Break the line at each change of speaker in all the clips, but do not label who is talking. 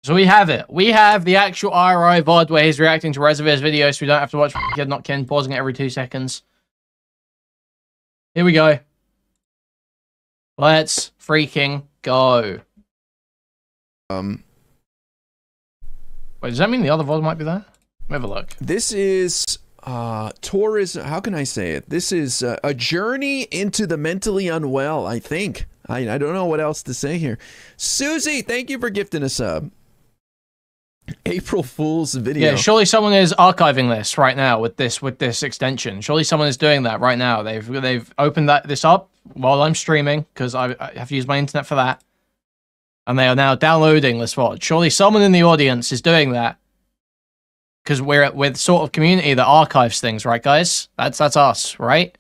So we have it. We have the actual IRI VOD where he's reacting to Rezzivaer's video, so we don't have to watch Kid Not Kin, pausing it every 2 seconds. Here we go. Let's freaking go. Wait, does that mean the other VOD might be there? Let me have a look.
This is tourism. How can I say it? This is a journey into the mentally unwell, I think. I don't know what else to say here. Susie, thank you for gifting a sub. April Fool's video.
Yeah, surely someone is archiving this right now with this extension. Surely someone is doing that right now. They've opened this up while I'm streaming because I have to use my internet for that, and they are now downloading this VOD. Surely someone in the audience is doing that because we're with sort of community that archives things, right, guys? That's us, right?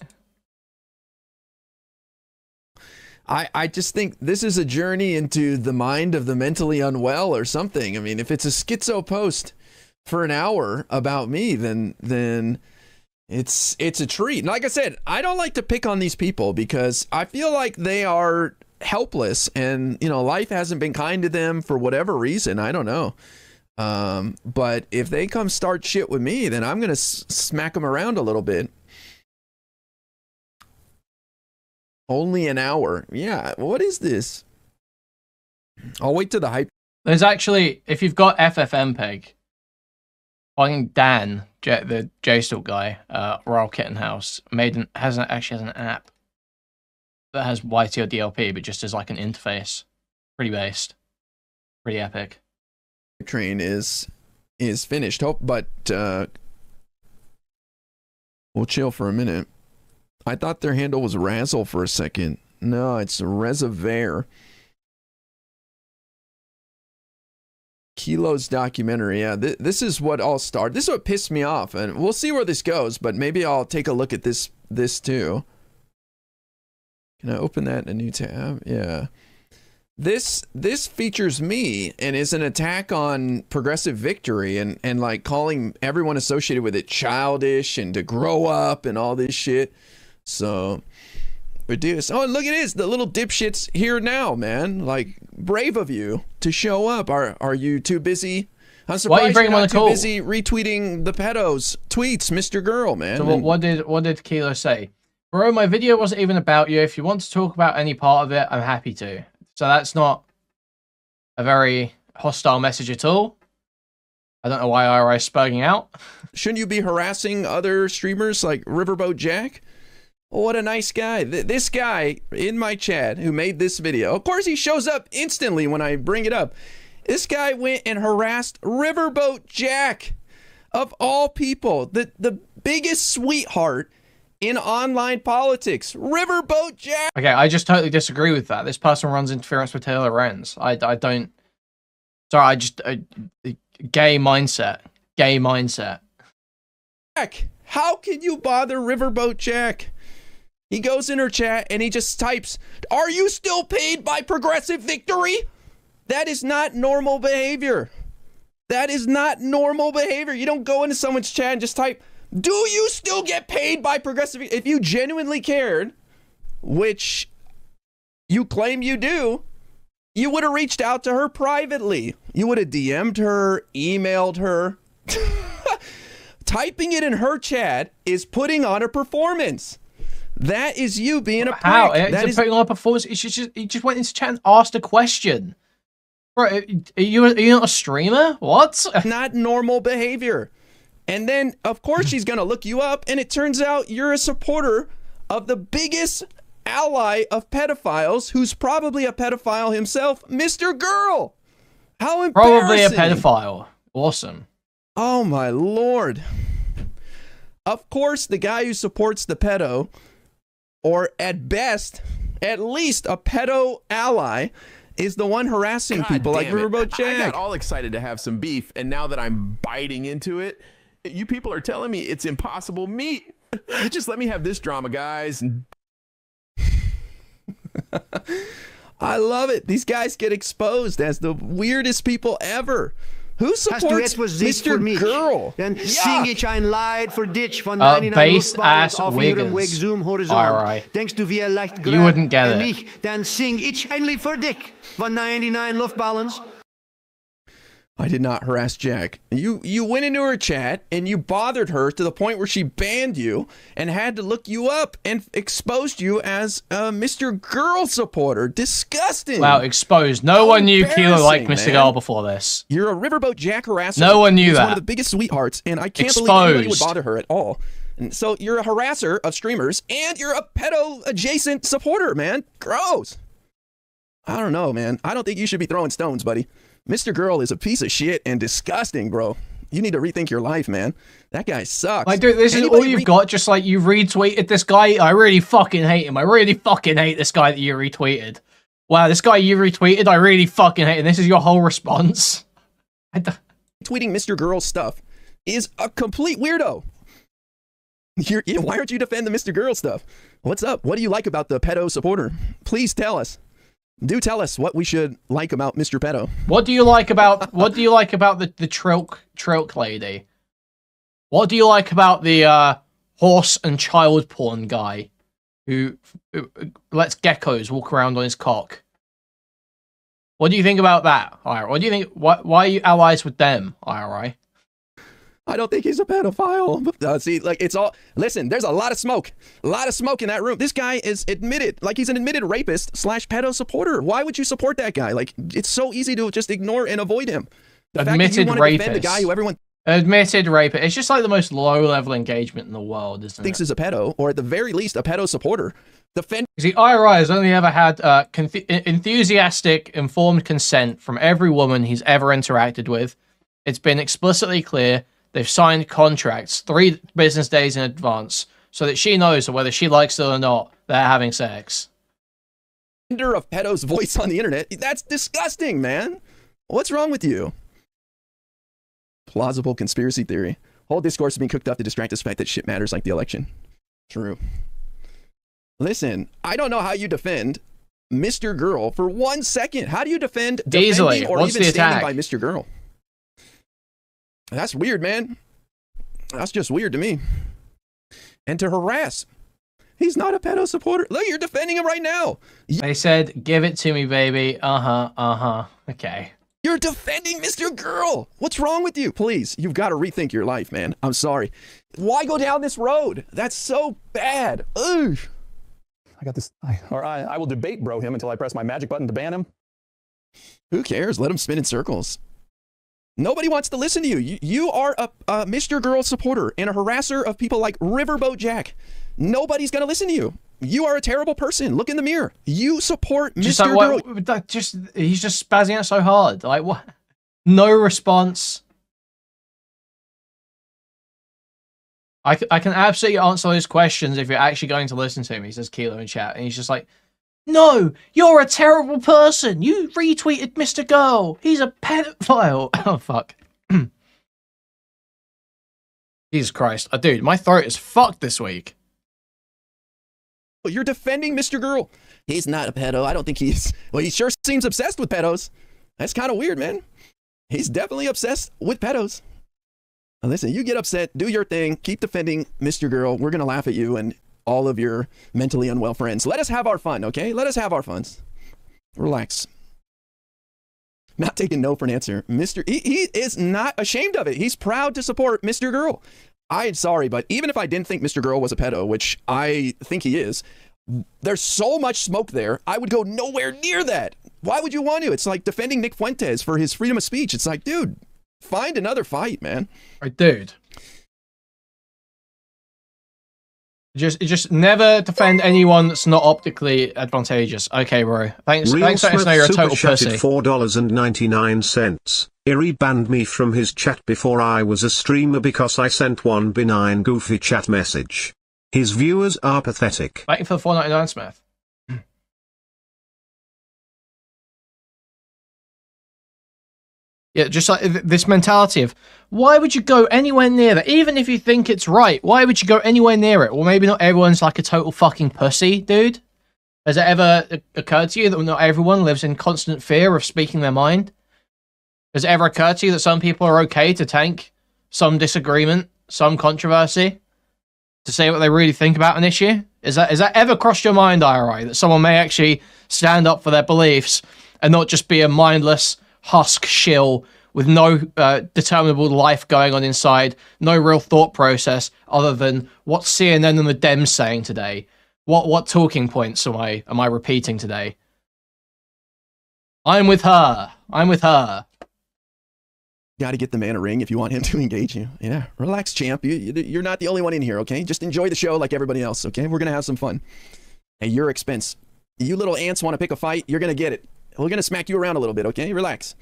I just think this is a journey into the mind of the mentally unwell or something. I mean, if it's a schizo post for an hour about me, then it's a treat. And like I said, I don't like to pick on these people because I feel like they are helpless and, you know, life hasn't been kind to them for whatever reason. I don't know. But if they come start shit with me, then I'm going to smack them around a little bit. Only an hour. Yeah, what is this? I'll wait till the hype.
There's actually, if you've got FFmpeg, fucking Dan, the JStalk guy, Royal Kitten House, actually has an app that has YT or DLP, but just as like an interface. Pretty based. Pretty epic.
Train is finished. But we'll chill for a minute. I thought their handle was Razzle for a second. No, it's Rezzivaer. Kilo's documentary. Yeah, this is what all started. This is what pissed me off, and we'll see where this goes. But maybe I'll take a look at this too. Can I open that in a new tab? Yeah. This features me and is an attack on progressive victory and like calling everyone associated with it childish and to grow up and all this shit. So ridiculous. Oh, look at this. The little dipshits here now, man. Like, brave of you to show up. Are you too busy? I'm surprised you're not too busy retweeting the pedos tweets, Mr. Girl, man.
So what did Kilo say? Bro, my video wasn't even about you. If you want to talk about any part of it, I'm happy to. So that's not a very hostile message at all. I don't know why IRI is spurging out.
Shouldn't you be harassing other streamers like Riverboat Jack? What a nice guy. This guy in my chat who made this video, of course he shows up instantly when I bring it up. This guy went and harassed Riverboat Jack, of all people, the biggest sweetheart in online politics. Riverboat Jack.
Okay, I just totally disagree with that. This person runs interference with Taylor Renz. I don't. Sorry, I just gay mindset. Gay mindset.
Jack, how can you bother Riverboat Jack? He goes in her chat and he just types, "Are you still paid by progressive victory?" That is not normal behavior. That is not normal behavior. You don't go into someone's chat and just type, "Do you still get paid by progressive?" If you genuinely cared, which you claim you do, you would have reached out to her privately. You would have DM'd her, emailed her. Typing it in her chat is putting on a performance. That is you being a prick.
How? That is putting on a performance. He just went into chat and asked a question. Bro, are you not a streamer? What?
Not normal behavior. And then, of course, she's going to look you up, and it turns out you're a supporter of the biggest ally of pedophiles, who's probably a pedophile himself, Mr. Girl. How embarrassing.
Probably a pedophile. Awesome.
Oh, my Lord. Of course, the guy who supports the pedo, or at best, at least a pedo ally, is the one harassing people like Riverboat Jack.
I got all excited to have some beef, and now that I'm biting into it, you people are telling me it's impossible meat. Just let me have this drama, guys.
I love it. These guys get exposed as the weirdest people ever. Who supports Mr. Girl?
Den sing ich ein Lied für dich von 99 Luftballons auf ihrem Weg zum Horizont. Denkst du, wie leicht
you wouldn't get it.
Dann sing ich ein Lied für dich von 99 Luftballons.
I did not harass Jack. You went into her chat and you bothered her to the point where she banned you and had to look you up and exposed you as a Mr. Girl supporter. Disgusting.
Wow, exposed. No one knew Kilo liked Mr. Girl before this.
You're a Riverboat Jack harasser.
No one knew that.
One of the biggest sweethearts, and I can't believe anybody would bother her at all. And so you're a harasser of streamers, and you're a pedo-adjacent supporter, man. Gross. I don't know, man. I don't think you should be throwing stones, buddy. Mr. Girl is a piece of shit and disgusting, bro. You need to rethink your life, man. That guy sucks.
Like, dude, this is all you've got. Just like you retweeted this guy. I really fucking hate him. I really fucking hate this guy that you retweeted. Wow, this guy you retweeted, I really fucking hate him. This is your whole response.
Tweeting Mr. Girl stuff is a complete weirdo. Why aren't you defending the Mr. Girl stuff? What's up? What do you like about the pedo supporter? Please tell us. Do tell us what we should like about Mr. Pedo.
What do you like about the trilk lady? What do you like about the horse and child porn guy who lets geckos walk around on his cock? What do you think about that? Alright, what do you think? Why are you allies with them, IRI?
I don't think he's a pedophile. See, like, it's all... Listen, there's a lot of smoke. A lot of smoke in that room. This guy is admitted, like, he's an admitted rapist / pedo supporter. Why would you support that guy? Like, it's so easy to just ignore and avoid him. The
admitted rapist.
The guy who everyone...
Admitted rapist. It's just like the most low-level engagement in the world, isn't it?
Thinks is a pedo, or at the very least, a pedo supporter.
See, IRI has only ever had enthusiastic, informed consent from every woman he's ever interacted with. It's been explicitly clear. They've signed contracts 3 business days in advance so that she knows that whether she likes it or not, they're having sex.
Of pedo's voice on the internet. That's disgusting, man. What's wrong with you? Plausible conspiracy theory. Whole discourse is being cooked up to distract us from the fact that shit matters like the election. True. Listen, I don't know how you defend Mr. Girl for 1 second. How do you defend
easily
or
What's
even
the
standing
attack?
by Mr. Girl? That's weird, man. That's just weird to me. And to harass. He's not a pedo supporter. Look, you're defending him right now.
They said, give it to me, baby. Okay.
You're defending Mr. Girl. What's wrong with you? Please, you've got to rethink your life, man. I'm sorry. Why go down this road? That's so bad. Ugh.
I got this. I will debate bro him until I press my magic button to ban him.
Who cares? Let him spin in circles. Nobody wants to listen to you. You are a Mr. Girl supporter and a harasser of people like Riverboat Jack. Nobody's going to listen to you. You are a terrible person. Look in the mirror. You support Mr. Girl.
He's just spazzing out so hard. Like, what? No response. I can absolutely answer those questions if you're actually going to listen to him, he says Kilo in chat. And he's just like, no, you're a terrible person. You retweeted Mr. Girl. He's a pedophile. Oh, fuck. Jesus Christ. Dude, my throat is fucked this week.
You're defending Mr. Girl. He's not a pedo. I don't think he's... Well, he sure seems obsessed with pedos. That's kind of weird, man. He's definitely obsessed with pedos. Now listen, you get upset, do your thing, keep defending Mr. Girl. We're going to laugh at you and all of your mentally unwell friends. Let us have our fun, okay? Let us have our fun. Relax. Not taking no for an answer. He is not ashamed of it. He's proud to support Mr. Girl. I'm sorry, but even if I didn't think Mr. Girl was a pedo, which I think he is, there's so much smoke there, I would go nowhere near that. Why would you want to? It's like defending Nick Fuentes for his freedom of speech. It's like, dude, find another fight, man.
Right, dude. Just never defend anyone that's not optically advantageous. Okay, bro. Thanks for letting us know you're a total pussy.
$4.99. Iri banned me from his chat before I was a streamer because I sent one benign goofy chat message. His viewers are pathetic.
Thank you for the $4.99, Smith. Yeah, just like this mentality of, why would you go anywhere near that? Even if you think it's right, why would you go anywhere near it? Well, maybe not everyone's like a total fucking pussy, dude. Has it ever occurred to you that not everyone lives in constant fear of speaking their mind? Has it ever occurred to you that some people are okay to tank some disagreement, some controversy, to say what they really think about an issue? Is that ever crossed your mind, IRI, that someone may actually stand up for their beliefs and not just be a mindless husk shill with no determinable life going on inside, no real thought process other than what CNN and the Dems saying today. What talking points am I repeating today? I'm with her. I'm with her.
Got to get the man a ring if you want him to engage you. Yeah, relax, champ. You're not the only one in here, okay? Just enjoy the show like everybody else, okay? We're going to have some fun. At your expense. You little ants want to pick a fight, you're going to get it. We're going to smack you around a little bit, okay? Relax.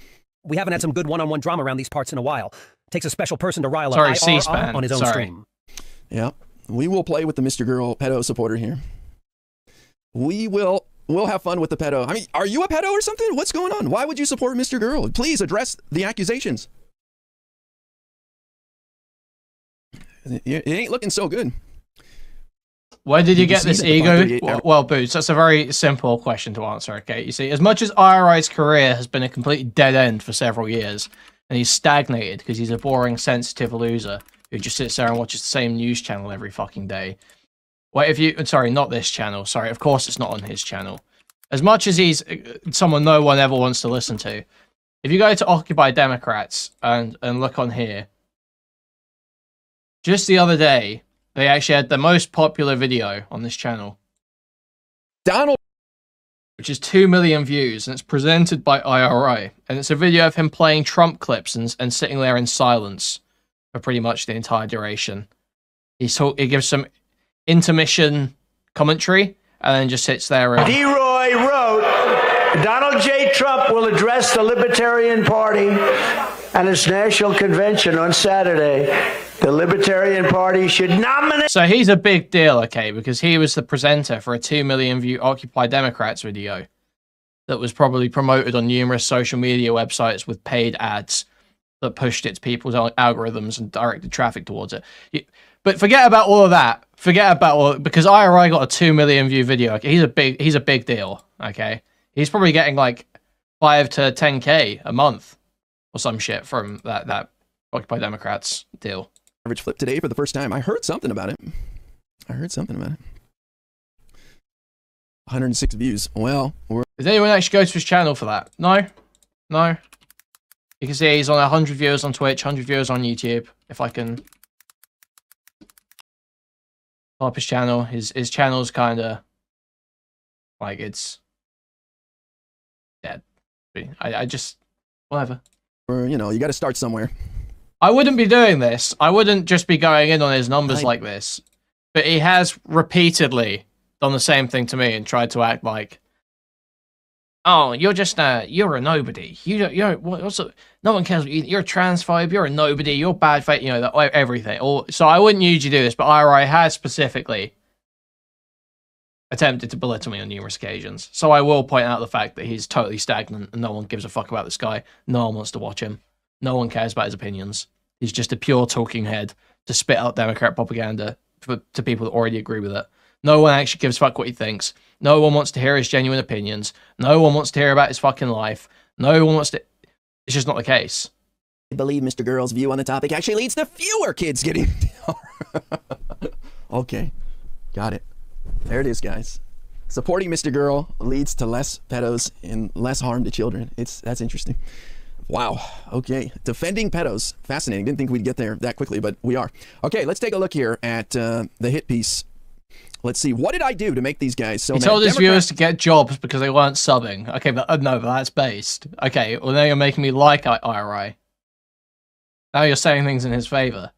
We haven't had some good one-on-one drama around these parts in a while. Takes a special person to rile up IRR
C-SPAN.
on his own stream.
Yeah, we will play with the Mr. Girl pedo supporter here. We'll have fun with the pedo. I mean, are you a pedo or something? What's going on? Why would you support Mr. Girl? Please address the accusations. It ain't looking so good.
Where did you get this ego? Well, Boots, that's a very simple question to answer, okay? You see, as much as IRI's career has been a complete dead end for several years, and he's stagnated because he's a boring, sensitive loser who just sits there and watches the same news channel every fucking day. Well, sorry, not this channel. Sorry, of course it's not on his channel. As much as he's someone no one ever wants to listen to, if you go to Occupy Democrats and look on here, just the other day, they actually had the most popular video on this channel.
Donald,
which is 2 million views, and it's presented by IRI. And it's a video of him playing Trump clips and sitting there in silence for pretty much the entire duration. He gives some intermission commentary, and then just sits there and...
D-Roy wrote, Donald J. Trump will address the Libertarian Party at its national convention on Saturday. The Libertarian Party should nominate...
So he's a big deal, okay, because he was the presenter for a 2 million view Occupy Democrats video that was probably promoted on numerous social media websites with paid ads that pushed its people's algorithms and directed traffic towards it. But forget about all of that. Forget about all... Because IRI got a 2 million view video. Okay? He's a big deal, okay? He's probably getting like 5 to 10K a month or some shit from that Occupy Democrats deal.
Average flip today for the first time. I heard something about it. 106 views. Well,
did anyone actually go to his channel for that? No? No? You can see he's on 100 viewers on Twitch, 100 viewers on YouTube. If I can pull up his channel. His channel's kind of like it's dead. I just... Whatever.
Or, you know, you got to start somewhere.
I wouldn't be doing this. I wouldn't just be going in on his numbers like this. But he has repeatedly done the same thing to me and tried to act like, oh, you're just you're a nobody. No one cares. You're a transphobe. You're a nobody. You're bad faith. You know, everything. So I wouldn't usually do this, but IRI has specifically attempted to belittle me on numerous occasions. So I will point out the fact that he's totally stagnant and no one gives a fuck about this guy. No one wants to watch him. No one cares about his opinions. He's just a pure talking head to spit out Democrat propaganda to people that already agree with it. No one actually gives a fuck what he thinks. No one wants to hear his genuine opinions. No one wants to hear about his fucking life. No one wants to... It's just not the case.
I believe Mr. Girl's view on the topic actually leads to fewer kids getting... Okay. Got it. There it is, guys. Supporting Mr. Girl leads to less pedos and less harm to children. That's interesting. Wow. Okay. Defending pedos. Fascinating. Didn't think we'd get there that quickly, but we are. Okay, let's take a look here at the hit piece. Let's see. What did I do to make these guys so mad?
He told his viewers to get jobs because they weren't subbing. Okay, but no, but that's based. Okay, well now you're making me like IRI. Now you're saying things in his favor.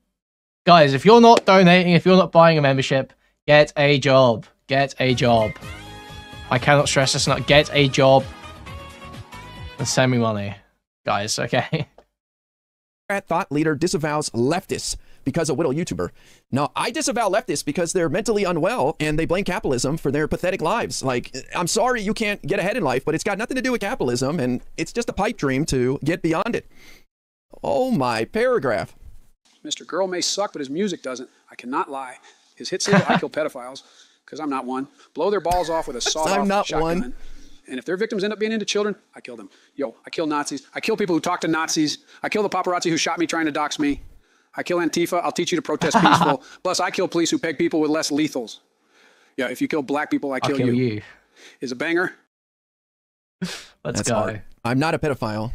Guys, if you're not donating, if you're not buying a membership, get a job. Get a job. I cannot stress this enough. Get a job and send me money. Guys, okay?
Thought leader disavows leftists because a whittle YouTuber. No, I disavow leftists because they're mentally unwell and they blame capitalism for their pathetic lives. Like, I'm sorry you can't get ahead in life, but it's got nothing to do with capitalism and it's just a pipe dream to get beyond it. Oh my paragraph.
Mr. Girl may suck, but his music doesn't. I cannot lie. His hit single, I kill pedophiles, because I'm not one. Blow their balls off with a sawed-off shotgun. And if their victims end up being into children, I kill them. Yo, I kill Nazis. I kill people who talk to Nazis. I kill the paparazzi who shot me trying to dox me. I kill Antifa. I'll teach you to protest peaceful. Plus, I kill police who peg people with less lethals. Yeah, if you kill black people, I'll kill you. Is a banger.
Let's go.
Hard. I'm not a pedophile.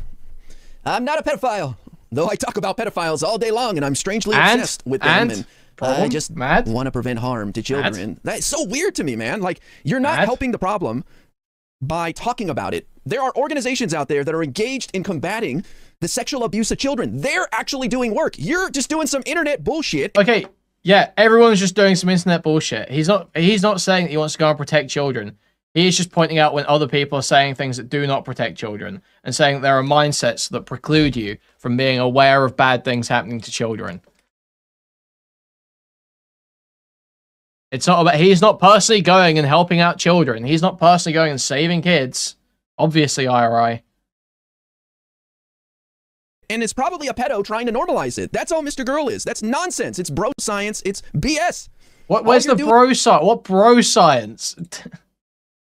I'm not a pedophile, though I talk about pedophiles all day long, and I'm strangely obsessed with them. And I just want to prevent harm to children. That's so weird to me, man. Like, you're not helping the problem by talking about it. There are organizations out there that are engaged in combating the sexual abuse of children. They're actually doing work. You're just doing some internet bullshit.
Okay, yeah, everyone's just doing some internet bullshit. He's not saying that he wants to go and protect children. He is just pointing out when other people are saying things that do not protect children and saying that there are mindsets that preclude you from being aware of bad things happening to children. It's not about, he's not personally going and helping out children. He's not personally going and saving kids. Obviously, IRI.
And it's probably a pedo trying to normalize it. That's all Mr. Girl is. That's nonsense. It's bro science. It's BS.
Where's the bro science? What bro science?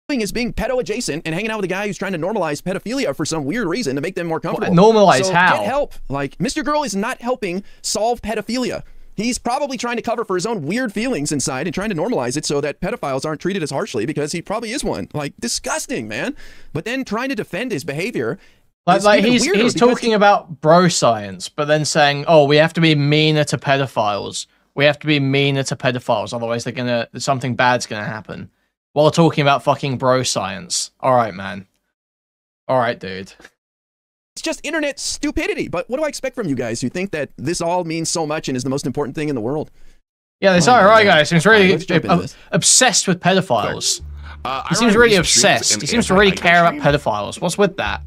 Is being pedo adjacent and hanging out with a guy who's trying to normalize pedophilia for some weird reason to make them more comfortable.
Normalize how?
Get help. Like, Mr. Girl is not helping solve pedophilia. He's probably trying to cover for his own weird feelings inside and trying to normalize it so that pedophiles aren't treated as harshly because he probably is one. Like, disgusting, man. But then trying to defend his behavior.
Like he's talking about bro science, but then saying, oh, we have to be meaner to pedophiles. We have to be meaner to pedophiles, otherwise something bad's gonna happen. While talking about fucking bro science. All right, man. All right, dude.
It's just internet stupidity. But what do I expect from you guys who think that this all means so much and is the most important thing in the world?
Yeah, this IRI guy seems really obsessed with pedophiles. He seems really obsessed. He seems to really care about pedophiles. What's with that?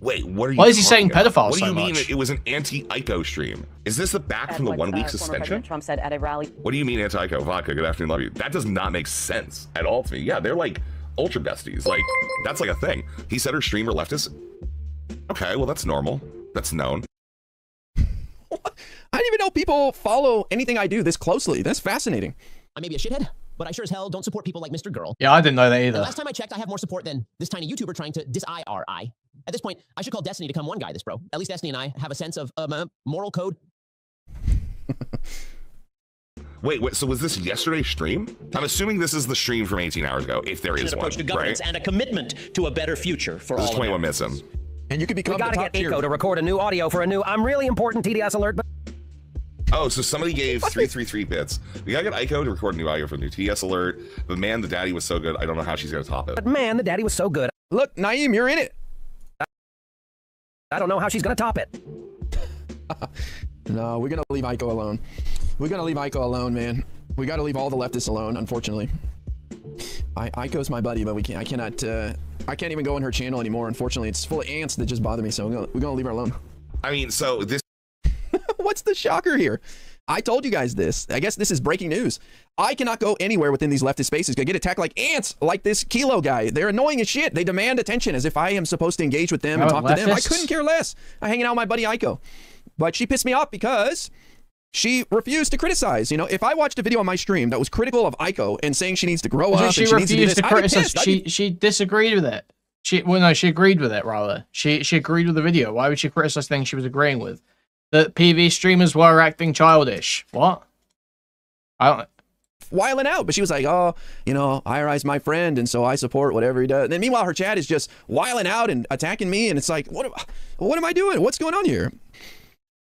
Wait, what are you?
Why is he saying pedophiles
so much? What do you mean
it
was an anti-Aiko stream? Is this the back from the 1 week suspension?
Trump said at a rally.
What do you mean anti-Aiko? Vodka, good afternoon, love you. That does not make sense at all to me. Yeah, they're like ultra besties. Like, that's like a thing. He said her streamer leftist. Okay, well, that's normal. That's known.
I didn't even know people follow anything I do this closely. That's fascinating.
I may be a shithead, but I sure as hell don't support people like Mr. Girl.
Yeah, I didn't know that either.
And last time I checked, I have more support than this tiny YouTuber trying to dis-IRI. At this point, I should call Destiny to come one guy this, bro. At least Destiny and I have a sense of moral code.
Wait, so was this yesterday's stream? I'm assuming this is the stream from 18 hours ago, if there is one,
approach to governance, right? And a commitment to a better future for all of us.
21 minutes in.
And you could become
we gotta get Aiko to record a new audio for a new I'm really important TDS alert, but
oh, so somebody gave 333 bits. We gotta get Aiko to record a new audio for a new TDS alert. But man, the daddy was so good. I don't know how she's gonna top it.
But man, the daddy was so good.
Look, Naeem, you're in it.
I don't know how she's gonna top it.
No, we're gonna leave Aiko alone. We're gonna leave Aiko alone, man. We gotta leave all the leftists alone, unfortunately. Aiko's my buddy, but I can't even go in her channel anymore. Unfortunately, it's full of ants that just bother me, so we're gonna leave her alone.
I mean, so this...
What's the shocker here? I told you guys this. I guess this is breaking news. I cannot go anywhere within these leftist spaces. I get attacked like ants, like this Kilo guy. They're annoying as shit. They demand attention as if I am supposed to engage with them and talk to them. I couldn't care less. I'm hanging out with my buddy Aiko. But she pissed me off because she refused to criticize. You know, if I watched a video on my stream that was critical of Aiko and saying she needs to grow up,
she refused to criticize. She disagreed with it. She agreed with it rather. She agreed with the video. Why would she criticize things she was agreeing with? That PV streamers were acting childish. What? I don't.
Wiling out, but she was like, oh, you know, IRI's my friend, and so I support whatever he does. And then meanwhile, her chat is just wiling out and attacking me, and it's like, what am I doing? What's going on here?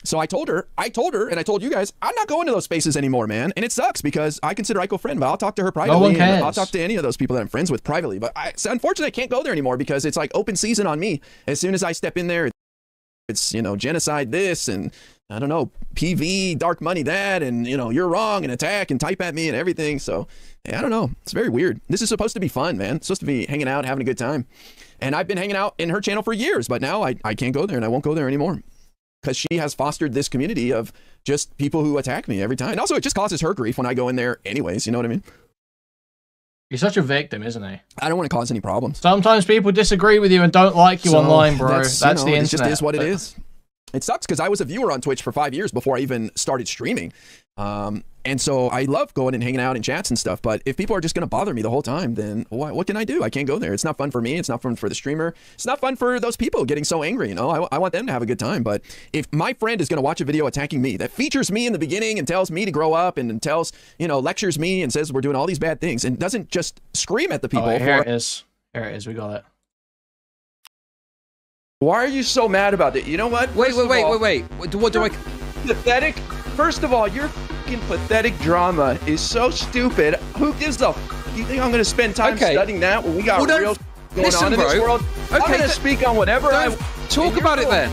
So I told her, and I told you guys, I'm not going to those spaces anymore, man. And it sucks because I consider Aiko a friend, but I'll talk to her privately.
No one cares.
And I'll talk to any of those people that I'm friends with privately. But unfortunately, I can't go there anymore because it's like open season on me. As soon as I step in there, it's, you know, genocide this and I don't know, PV, dark money that, and, you know, you're wrong and attack and type at me and everything. So yeah, I don't know. It's very weird. This is supposed to be fun, man. It's supposed to be hanging out, having a good time. And I've been hanging out in her channel for years, but now I can't go there and I won't go there anymore. Because she has fostered this community of just people who attack me every time. And also, it just causes her grief when I go in there anyways. You know what I mean?
He's such a victim, isn't he?
I don't want to cause any problems.
Sometimes people disagree with you and don't like you online, bro. That's the internet.
It just is what it is. It sucks because I was a viewer on Twitch for 5 years before I even started streaming. And so I love going and hanging out in chats and stuff. But if people are just going to bother me the whole time, then what can I do? I can't go there. It's not fun for me. It's not fun for the streamer. It's not fun for those people getting so angry. You know, I want them to have a good time. But if my friend is going to watch a video attacking me that features me in the beginning and tells me to grow up and tells, you know, lectures me and says we're doing all these bad things and doesn't just scream at the people.
Here it is. Here it is. We got it.
Why are you so mad about it? You know what?
Wait. What do I...
Pathetic. First of all, your fucking pathetic drama is so stupid. Who gives a... You think I'm going to spend time studying that when we got real going on in this world? I'm going to speak on whatever I...
Talk about it then.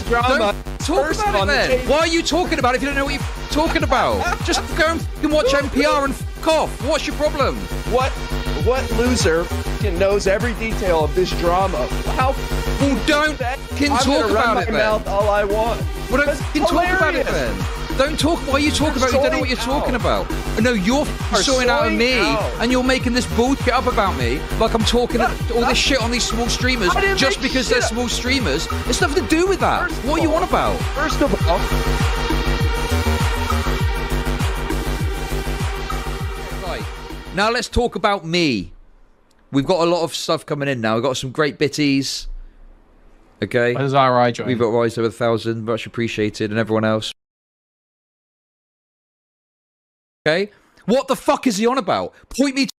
Drama.
Talk about it then. Why are you talking about it if you don't know what you're talking about? Just go and watch NPR and fuck off. What's your problem?
What loser knows every detail of this drama? How?
Well, don't talk about it then.
Mouth all I want.
Well, don't talk about it then. Don't talk. Why are you talking about? You don't know what you're talking about. No, you're sorting out of me, and you're making this bullshit up about me, like I'm talking all this shit on these small streamers just because they're small streamers. It's nothing to do with that. What are you on about?
First of all.
Right. Now let's talk about me. We've got a lot of stuff coming in now. We've got some great bitties. Okay.
Where's RI join?
We've got Rise over 1,000. Much appreciated. And everyone else. Okay. What the fuck is he on about? Point me to...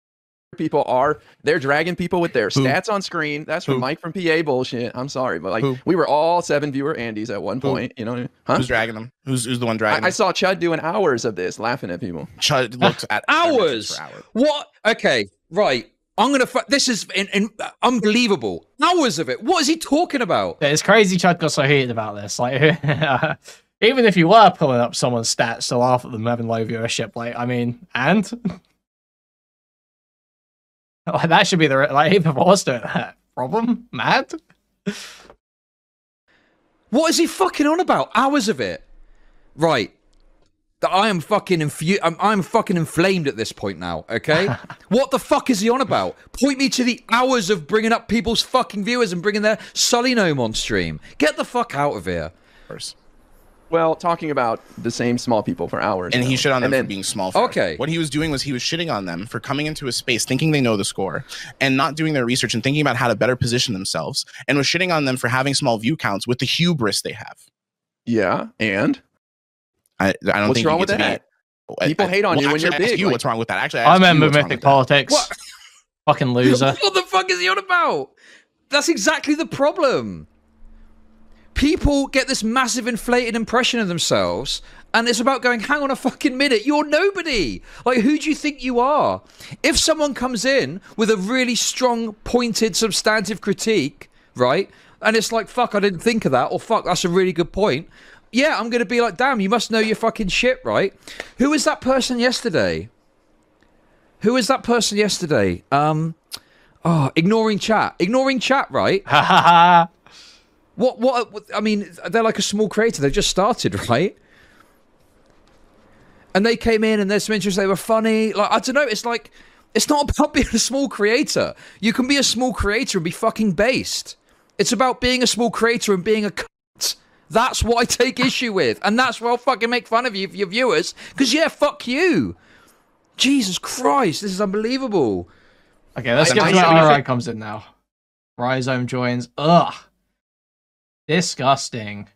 People are, they're dragging people with their stats on screen. That's from Mike from PA bullshit. I'm sorry, but like we were all 7-viewer Andys at one point. You know,
who's dragging them? Who's the one dragging?
I saw Chud doing hours of this, laughing at people.
Chud looked at
hours. What? Okay, right. I'm gonna. This is unbelievable. Hours of it. What is he talking about?
It's crazy. Chud got so heated about this. Like, even if you were pulling up someone's stats to laugh at them having low viewership, like, I mean, and. Like, that should be the like even was doing that. Problem? Mad?
What is he fucking on about? Hours of it. Right. I am fucking I'm fucking inflamed at this point now, okay? What the fuck is he on about? Point me to the hours of bringing up people's fucking viewers and bringing their Sully gnome on stream. Get the fuck out of here.
Well, talking about the same small people for hours.
And he shit on them for being small. Okay. What he was doing was he was shitting on them for coming into a space thinking they know the score and not doing their research and thinking about how to better position themselves, and was shitting on them for having small view counts with the hubris they have.
Yeah, and?
I don't
What's
think
wrong with that? People hate on you when you're big.
What's wrong with that? Actually,
I remember Mythic Politics. Fucking loser.
What the fuck is he on about? That's exactly the problem. People get this massive inflated impression of themselves, and it's about going, hang on a fucking minute, you're nobody. Like, who do you think you are? If someone comes in with a really strong, pointed, substantive critique, right, and it's like, fuck, I didn't think of that, or fuck, that's a really good point, yeah, I'm going to be like, damn, you must know your fucking shit, right? Who was that person yesterday? Who was that person yesterday? Ignoring chat. Ignoring chat, right? Ha ha ha. What, I mean, they're like a small creator. They've just started, right? And they came in and there's some interest. They were funny. Like, I don't know. It's like, it's not about being a small creator. You can be a small creator and be fucking based. It's about being a small creator and being a cunt. That's what I take issue with. And that's why I'll fucking make fun of you for your viewers. Because, yeah, fuck you. Jesus Christ. This is unbelievable.
Okay, let's get to where RI comes in now. Rhizome joins. Ugh. Disgusting.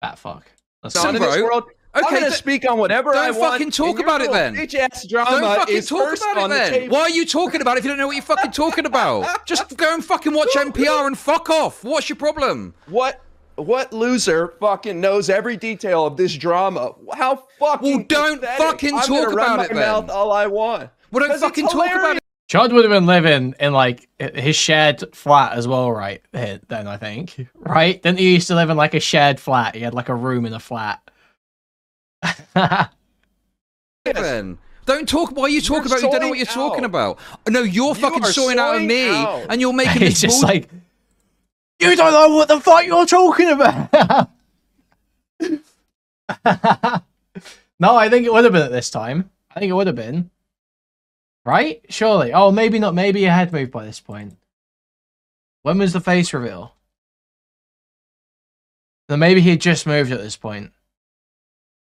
Fat fuck.
In this world, I'm gonna speak on whatever I want.
Don't fucking talk about it then.
Bitch-ass drama
don't fucking
is
talk
first
about
on
it then.
the table.
Why are you talking about it if you don't know what you're fucking talking about? Just go and fucking watch NPR and fuck off. What's your problem?
What loser fucking knows every detail of this drama? How fucking
Well, don't
pathetic.
fucking talk about it then.
Mouth all I want.
Well, don't fucking talk about it.
Chud would have been living in, like, his shared flat as well, right? Then, I think. Right? Didn't he used to live in, like, a shared flat? He had, like, a room in a flat.
Then. Don't talk. Why are you talking about? You don't know what you're talking about. No, you're fucking sorting out of me, and you're making
this just like, you don't know what the fuck you're talking about. No, I think it would have been at this time. I think it would have been. Right? Surely. Oh, maybe not. Maybe you had moved by this point. When was the face reveal? Then maybe he had just moved at this point.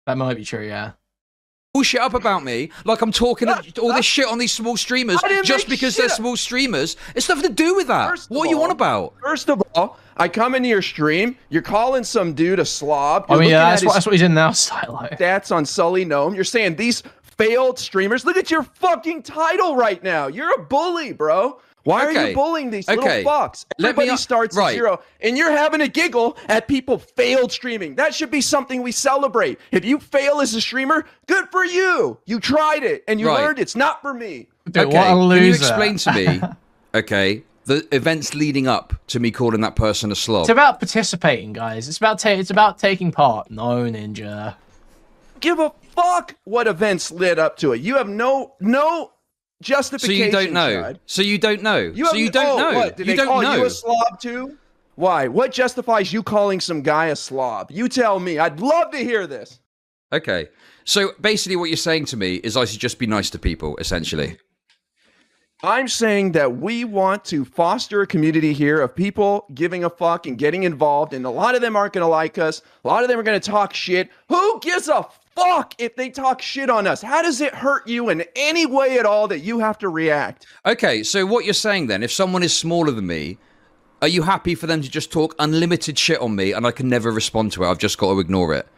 That might be true, yeah.
Bullshit up about me, like I'm talking all this shit on these small streamers just because they're small streamers. It's nothing to do with that. What are you on about?
First of all, I come into your stream, you're calling some dude a slob.
I mean, yeah, that's what he's in now, Stylo.
Stats on Sully Gnome. You're saying these failed streamers. Look at your fucking title right now. You're a bully, bro. Why are you bullying these little fucks? Everybody starts at 0, and you're having a giggle at people failed streaming. That should be something we celebrate. If you fail as a streamer, good for you. You tried it, and you learned it's not for me.
Dude, what a loser.
Can you explain to me, the events leading up to me calling that person a slob?
It's about participating, guys. It's about taking part. No, Ninja.
Give a fuck what events led up to it. You have no justification.
So you don't know.
Chad.
So you don't know. So you don't know.
What? Did they call you a slob too? Why? What justifies you calling some guy a slob? You tell me. I'd love to hear this.
Okay. So basically what you're saying to me is I should just be nice to people, essentially.
I'm saying that we want to foster a community here of people giving a fuck and getting involved, and a lot of them aren't going to like us. A lot of them are going to talk shit. Who gives a fuck if they talk shit on us? How does it hurt you in any way at all that you have to react?
Okay, so what you're saying then, if someone is smaller than me, are you happy for them to just talk unlimited shit on me and I can never respond to it? I've just got to ignore it.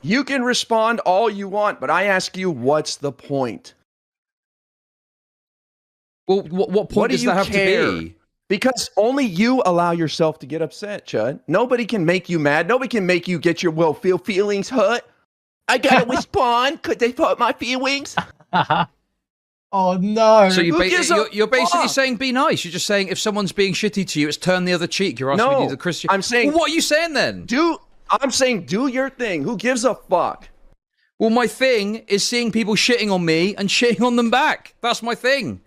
You can respond all you want, but I ask you, what's the point?
Well, what point does that have to be?
Because only you allow yourself to get upset, Chud. Nobody can make you mad. Nobody can make you get your feelings hurt. I gotta respond because they hurt my feelings.
Oh no!
So you're basically saying be nice. You're just saying if someone's being shitty to you, it's turn the other cheek. You're asking me to do the Christian.
I'm saying.
Well, what are you saying then?
I'm saying do your thing. Who gives a fuck?
Well, my thing is seeing people shitting on me and shitting on them back. That's my thing.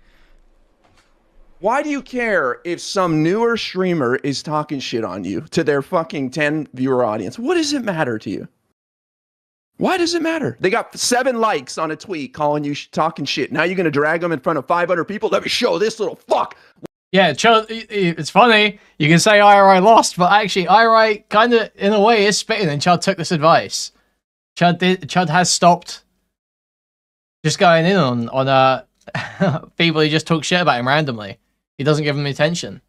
Why do you care if some newer streamer is talking shit on you to their fucking 10 viewer audience? What does it matter to you? Why does it matter? They got 7 likes on a tweet calling you talking shit. Now you're going to drag them in front of 500 people? Let me show this little fuck.
Yeah, Chud, it's funny. You can say IRI lost, but actually IRI kind of, in a way, is spitting, and Chud took this advice. Chud has stopped just going in on people who just talk shit about him randomly. He doesn't give them attention.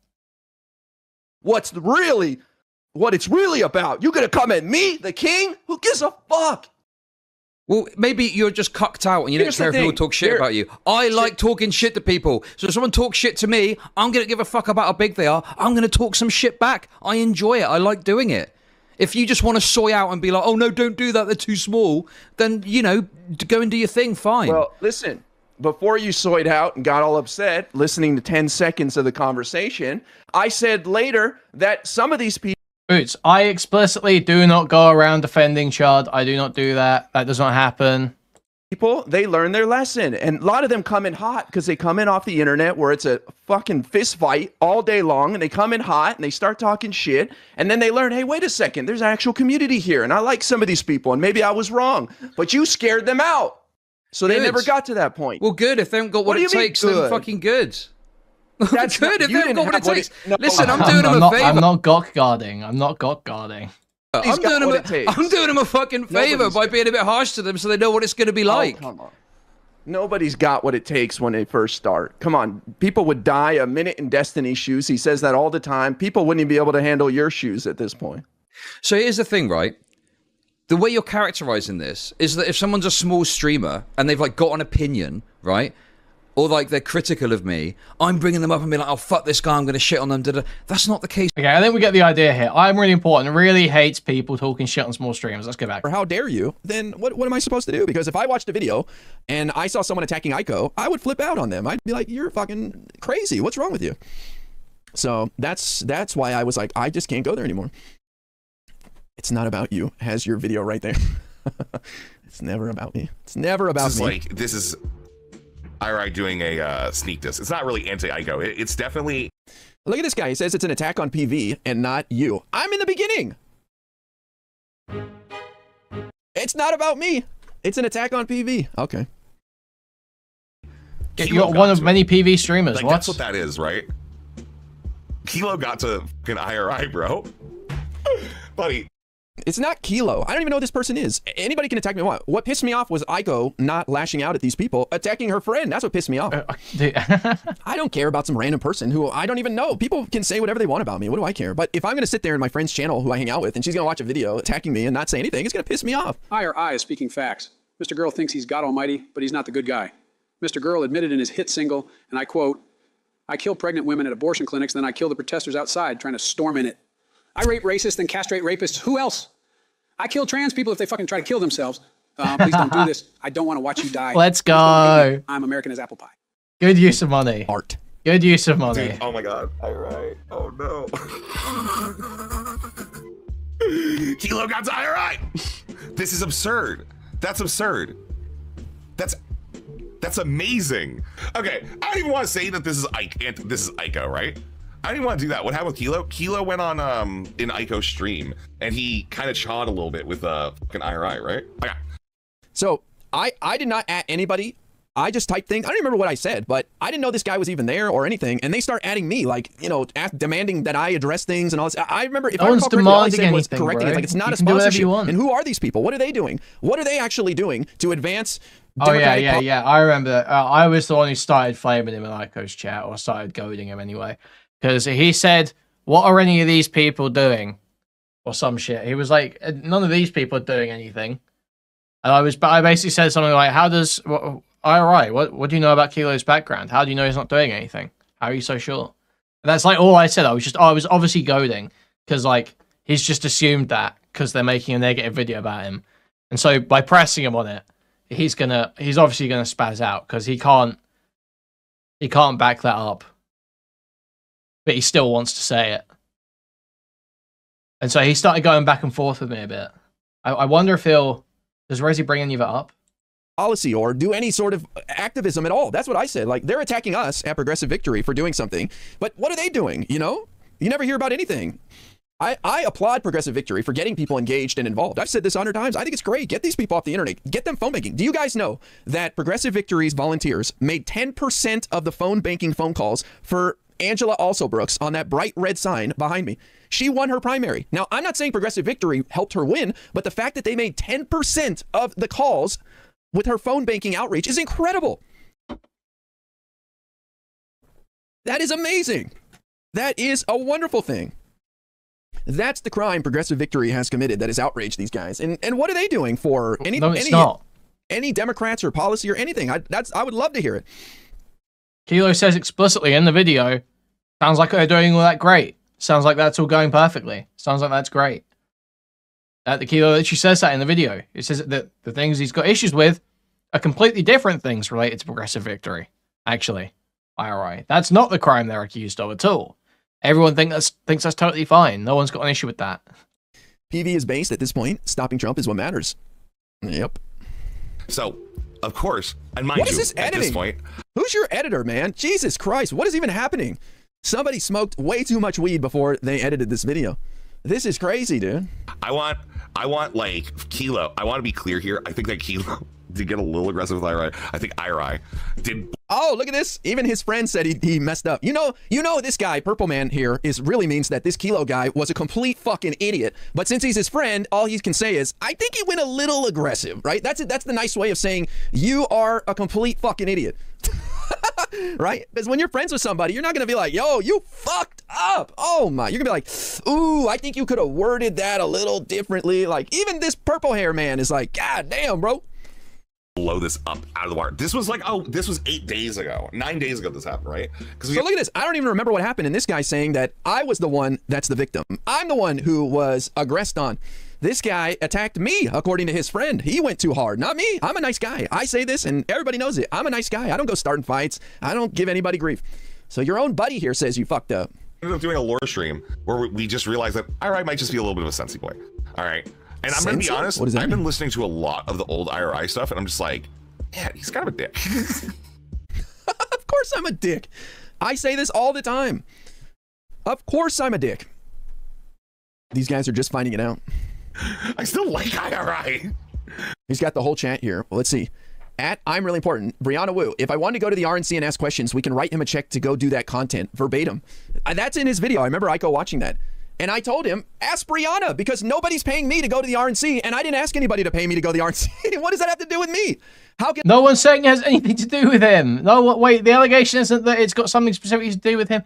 What it's really about? You gonna come at me, the king? Who gives a fuck?
Well, maybe you're just cucked out and you don't care if people talk shit about you. I like talking shit to people. So if someone talks shit to me, I'm going to give a fuck about how big they are. I'm going to talk some shit back. I enjoy it. I like doing it. If you just want to soy out and be like, oh, no, don't do that, they're too small, then, you know, go and do your thing, fine.
Well, listen, before you soyed out and got all upset listening to 10 seconds of the conversation, I said later that some of these people...
Boots, I explicitly do not go around defending Chud. I do not do that. That does not happen.
People, they learn their lesson. And a lot of them come in hot because they come in off the internet where it's a fucking fist fight all day long. And they come in hot and they start talking shit. And then they learn, hey, wait a second, there's an actual community here. And I like some of these people. And maybe I was wrong. But you scared them out. So they never got to that point.
Well, good. If they haven't got what it takes, then fucking good. That's good. If they haven't got what it takes. Listen, I'm doing them a favor.
I'm not gok guarding. I'm not gok guarding.
I'm doing them a fucking favor by being a bit harsh to them so they know what it's going to be like.
Oh, come on. Nobody's got what it takes when they first start. Come on. People would die a minute in Destiny's shoes. He says that all the time. People wouldn't even be able to handle your shoes at this point.
So here's the thing, right? The way you're characterizing this is that if someone's a small streamer and they've like got an opinion, right? Or like they're critical of me, I'm bringing them up and being like, oh, fuck this guy, I'm going to shit on them. That's not the case.
Okay, I think we get the idea here. I'm really important. Really hates people talking shit on small streamers. Let's go back.
Or how dare you? Then what am I supposed to do? Because if I watched a video and I saw someone attacking Aiko, I would flip out on them. I'd be like, you're fucking crazy. What's wrong with you? So that's why I was like, I just can't go there anymore. It's not about you. It has your video right there. It's never about me. It's never about me.
This is IRI doing a sneak diss. It's not really anti-Aiko. It's definitely...
Look at this guy. He says it's an attack on PV and not you. I'm in the beginning. It's not about me. It's an attack on PV. Okay.
You're one of many PV streamers.
Like, that's what that is, right? Kilo got to fucking IRI, bro. Buddy.
It's not Kilo. I don't even know who this person is. Anybody can attack me. What pissed me off was Aiko not lashing out at these people, attacking her friend. That's what pissed me off. I don't care about some random person who I don't even know. People can say whatever they want about me. What do I care? But if I'm going to sit there in my friend's channel who I hang out with and she's going to watch a video attacking me and not say anything, it's going to piss me off.
IRI is speaking facts. Mr. Girl thinks he's God Almighty, but he's not the good guy. Mr. Girl admitted in his hit single, and I quote, I kill pregnant women at abortion clinics, then I kill the protesters outside trying to storm in it. I rape racists and castrate rapists. Who else? I kill trans people if they fucking try to kill themselves. Please don't do this. I don't want to watch you die.
Let's go.
I'm American as apple pie.
Good use of money.
Art.
Good use of money.
Dude, oh my god. All right. Oh no. Kilo got to IRI. This is absurd. That's absurd. That's amazing. Okay, I don't even want to say that this is Aiko, right? I don't even want to do that. What happened with Kilo? Kilo went on in Aiko's stream and he kind of chawed a little bit with fucking IRI, right? Okay.
So I did not at anybody. I just typed things. I don't remember what I said, but I didn't know this guy was even there or anything. And they start adding me, like, you know, demanding that I address things and all this. I remember if I recall correctly, all I said was correcting it. Like, it's not a sponsorship. And who are these people? What are they doing? What are they actually doing to advance?
Oh yeah. I remember that. I was the one who started flaming him in Aiko's chat, or started goading him anyway, because he said, "What are any of these people doing?" or some shit. He was like, "None of these people are doing anything." And I basically said something like, "How does IRI? What do you know about Kilo's background? How do you know he's not doing anything? How are you so sure?" And that's like all I said. I was obviously goading because like he's just assumed that because they're making a negative video about him, and so by pressing him on it, he's obviously gonna spaz out because he can't back that up, but he still wants to say it, and so he started going back and forth with me a bit. I wonder if does Rezzy bring any of it up?
Policy or do any sort of activism at all. That's what I said. Like, they're attacking us at Progressive Victory for doing something, but what are they doing? You know, you never hear about anything. I applaud Progressive Victory for getting people engaged and involved. I've said this 100 times. I think it's great. Get these people off the internet. Get them phone banking. Do you guys know that Progressive Victory's volunteers made 10% of the phone banking phone calls for Angela Alsobrooks on that bright red sign behind me? She won her primary. Now, I'm not saying Progressive Victory helped her win, but the fact that they made 10% of the calls with her phone banking outreach is incredible. That is amazing. That is a wonderful thing. That's the crime Progressive Victory has committed that has outraged these guys. And what are they doing for any Democrats or policy or anything? I would love to hear it.
Kilo says explicitly in the video, sounds like they're doing all that great. Sounds like that's all going perfectly. Sounds like that's great. The Kilo literally says that in the video. It says that the things he's got issues with are completely different things related to Progressive Victory. Actually, IRI. That's not the crime they're accused of at all. Everyone thinks that's totally fine. No one's got an issue with that.
PV is based at this point. Stopping Trump is what matters. Yep.
So, of course, and mind
what
you,
is this editing?
At this point,
who's your editor, man? Jesus Christ, what is even happening? Somebody smoked way too much weed before they edited this video. This is crazy, dude.
I want like Kilo. I want to be clear here. I think that Kilo did get a little aggressive with IRI. I think IRI did.
Oh, look at this. Even his friend said he messed up. You know this guy, Purple Man here, really means that this Kilo guy was a complete fucking idiot. But since he's his friend, all he can say is, I think he went a little aggressive, right? That's the nice way of saying you are a complete fucking idiot. Right? Because when you're friends with somebody, you're not going to be like, yo, you fucked up. Oh my. You're going to be like, ooh, I think you could have worded that a little differently. Like, even this purple hair man is like, God damn, bro.
Blow this up out of the water. This was like, this was 8 days ago, 9 days ago this happened, right?
So look at this. I don't even remember what happened. And this guy's saying that I was the one that's the victim. I'm the one who was aggressed on. This guy attacked me, according to his friend. He went too hard, not me. I'm a nice guy. I say this and everybody knows it. I'm a nice guy. I don't go starting fights. I don't give anybody grief. So your own buddy here says you fucked up.
I ended up doing a lore stream where we just realized that IRI might just be a little bit of a sensey boy. All right. And I'm going to be honest, I've been listening to a lot of the old IRI stuff and I'm just like, yeah, he's kind of a dick.
Of course I'm a dick. I say this all the time. Of course I'm a dick. These guys are just finding it out.
I still like IRI.
He's got the whole chat here. Well, let's see. At I'm Really Important, Brianna Wu. If I want to go to the RNC and ask questions, we can write him a check to go do that content verbatim. That's in his video. I remember Aiko watching that. And I told him, ask Brianna, because nobody's paying me to go to the RNC, and I didn't ask anybody to pay me to go to the RNC. What does that have to do with me? How can
no one's saying it has anything to do with him? No, wait, the allegation isn't that it's got something specific to do with him.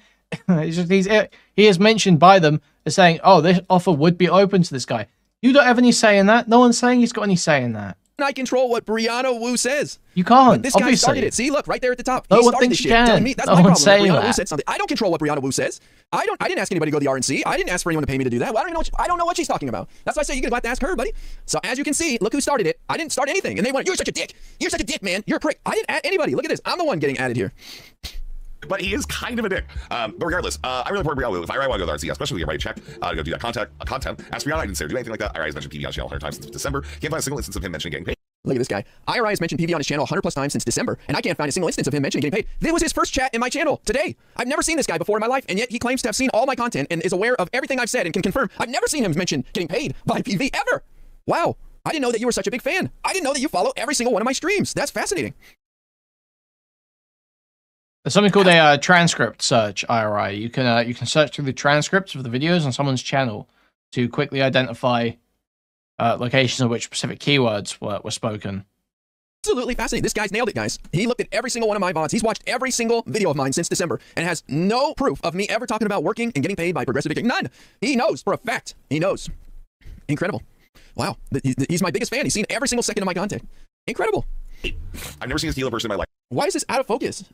It's just he is mentioned by them as saying, oh, this offer would be open to this guy. You don't have any say in that. No one's saying he's got any say in that.
I control what Brianna Wu says?
You can't.
But this guy started it. See, look, right there at the top.
No
He
one
started
thinks
this
you
shit.
can.
Telling me, that's
No
my
one's
problem.
saying
Brianna Wu
that.
said something. I don't control what Brianna Wu says. I didn't ask anybody to go to the RNC. I didn't ask for anyone to pay me to do that. Well, I don't know what she's talking about. That's why I say you're gonna have to ask her, buddy. So as you can see, look who started it. I didn't start anything, and they went, "You're such a dick. You're such a dick, man. You're a prick." I didn't add anybody. Look at this. I'm the one getting added here.
But he is kind of a dick. But regardless, I really support Brianna. If I want to go to the RNC, especially get ready to check, go do that content. Ask Brianna. I didn't say or do anything like that. IRI has mentioned PV on his channel 100 times since December. Can't find a single instance of him mentioning getting paid.
Look at this guy. IRI has mentioned PV on his channel 100 plus times since December, and I can't find a single instance of him mentioning getting paid. This was his first chat in my channel today. I've never seen this guy before in my life, and yet he claims to have seen all my content and is aware of everything I've said and can confirm. I've never seen him mention getting paid by PV ever. Wow. I didn't know that you were such a big fan. I didn't know that you follow every single one of my streams. That's fascinating.
There's something called a transcript search, IRI. You can search through the transcripts of the videos on someone's channel to quickly identify locations in which specific keywords were spoken.
Absolutely fascinating. This guy's nailed it, guys. He looked at every single one of my VODs. He's watched every single video of mine since December and has no proof of me ever talking about working and getting paid by Progressive Victory. None. He knows for a fact. He knows. Incredible. Wow. He's my biggest fan. He's seen every single second of my content. Incredible.
I've never seen a Steeler person in my life.
Why is this out of focus?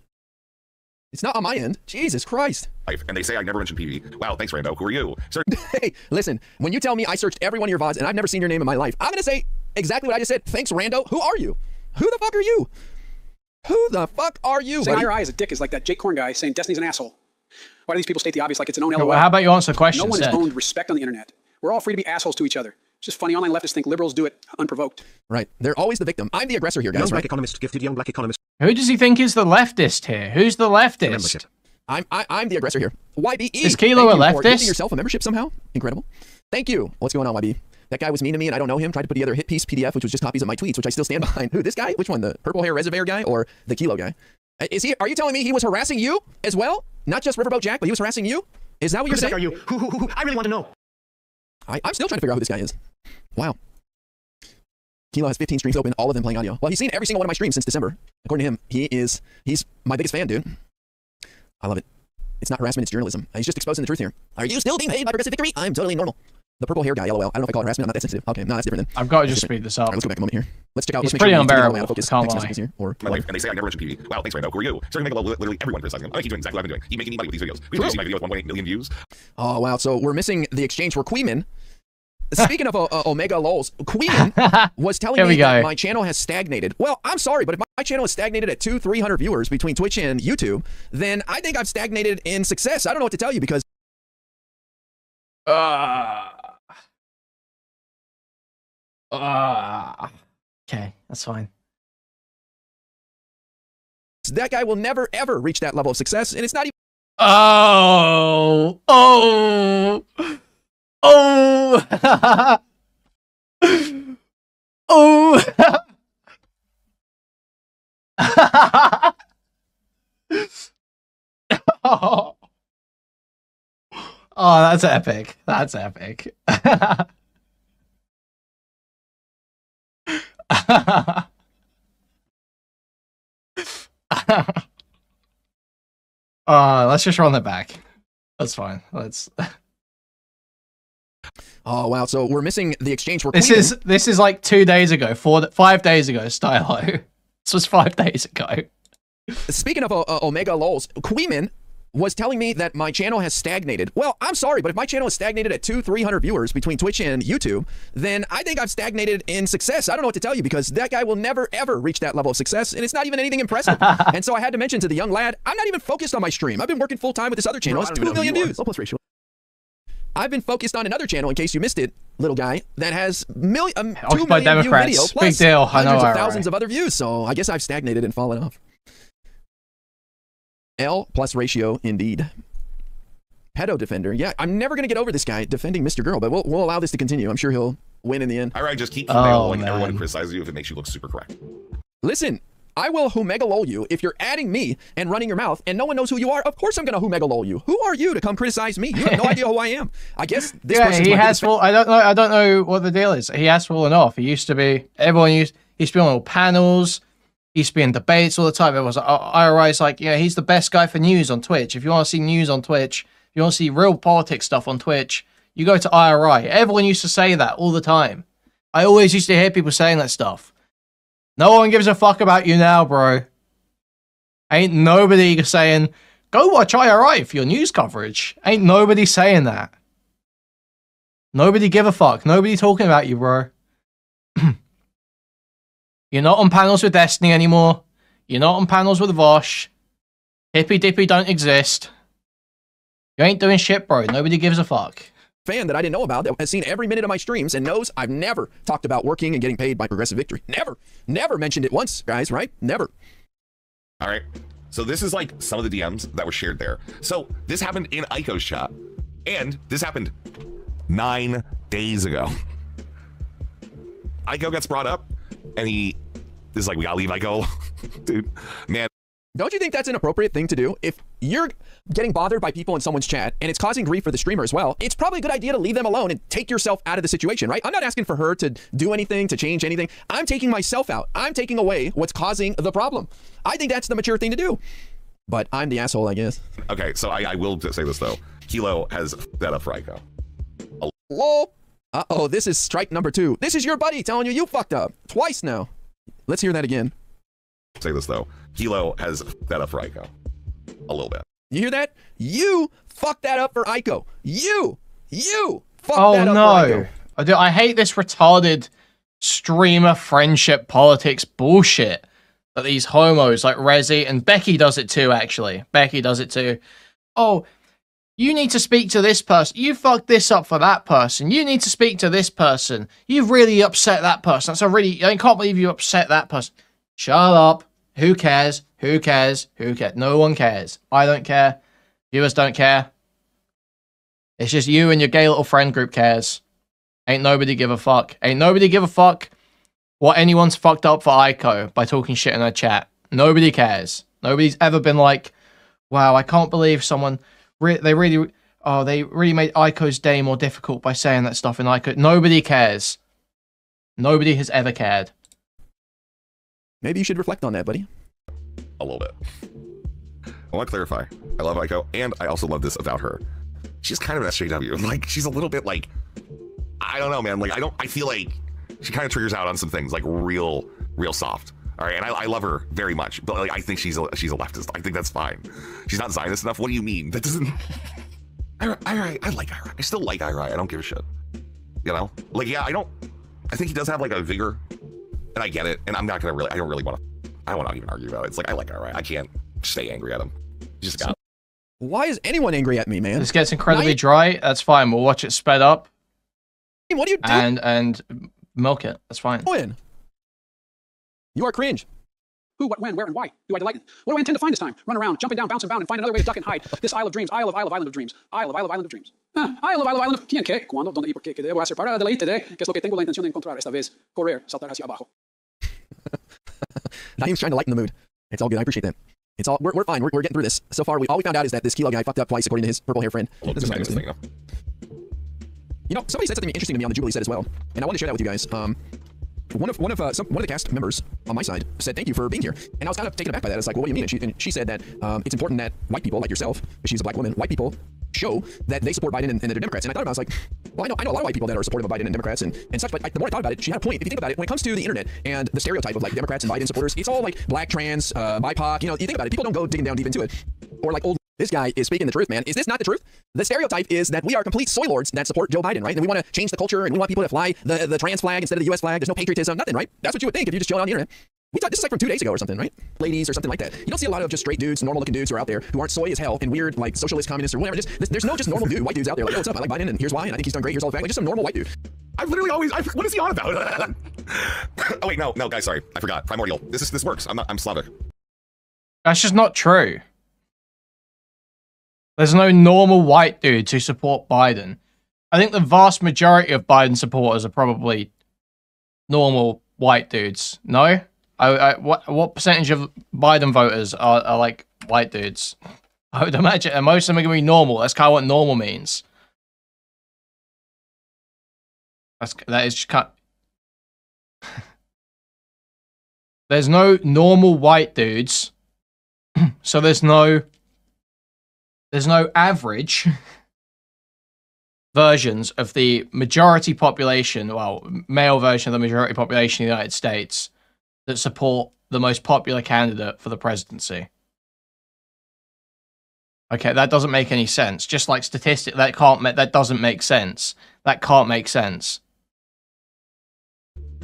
It's not on my end. Jesus Christ.
And they say I never mentioned PV. Wow, thanks, Rando. Who are you? Sir.
Hey, listen, when you tell me I searched every one of your VODs and I've never seen your name in my life, I'm going to say exactly what I just said. Thanks, Rando. Who are you? Who the fuck are you? Who the fuck are you,
Saying
buddy?
IRI is a dick is like that Jake Korn guy saying Destiny's an asshole. Why do these people state the obvious like it's an own LOL?
Well, how about you answer the question?
No one has owned respect on the internet. We're all free to be assholes to each other. It's just funny. Online leftists think liberals do it unprovoked.
Right. They're always the victim. I'm the aggressor here, guys.
Young
Right?
black economist, gifted young black economist.
Who does he think is the leftist here? Who's the leftist?
I'm the aggressor here. YBE.
Is Kilo a leftist?
For giving yourself a membership somehow. Incredible. Thank you. What's going on, YB? That guy was mean to me and I don't know him. Tried to put together a hit piece PDF, which was just copies of my tweets, which I still stand behind. Who, this guy? Which one? The purple hair Rezzivaer guy or the Kilo guy? Are you telling me he was harassing you as well? Not just Riverboat Jack, but he was harassing you? Is that what you're saying?
Who are you? Who? I really want to know.
I'm still trying to figure out who this guy is. Wow. Kilo has 15 streams open, all of them playing audio. Well, he's seen every single one of my streams since December. According to him, he's my biggest fan, dude. I love it. It's not harassment, it's journalism. He's just exposing the truth here. Are you still being paid by Progressive Victory? I'm totally normal. The purple hair guy, LOL. I don't know if I call it harassment. I'm not that sensitive. Okay, no, that's different then.
I've got to just speed this up.
All right, let's go back a moment here. Let's check out.
He's
let's
pretty
make sure
unbearable.
Focus,
Can't
text
lie.
messages here, or
My life, and they say I never mentioned PV. Wow, thanks, Rando. Who are you? Starting to make literally everyone criticizing him. I keep doing exactly what I've been doing. Keep making me money with these videos. We've been my video with 1.8 million views.
Oh, wow. So we're missing the exchange for Kuihman. Speaking of Omega lols, Kuihman was telling me that my channel has stagnated. Well, I'm sorry, but if my channel is stagnated at 200-300 viewers between Twitch and YouTube, then I think I've stagnated in success. I don't know what to tell you because...
Okay, that's fine.
That guy will never, ever reach that level of success, and it's not even...
Oh! Oh, that's epic. That's epic. Let's just run that back. That's fine. Let's.
Oh wow! So we're missing the exchange for.
This is like 2 days ago, 5 days ago. Stylo. This was 5 days ago.
Speaking of Omega lols, Kuihman was telling me that my channel has stagnated. Well, I'm sorry, but if my channel is stagnated at 200-300 viewers between Twitch and YouTube, then I think I've stagnated in success. I don't know what to tell you because that guy will never, ever reach that level of success, and it's not even anything impressive. And so I had to mention to the young lad, I'm not even focused on my stream. I've been working full time with this other channel. It's 2 million views. I've been focused on another channel, in case you missed it, little guy, that has 2 million view video plus
big deal.
hundreds of thousands of other views. So I guess I've stagnated and fallen off. L plus ratio, indeed. Pedo defender. Yeah, I'm never going to get over this guy defending Mr. Girl, but we'll allow this to continue. I'm sure he'll win in the end.
All right, just keep nailing everyone who criticizes you if it makes you look super correct.
Listen, I will who-mega-lol you if you're adding me and running your mouth and no one knows who you are. Of course I'm going to who-mega-lol you. Who are you to come criticize me? You have no idea who I am. I guess this person's
he has full. I don't know what the deal is. He has fallen off. He used to be. Everyone used to be on all panels. He used to be in debates all the time. Everyone's like, IRI's like, yeah, he's the best guy for news on Twitch. If you want to see news on Twitch, if you want to see real politics stuff on Twitch, you go to IRI. Everyone used to say that all the time. I always used to hear people saying that stuff. No one gives a fuck about you now, bro. Ain't nobody saying, go watch IRI for your news coverage. Ain't nobody saying that. Nobody give a fuck. Nobody talking about you, bro. You're not on panels with Destiny anymore. You're not on panels with Vosh. Hippy Dippy don't exist. You ain't doing shit, bro. Nobody gives a fuck.
Fan that I didn't know about that has seen every minute of my streams and knows I've never talked about working and getting paid by Progressive Victory. Never mentioned it once, guys, right? Never.
All right. So this is like some of the DMs that were shared there. So this happened in Aiko's chat, and this happened 9 days ago. Aiko gets brought up, and he is like, we gotta leave Aiko. Dude, man.
Don't you think that's an appropriate thing to do? If you're getting bothered by people in someone's chat and it's causing grief for the streamer as well, it's probably a good idea to leave them alone and take yourself out of the situation, right? I'm not asking for her to do anything, to change anything. I'm taking myself out. I'm taking away what's causing the problem. I think that's the mature thing to do. But I'm the asshole, I guess.
Okay, so I will say this, though. Kilo has that up for Aiko.
Hello? Uh-oh, this is strike number 2. This is your buddy telling you fucked up. Twice now. Let's hear that again.
Say this, though. Kilo has that up for Aiko. A little bit.
You hear that? You fucked that up for Aiko. You fucked that up for Aiko.
I hate this retarded streamer friendship politics bullshit that these homos like Rezzy and Becky does it too, actually. Becky does it too. Oh, you need to speak to this person. You fucked this up for that person. You need to speak to this person. You've really upset that person. I can't believe you upset that person. Shut up. Who cares? Who cares? Who cares? No one cares. I don't care. Viewers don't care. It's just you and your gay little friend group cares. Ain't nobody give a fuck. Ain't nobody give a fuck what anyone's fucked up for Aiko by talking shit in her chat. Nobody cares. Nobody's ever been like, wow, I can't believe someone... They really made Aiko's day more difficult by saying that stuff in Aiko. Nobody cares. Nobody has ever cared.
Maybe you should reflect on that, buddy.
A little bit. I want to clarify. I love Aiko, and I also love this about her. She's kind of an SJW. Like, she's a little bit like, I don't know, man. Like, I feel like she kind of triggers out on some things, like real soft. All right, and I love her very much, but like I think she's a leftist. I think that's fine. She's not Zionist enough. What do you mean? That doesn't. I like Ira. I still like Ira. I don't give a shit. You know, like yeah, I think he does have like a vigor, and I get it. And I'm not gonna really. I don't want to even argue about it. It's like I like Ira. I can't stay angry at him. He just got.
Why is anyone angry at me, man?
This gets incredibly dry. That's fine. We'll watch it sped up.
What are you doing?
And milk it. That's fine.
When? You are cringe.
Who, what, when, where, and why do I delight in? What do I intend to find this time? Run around, jumping down, bouncing bound, and find another way to duck and hide. This Isle of Dreams, Isle of Island of Dreams, Isle of Island of Dreams. Isle of Island of... ¿Quién qué? ¿Cuándo? ¿Dónde y por qué? ¿Qué debo hacer para deleite de? ¿Qué es lo que tengo la intención de encontrar esta vez? Correr, saltar hacia abajo.
Naeem's trying to lighten the mood. It's all good. I appreciate that. It's all we're fine. We're getting through this. So far, all we found out is that this Kilo guy fucked up twice, according to his purple hair friend. You know, somebody said something interesting to me on the Jubilee set as well, and I want to share that with you guys. One of the cast members on my side said thank you for being here, and I was kind of taken aback by that. It's like, well, what do you mean? And she said that it's important that white people like yourself, because she's a black woman, white people show that they support Biden and they're Democrats. And I thought about it, I was like, well, I know a lot of white people that are supportive of Biden and Democrats and such, but the more I thought about it, she had a point. If you think about it, when it comes to the internet and the stereotype of like Democrats and Biden supporters, it's all like black, trans, BIPOC. You know, you think about it, people don't go digging down deep into it, or like old. This guy is speaking the truth, man. Is this not the truth? The stereotype is that we are complete soy lords that support Joe Biden, right? And we want to change the culture, and we want people to fly the trans flag instead of the U.S. flag. There's no patriotism, nothing, right? That's what you would think if you just chill on the internet. We thought this is like from 2 days ago or something, right? Ladies or something like that. You don't see a lot of just straight dudes, normal-looking dudes who are out there who aren't soy as hell and weird, like socialist, communist, or whatever. There's no just normal dude, white dudes out there like, oh, what's up? I like Biden, and here's why, and I think he's done great. Here's all the facts. Like just some normal white dude.
I've literally always. What is he on about? Oh wait, no, guys, sorry, I forgot. Primordial. This works. I'm Slavic.
That's just not true. There's no normal white dudes who support Biden. I think the vast majority of Biden supporters are probably normal white dudes. No? What percentage of Biden voters are like white dudes? I would imagine, and most of them are going to be normal. That's kind of what normal means. That is just kind of... There's no normal white dudes, so there's no average versions of the majority population, well, male version of the majority population in the United States that support the most popular candidate for the presidency. Okay, that doesn't make any sense. Just like statistic, that doesn't make sense. That can't make sense.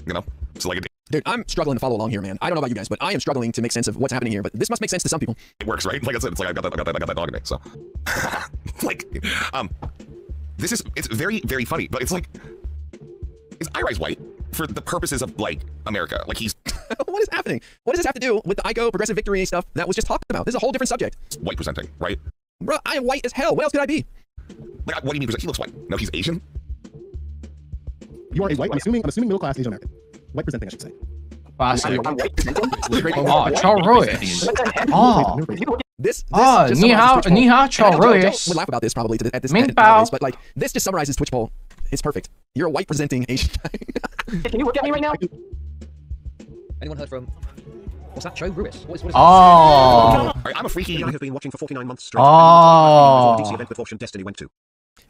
You know, it's like a
dude, I'm struggling to follow along here, man. I don't know about you guys, but I am struggling to make sense of what's happening here. But this must make sense to some people.
It works, right? Like I said, it's like I got that dog in me. So, like, it's very, very funny. But it's like, is Irai white for the purposes of like America? Like he's.
What is happening? What does this have to do with the Aiko progressive victory stuff that was just talked about? This is a whole different subject.
White presenting, right?
Bro, I am white as hell. What else could I be?
Like, what do you mean? He looks white. No, he's Asian.
You are a white. I'm assuming middle class Asian American. White presenting, I should say.
Classic. Oh, Charles Ruiz. Oh.
This ni hao, Charles Ruiz. Would laugh about this probably at this point, but like this just summarizes Twitch poll. It's perfect. You're a white presenting Asian.
Can you look at me right now?
Anyone heard from? What's that? Joe Ruiz. What is
Oh.
I'm a freaky.
I have been watching for 49 months straight.
Oh.
DC event with Fortune Destiny went to.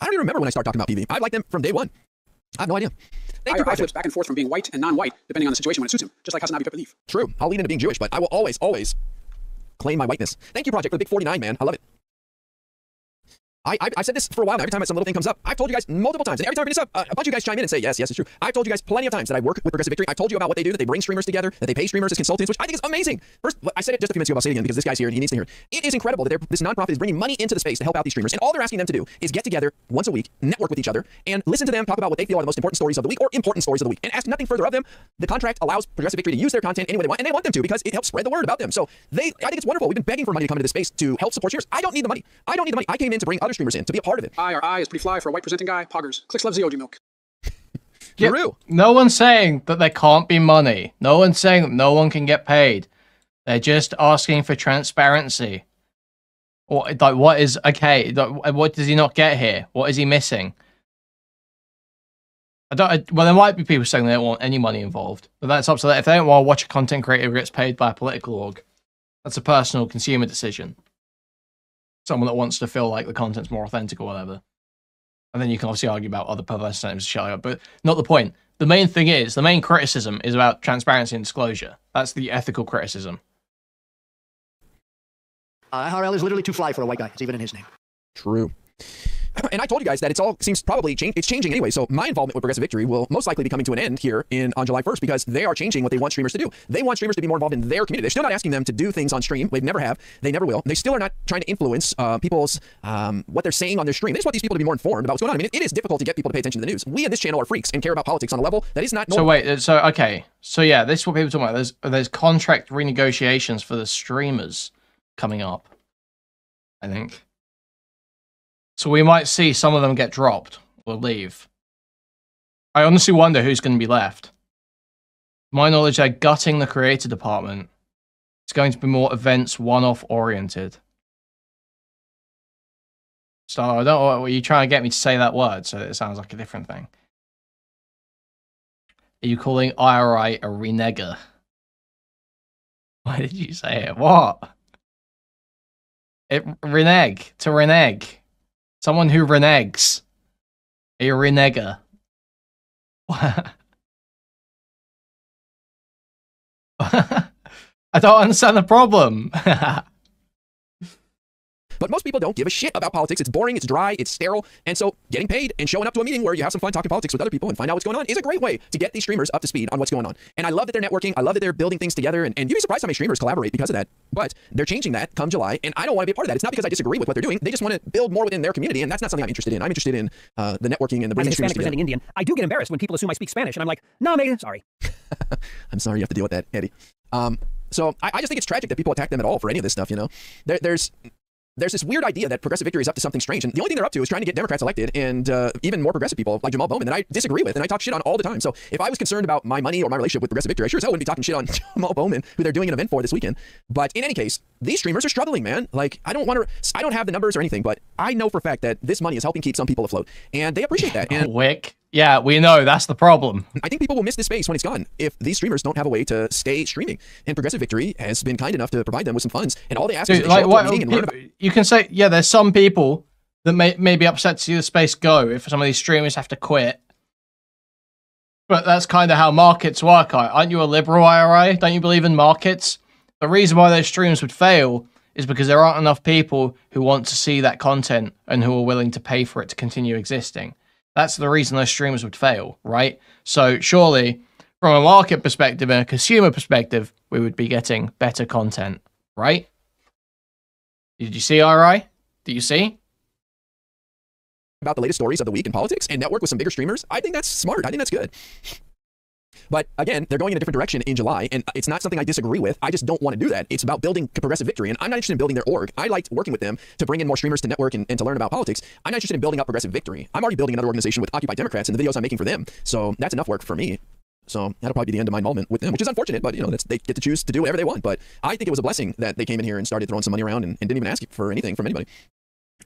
I don't even remember when I started talking about PV. I liked them from day one. I have no idea.
I flips back and forth from being white and non-white, depending on the situation when it suits him, just like Hasanabi Pepper Leaf.
True. I'll lean into being Jewish, but I will always claim my whiteness. Thank you, Project, for the big 49, man. I love it. I've said this for a while now. Every time some little thing comes up, I've told you guys multiple times, and every time I bring this up, a bunch of you guys chime in and say, yes, it's true. I've told you guys plenty of times that I work with Progressive Victory. I've told you about what they do, that they bring streamers together, that they pay streamers as consultants, which I think is amazing. First, I said it just a few minutes ago, I'll say it again because this guy's here and he needs to hear it. It is incredible that this nonprofit is bringing money into the space to help out these streamers, and all they're asking them to do is get together once a week, network with each other, and listen to them talk about what they feel are the most important stories of the week or important stories of the week, and ask nothing further of them. The contract allows Progressive Victory to use their content any way they want, and they want them to because it helps spread the word about them. So I think it's wonderful. We've been begging for money to come into this space to help support streamers. I don't need the money. I came in to bring other streamers in to be a part of it.
I is pretty fly for a white presenting guy. Poggers. Clicks loves the OG milk.
Yeah, no one's saying that there can't be money. No one's saying that no one can get paid. They're just asking for transparency. Or like, what is okay? What does he not get here? What is he missing? Well, there might be people saying they don't want any money involved, but that's up to them. If they don't want to watch a content creator who gets paid by a political org, that's a personal consumer decision. Someone that wants to feel like the content's more authentic or whatever. And then you can obviously argue about other perverse incentives to shut up, but not the point. The main thing is, the main criticism is about transparency and disclosure. That's the ethical criticism.
IRL is literally too fly for a white guy. It's even in his name.
True. And I told you guys that seems probably it's changing anyway. So my involvement with Progressive Victory will most likely be coming to an end here on July 1st because they are changing what they want streamers to do. They want streamers to be more involved in their community. They're still not asking them to do things on stream. They never have. They never will. They still are not trying to influence people's what they're saying on their stream. They just want these people to be more informed about what's going on. I mean, it is difficult to get people to pay attention to the news. We in this channel are freaks and care about politics on a level that is not normal.
So wait, okay. So yeah, this is what people are talking about. There's contract renegotiations for the streamers coming up, I think. So we might see some of them get dropped or leave. I honestly wonder who's going to be left. To my knowledge, they're gutting the creator department. It's going to be more events one-off oriented. So I don't know, are you trying to get me to say that word so that it sounds like a different thing? Are you calling IRI a renegger? Why did you say it? What? Renege. To renege. Someone who reneges. A renegger. I don't understand the problem.
But most people don't give a shit about politics. It's boring, it's dry, it's sterile. And so getting paid and showing up to a meeting where you have some fun talking politics with other people and find out what's going on is a great way to get these streamers up to speed on what's going on. And I love that they're networking. I love that they're building things together. And you'd be surprised how many streamers collaborate because of that. But they're changing that come July. And I don't want to be a part of that. It's not because I disagree with what they're doing. They just want to build more within their community. And that's not something I'm interested in. I'm interested in the networking and the bringing
As a Hispanic presenting Indian, I do get embarrassed when people assume I speak Spanish. And I'm like, nah, mate, sorry.
I'm sorry you have to deal with that, Eddie. So I just think it's tragic that people attack them at all for any of this stuff, you know? There's this weird idea that Progressive Victory is up to something strange, and the only thing they're up to is trying to get Democrats elected and even more progressive people like Jamal Bowman that I disagree with and I talk shit on all the time. So if I was concerned about my money or my relationship with Progressive Victory, I sure as hell wouldn't be talking shit on Jamal Bowman, who they're doing an event for this weekend. But in any case, these streamers are struggling, man. Like, I don't have the numbers or anything, but I know for a fact that this money is helping keep some people afloat, and they appreciate that. And
Wick. Yeah, we know that's the problem.
I think people will miss this space when it's gone if these streamers don't have a way to stay streaming. And Progressive Victory has been kind enough to provide them with some funds, and all they ask is they show up to a meeting and learn about.
You can say, yeah, there's some people that may be upset to see the space go if some of these streamers have to quit. But that's kind of how markets work. Aren't you a liberal, IRI? Don't you believe in markets? The reason why those streams would fail is because there aren't enough people who want to see that content and who are willing to pay for it to continue existing. That's the reason those streams would fail, right? So surely, from a market perspective and a consumer perspective, we would be getting better content, right? Did you see, IRI? Did you see?
About the latest stories of the week in politics and network with some bigger streamers. I think that's smart. I think that's good. But again, they're going in a different direction in July, and it's not something I disagree with. I just don't want to do that. It's about building Progressive Victory, and I'm not interested in building their org. I liked working with them to bring in more streamers to network and to learn about politics. I'm not interested in building up Progressive Victory. I'm already building another organization with Occupy Democrats and the videos I'm making for them. So that's enough work for me. So that'll probably be the end of my involvement with them, which is unfortunate, but you know, they get to choose to do whatever they want. But I think it was a blessing that they came in here and started throwing some money around and didn't even ask for anything from anybody.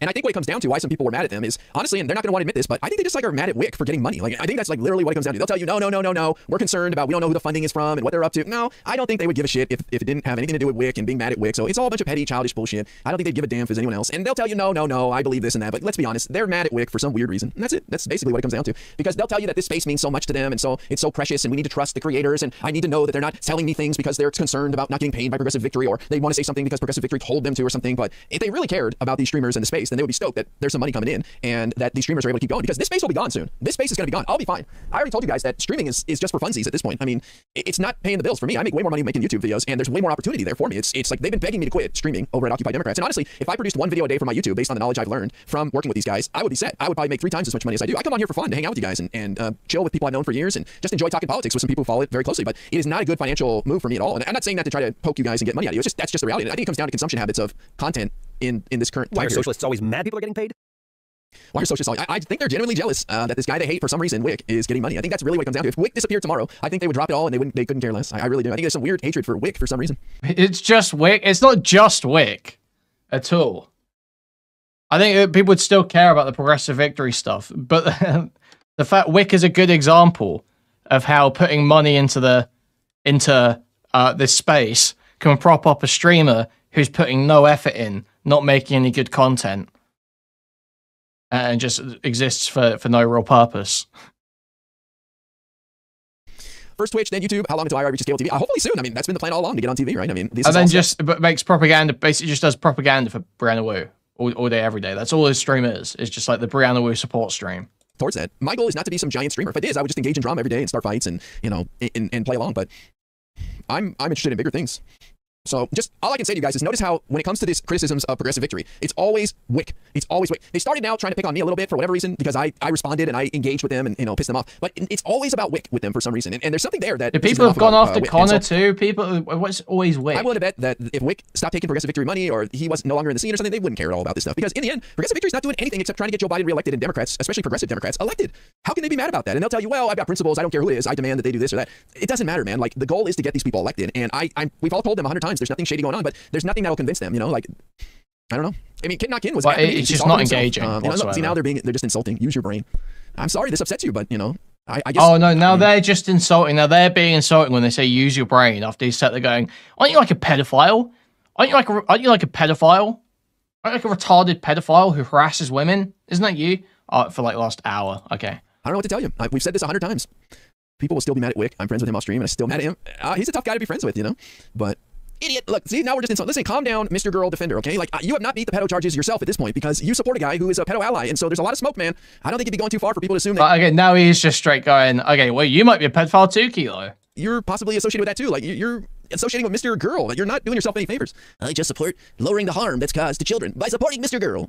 And I think what it comes down to, why some people were mad at them is, honestly, and they're not going to want to admit this, but I think they just like are mad at Wick for getting money. Like, I think that's like literally what it comes down to. They'll tell you, no, we're concerned about, we don't know who the funding is from and what they're up to. No, I don't think they would give a shit if it didn't have anything to do with Wick and being mad at Wick. So it's all a bunch of petty, childish bullshit. I don't think they'd give a damn if there's anyone else. And they'll tell you, no, I believe this and that. But let's be honest, they're mad at Wick for some weird reason. And that's it. That's basically what it comes down to. Because they'll tell you that this space means so much to them, and so it's so precious, and we need to trust the creators, and I need to know that they're not telling me things because they're concerned about not getting paid by Progressive Victory, or they want to say something because Progressive Victory told them to or something. But if they really cared about these streamers in the space, then they would be stoked that there's some money coming in and that these streamers are able to keep going, because this space will be gone soon. This space is going to be gone. I'll be fine. I already told you guys that streaming is just for funsies at this point. I mean, it's not paying the bills for me. I make way more money making YouTube videos, and there's way more opportunity there for me. It's like they've been begging me to quit streaming over at Occupy Democrats. And honestly, if I produced one video a day for my YouTube based on the knowledge I've learned from working with these guys, I would be set. I would probably make 3 times as much money as I do. I come on here for fun, to hang out with you guys and chill with people I've known for years and just enjoy talking politics with some people who follow it very closely. But it is not a good financial move for me at all. And I'm not saying that to try to poke you guys and get money out of you. It's just, that's just the reality. And I think it comes down to consumption habits of content in this current time
Why are
period.
socialists always mad people are getting paid?
Why are socialists always, I think they're genuinely jealous that this guy they hate for some reason, Wick, is getting money. I think that's really what it comes down to. If Wick disappeared tomorrow, I think they would drop it all and they couldn't care less. I really do. I think there's some weird hatred for Wick for some reason.
It's just Wick. It's not just Wick at all. I think people would still care about the Progressive Victory stuff, but the fact Wick is a good example of how putting money into this space can prop up a streamer who's putting no effort in, not making any good content, and just exists for no real purpose.
First Twitch, then YouTube. How long until IRI reaches cable TV? Hopefully soon. I mean, that's been the plan all along, to get on TV, right? I mean,
and then just makes propaganda. Basically, just does propaganda for Brianna Wu all day, every day. That's all his stream is. It's just like the Brianna Wu support stream.
Towards that, my goal is not to be some giant streamer. If it is, I would just engage in drama every day and start fights and and play along. But I'm interested in bigger things. So just all I can say to you guys is notice how when it comes to these criticisms of Progressive Victory, it's always Wick. It's always Wick. They started now trying to pick on me a little bit for whatever reason because I responded and I engaged with them and pissed them off. But it's always about Wick with them for some reason. And there's something there that
people have gone after Connor too. People, what's always Wick?
I'm willing to bet that if Wick stopped taking Progressive Victory money or he was no longer in the scene or something, they wouldn't care at all about this stuff. Because in the end, Progressive Victory is not doing anything except trying to get Joe Biden reelected and Democrats, especially progressive Democrats, elected. How can they be mad about that? And they'll tell you, well, I've got principles. I don't care who it is. I demand that they do this or that. It doesn't matter, man. Like the goal is to get these people elected. And we've all told them 100 times there's nothing shady going on, but there's nothing that'll convince them, like I don't know. I mean, Kin Not Kin was
it's just not engaging.
See, now they're just insulting. Use your brain. I'm sorry this upsets you, but I guess.
Oh no, now they're just insulting. Now they're being insulting when they say use your brain after you set. They're going, aren't you like a pedophile? Aren't you like a pedophile? Aren't you like a retarded pedophile who harasses women? Isn't that you? For like the last hour. Okay.
I don't know what to tell you. We've said this 100 times. People will still be mad at Wick. I'm friends with him off stream, and I'm still mad at him. He's a tough guy to be friends with, but. Idiot. Look, see, now we're just insulting. Listen, calm down, Mr. Girl Defender, okay? Like, you have not beat the pedo charges yourself at this point because you support a guy who is a pedo ally, and so there's a lot of smoke, man. I don't think you'd be going too far for people to assume that.
Okay, now he's just straight going, okay, well, you might be a pedophile too, Kilo.
You're possibly associated with that too. Like, you're associating with Mr. Girl. Like, you're not doing yourself any favors. I just support lowering the harm that's caused to children by supporting Mr. Girl.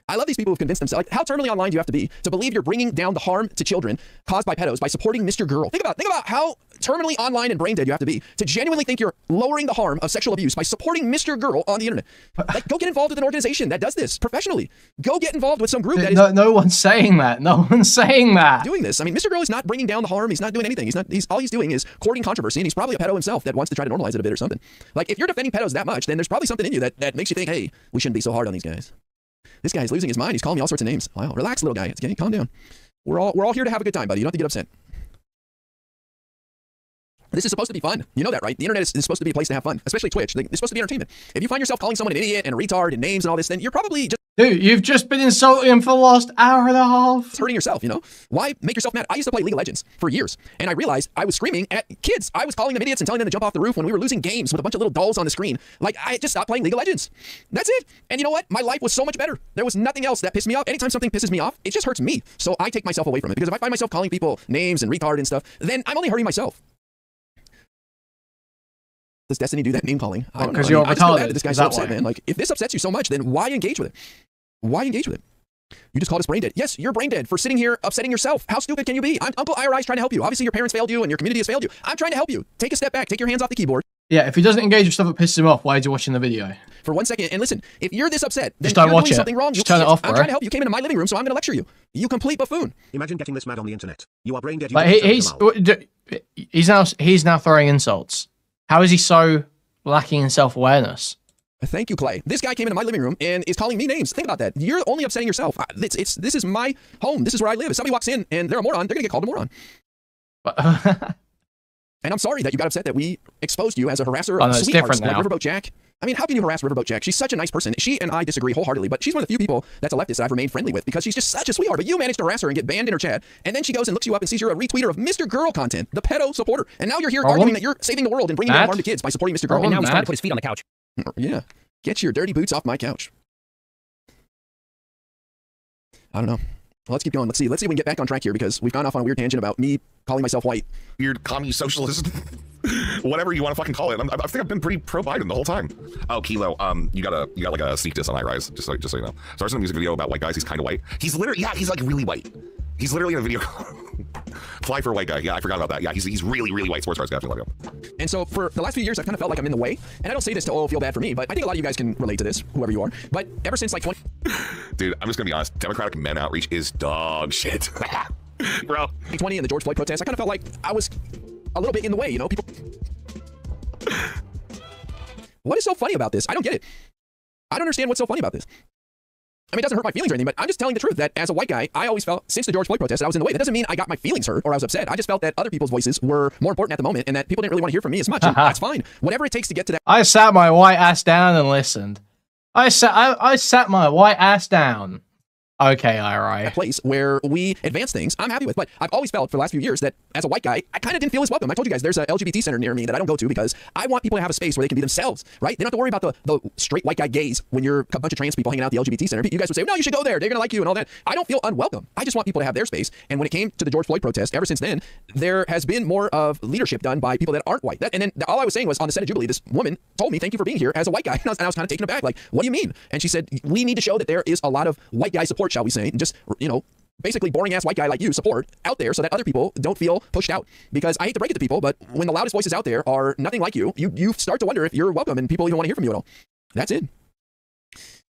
I love these people who've convinced themselves. Like, how terminally online do you have to be to believe you're bringing down the harm to children caused by pedos by supporting Mr. Girl? Think about how terminally online and brain dead you have to be to genuinely think you're lowering the harm of sexual abuse by supporting Mr. Girl on the internet. Like, go get involved with an organization that does this professionally. Go get involved with some group that is.
No one's saying that. No one's saying that.
Doing this. I mean, Mr. Girl is not bringing down the harm. He's not doing anything. All he's doing is courting controversy, and he's probably a pedo himself that wants to try to normalize it a bit or something. Like, if you're defending pedos that much, then there's probably something in you that makes you think, hey, we shouldn't be so hard on these guys. This guy is losing his mind. He's calling me all sorts of names. Wow, relax, little guy. It's getting calm down. We're all here to have a good time, buddy. You don't have to get upset. This is supposed to be fun. You know that, right? The internet is supposed to be a place to have fun, especially Twitch. It's supposed to be entertainment. If you find yourself calling someone an idiot and a retard and names and all this, then you're probably just
Dude, you've just been insulting him for the last hour and a half.
It's hurting yourself, you know? Why make yourself mad? I used to play League of Legends for years, and I realized I was screaming at kids. I was calling them idiots and telling them to jump off the roof when we were losing games with a bunch of little dolls on the screen. Like, I just stopped playing League of Legends. That's it. And you know what? My life was so much better. There was nothing else that pissed me off. Anytime something pisses me off, it just hurts me. So I take myself away from it, because if I find myself calling people names and retard and stuff, then I'm only hurting myself. Does Destiny do that name calling?
Because you're retarded.
This guy's so upset, man. Like, if this upsets you so much, then why engage with it? Why engage with it? You just called us brain dead. Yes, you're brain dead for sitting here upsetting yourself. How stupid can you be? Uncle IRI is trying to help you. Obviously, your parents failed you and your community has failed you. I'm trying to help you. Take a step back. Take your hands off the keyboard.
Yeah, if he doesn't engage with stuff that pisses him off, why is he watching the video?
For 1 second, and listen, if you're this upset, then
just don't
you're
watch
doing
it.
something wrong.
Just turn it off, bro.
I'm trying to help you. You came into my living room, so I'm going to lecture you. You complete buffoon.
Imagine getting this mad on the internet. You are brain dead.
Like, he's now throwing insults. How is he so lacking in self-awareness?
Thank you, Clay. This guy came into my living room and is calling me names. Think about that. You're only upsetting yourself. This is my home. This is where I live. If somebody walks in and they're a moron, they're going to get called a moron. And I'm sorry that you got upset that we exposed you as a harasser of sweethearts like Riverboat Jack. I mean, how can you harass Riverboat Jack? She's such a nice person. She and I disagree wholeheartedly, but she's one of the few people that's a leftist that I've remained friendly with, because she's just such a sweetheart. But you managed to harass her and get banned in her chat, and then she goes and looks you up and sees you're a retweeter of Mr. Girl content, the pedo supporter. And now you're here arguing that you're saving the world and bringing down harm to kids by supporting Mr. Girl.
And now he's trying to put his feet on the couch.
Yeah. Get your dirty boots off my couch. I don't know. Well, let's keep going. Let's see if we can get back on track here, because we've gone off on a weird tangent about me calling myself white.
Weird commie socialist. Whatever you want to fucking call it. I think I've been pretty pro-Biden the whole time. Oh, Kilo, you got like a sneak diss on iRise, just so you know. So I was in a music video about white guys. He's kind of white. He's literally, yeah, he's like really white. He's literally in a video. Fly for a white guy. Yeah, I forgot about that. Yeah, he's really, really white. Sports cars got to.
And so for the last few years, I've kind of felt like I'm in the way. And I don't say this to feel bad for me, but I think a lot of you guys can relate to this, whoever you are. But ever since like 20...
Dude, I'm just gonna be honest. Democratic men outreach is dog shit. Bro.
2020 and the George Floyd protests, I kind of felt like I was a little bit in the way, you know? People... What is so funny about this? I don't get it. I don't understand what's so funny about this. I mean, it doesn't hurt my feelings or anything, but I'm just telling the truth that as a white guy, I always felt, since the George Floyd protest, that I was in the way. That doesn't mean I got my feelings hurt or I was upset. I just felt that other people's voices were more important at the moment and that people didn't really want to hear from me as much. And that's fine. Whatever it takes to get to that.
I sat my white ass down and listened. I sat my white ass down. Okay, alright.
A place where we advance things, I'm happy with. But I've always felt for the last few years that as a white guy, I kind of didn't feel as welcome. I told you guys there's a LGBT center near me that I don't go to because I want people to have a space where they can be themselves, right? They don't have to worry about the straight white guy gaze when you're a bunch of trans people hanging out at the LGBT center. You guys would say, no, you should go there. They're going to like you and all that. I don't feel unwelcome. I just want people to have their space. And when it came to the George Floyd protest, ever since then, there has been more of leadership done by people that aren't white. And then all I was saying was on the set of Jubilee, this woman told me, thank you for being here as a white guy. And I was kind of taken aback. Like, what do you mean? And she said, we need to show that there is a lot of white guy support, shall we say, and just, you know, basically boring ass white guy like you support out there so that other people don't feel pushed out. Because I hate to break it to people, but when the loudest voices out there are nothing like you start to wonder if you're welcome and people even want to hear from you at all. That's it.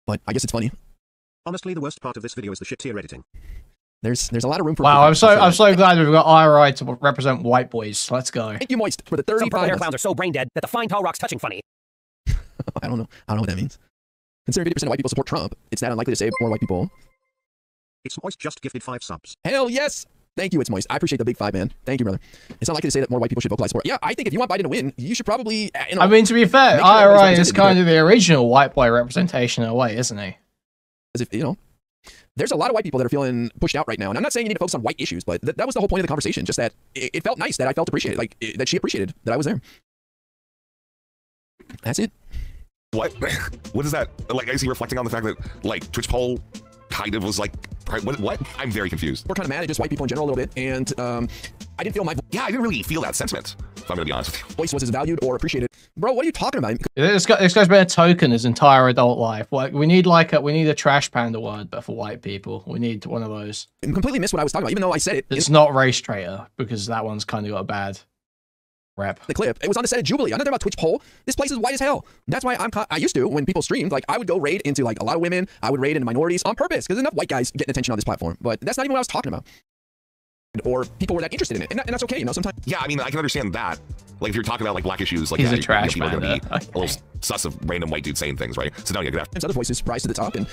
But I guess it's funny.
Honestly, the worst part of this video is the shit tier editing.
There's a lot of room for.
Wow, I'm so glad we've got IRI to represent white boys. Let's go.
Thank you, Moist, for the 35.
Some brown clowns are so brain dead that the fine tall rock's touching funny.
I don't know what that means. Considering 50% of white people support Trump, it's that unlikely to save more white people.
It's Moist just gifted 5 subs.
Hell yes! Thank you, It's Moist. I appreciate the big 5, man. Thank you, brother. It's not likely to say that more white people should vocalize support. Yeah, I think if you want Biden to win, you should probably, you know,
I mean, to be fair, IRI is kind of the original white boy representation in a way, isn't he?
As if, you know, there's a lot of white people that are feeling pushed out right now. And I'm not saying you need to focus on white issues, but that was the whole point of the conversation. Just that it felt nice that I felt appreciated, like that she appreciated that I was there. That's it.
What? What is that? Like, is he reflecting on the fact that, like, Twitch poll kind of was like, what? I'm very confused.
We're kind of mad at just white people in general a little bit, and I didn't feel my...
Yeah, I didn't really feel that sentiment, if I'm going to be honest with you.
Voice was as valued or appreciated. Bro, what are you talking about?
This guy's been a token his entire adult life. Like, we need a trash panda word, but for white people. We need one of those.
I completely missed what I was talking about, even though I said it.
It's not race traitor, because that one's kind of got a bad rep.
The clip, it was on the set of Jubilee. I'm not talking about Twitch poll. This place is white as hell. That's why I used to, when people streamed, like, I would go raid into, like, a lot of women. I would raid into minorities on purpose, because there's enough white guys getting attention on this platform. But that's not even what I was talking about. or people were that interested in it, and that's okay, you know. Sometimes.
Yeah, I mean, I can understand that. Like if you're talking about like black issues, like
he's
yeah,
a trash
people are gonna be
okay.
a little sus of random white dudes saying things, right? So now you get that.
Other voices rise to the top, and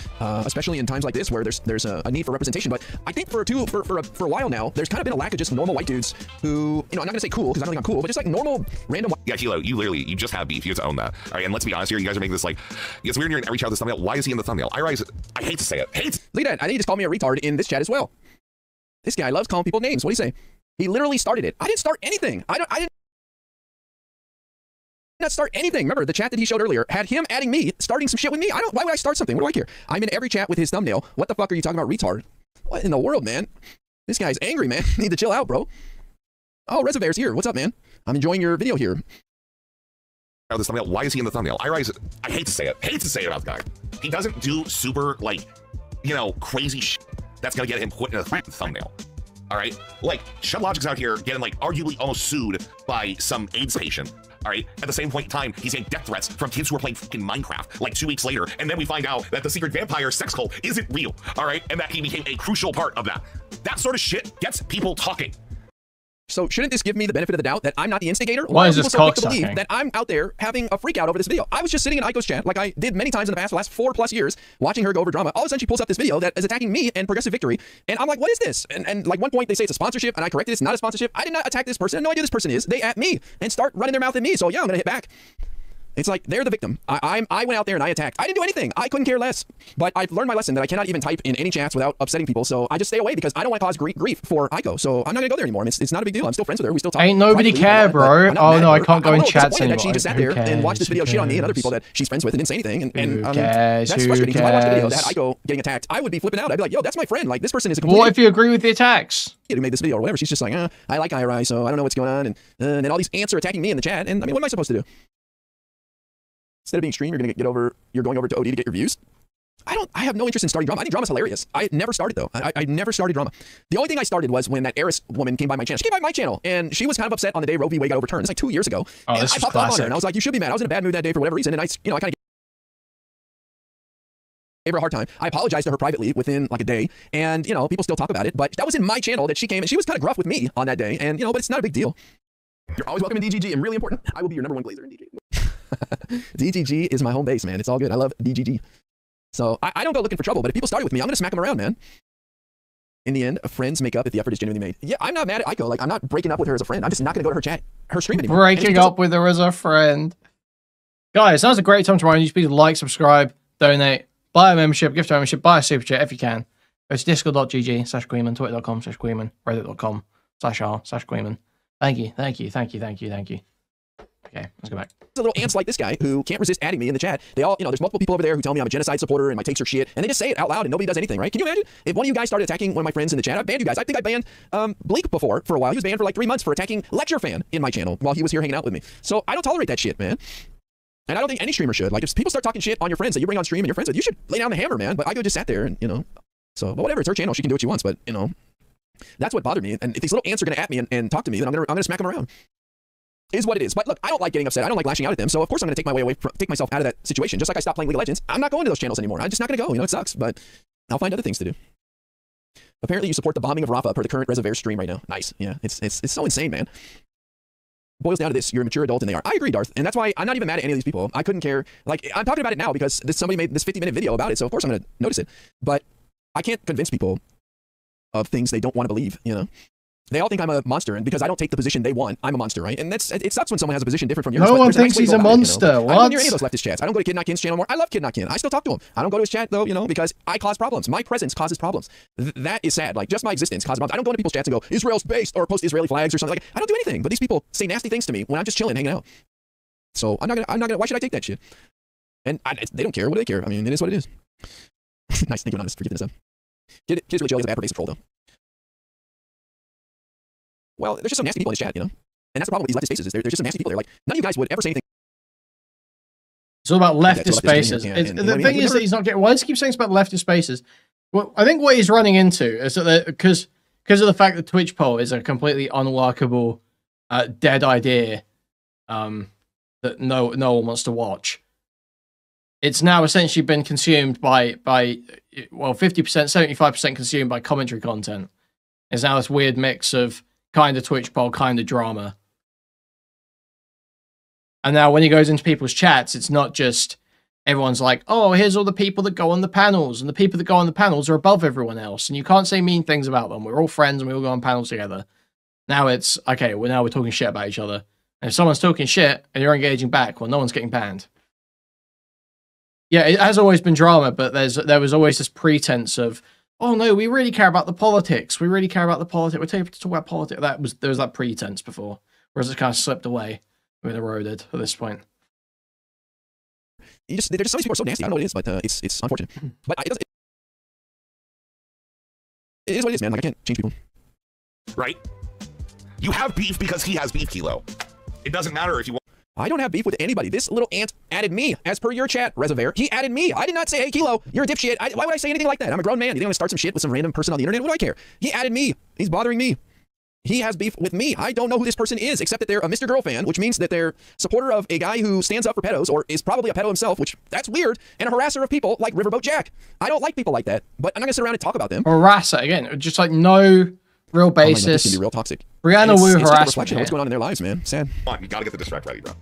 especially in times like this where there's a need for representation. But I think for a while now, there's kind of been a lack of just normal white dudes who, you know, I'm not gonna say cool because I don't think I'm cool, but just like normal random.
Yeah, Kilo, you just have beef. You have to own that. All right, and let's be honest here. You guys are making this like it's weird. You're in every chat with this thumbnail. Why is he in the thumbnail? I hate to say it. Look
at that. I think he just called me a retard in this chat as well. This guy loves calling people names. What do you say? He literally started it. I didn't start anything. I didn't not start anything. Remember, the chat that he showed earlier had him adding me, starting some shit with me. Why would I start something? What do I care? I'm in every chat with his thumbnail. What the fuck are you talking about, retard? What in the world, man? This guy's angry, man. Need to chill out, bro. Oh, Rezzivaer's here. What's up, man? I'm enjoying your video here.
This thumbnail. Why is he in the thumbnail? I hate to say it. Hate to say it about the guy. He doesn't do super, like, you know, crazy shit that's gonna get him put in a thumbnail. All right? Like, ShubLogic's out here getting, like, arguably almost sued by some AIDS patient. All right. At the same point in time, he's getting death threats from kids who are playing fucking Minecraft like 2 weeks later. And then we find out that the secret vampire sex cult isn't real. All right. And that he became a crucial part of that. That sort of shit gets people talking.
So shouldn't this give me the benefit of the doubt that I'm not the instigator?
Why is this
so quick to believe that I'm out there having a freak out over this video? I was just sitting in Aiko's chat like I did many times in the past, the last 4+ years, watching her go over drama. All of a sudden she pulls up this video that is attacking me and Progressive Victory. And I'm like, what is this? And like one point they say it's a sponsorship and I corrected it's not a sponsorship. I did not attack this person. I have no idea who this person is. They at me and start running their mouth at me. So yeah, I'm gonna hit back. It's like they're the victim. I went out there and I attacked. I didn't do anything. I couldn't care less. But I've learned my lesson that I cannot even type in any chats without upsetting people. So I just stay away because I don't want to cause grief for Aiko. So I'm not gonna go there anymore. It's not a big deal. I'm still friends with her. We still talk.
Ain't nobody care, bro. Oh no, I can't go in chats anymore.
That she just sat there and watched this video shit on me and other people that she's friends with and didn't say anything. And
that's
frustrating. If I watched a video that had Aiko getting attacked, I would be flipping out. I'd be like, yo, that's my friend. Like this person is a complete.
What if you agree with the attacks?
Who made this video or whatever? She's just like, I like IRI, so I don't know what's going on. And then all these ants are attacking me in the chat. And I mean, what am I supposed to do? Instead of being extreme, you're going over to OD to get your views. I have no interest in starting drama. I think drama's hilarious. I never started though. I never started drama. The only thing I started was when that heiress woman came by my channel. She came by my channel and she was kind of upset on the day Roe v. Wade got overturned. It's like 2 years ago.
Oh,
and
this
I
was
popped up on
classic.
her and I was like, you should be mad. I was in a bad mood that day for whatever reason. And I kind of gave her a hard time. I apologized to her privately within like a day. And, you know, people still talk about it. But that was in my channel that she came and she was kind of gruff with me on that day. And, you know, but it's not a big deal. You're always welcome in DGG. I'm really important. I will be your #1 glazer in DGG. DGG is my home base, man. It's all good. I love DGG. So I don't go looking for trouble, but if people started with me, I'm going to smack them around, man. In the end, friends make up if the effort is genuinely made. Yeah, I'm not mad at Aiko. Like, I'm not breaking up with her as a friend. I'm just not going to go to her chat, her stream anymore.
Breaking up with her as a friend. Guys, that was a great time to remind you. Please like, subscribe, donate, buy a membership, gift a membership, buy a super chat if you can. Go to discord.gg/Kuihman, twitter.com/Kuihman, reddit.com/r/Kuihman. Thank you. Okay, let's go back.
There's little ants like this guy who can't resist adding me in the chat. They all, you know, there's multiple people over there who tell me I'm a genocide supporter and my takes are shit, and they just say it out loud and nobody does anything, right? Can you imagine if one of you guys started attacking one of my friends in the chat? I've banned you guys. I think I banned Blink before for a while. He was banned for like 3 months for attacking Lecture Fan in my channel while he was here hanging out with me. So I don't tolerate that shit, man. And I don't think any streamer should. Like, if people start talking shit on your friends that you bring on stream and your friends with, you should lay down the hammer, man. But Aiko just sat there and, you know, so, but whatever, it's her channel. She can do what she wants, but, you know, that's what bothered me. And if these little ants are going to at me and talk to me, then I'm going to smack them around. Is what it is. But look, I don't like getting upset. I don't like lashing out at them. So of course I'm going to take myself out of that situation. Just like I stopped playing League of Legends. I'm not going to those channels anymore. I'm just not going to go. You know, it sucks, but I'll find other things to do. Apparently you support the bombing of Rafa per the current Rezzivaer stream right now. Nice. Yeah, it's so insane, man. Boils down to this: you're a mature adult, and they are. I agree, Darth, and that's why I'm not even mad at any of these people. I couldn't care. Like, I'm talking about it now because somebody made this 50-minute video about it, so of course I'm going to notice it. But I can't convince people of things they don't want to believe. You know. They all think I'm a monster, and because I don't take the position they want, I'm a monster, right? And it sucks when someone has a position different from yours.
No one thinks he's a monster.
You know?
What?
I don't go near any of those leftist chats. I don't go to Kid Not Kin's channel anymore. I love Kid Not Kin. I still talk to him. I don't go to his chat though, you know, because I cause problems. My presence causes problems. That is sad. Like, just my existence causes problems. I don't go into people's chats and go Israel's based or post Israeli flags or something. Like, I don't do anything. But these people say nasty things to me when I'm just chilling, hanging out. So I'm not gonna. Why should I take that shit? And they don't care. What do they care? I mean, it is what it is. Nice. Thank you, Anonymous, for giving this up. Kids really jelly is a bad for basic troll though. Well, there's just some nasty people in this chat, you know? And that's the problem with these leftist spaces, is there's just some nasty people there. Like, none of you guys would ever say anything.
It's all about leftist spaces. The thing is that he's not getting... Why does he keep saying it's about leftist spaces? Well, I think what he's running into is that because of the fact that Twitch poll is a completely unworkable, dead idea that no one wants to watch. It's now essentially been consumed by 50%, 75% consumed by commentary content. It's now this weird mix of kind of Twitch poll, kind of drama. And now when he goes into people's chats, it's not just everyone's like, oh, here's all the people that go on the panels, and the people that go on the panels are above everyone else, and you can't say mean things about them. We're all friends and we all go on panels together. Now it's, okay, well, now we're talking shit about each other. And if someone's talking shit and you're engaging back, well, no one's getting banned. Yeah, it has always been drama, but there was always this pretense of, oh no, we really care about the politics. We really care about the politics. We're taking to talk about politics. There was that pretense before, whereas it's kind of slipped away, been eroded at this point.
Some of these people are so nasty. I don't know what it is, but it's unfortunate. But it is what it is, man. Like, I can't change people.
Right? You have beef because he has beef, Kilo. It doesn't matter if you want.
I don't have beef with anybody. This little ant added me, as per your chat, Rezzivaer. He added me. I did not say, hey, Kilo, you're a dipshit. Why would I say anything like that? I'm a grown man. You think I'm going to start some shit with some random person on the internet? What do I care? He added me. He's bothering me. He has beef with me. I don't know who this person is, except that they're a Mr. Girl fan, which means that they're supporter of a guy who stands up for pedos, or is probably a pedo himself, which that's weird, and a harasser of people like Riverboat Jack. I don't like people like that, but I'm not going to sit around and talk about them.
Harasser, again, just like no real basis.
Oh, this can be real toxic.
Brianna Wu harassment.
It's just a reflection of what's going on in their lives, man. Sad.
Come on, you got to get the distract ready, bro.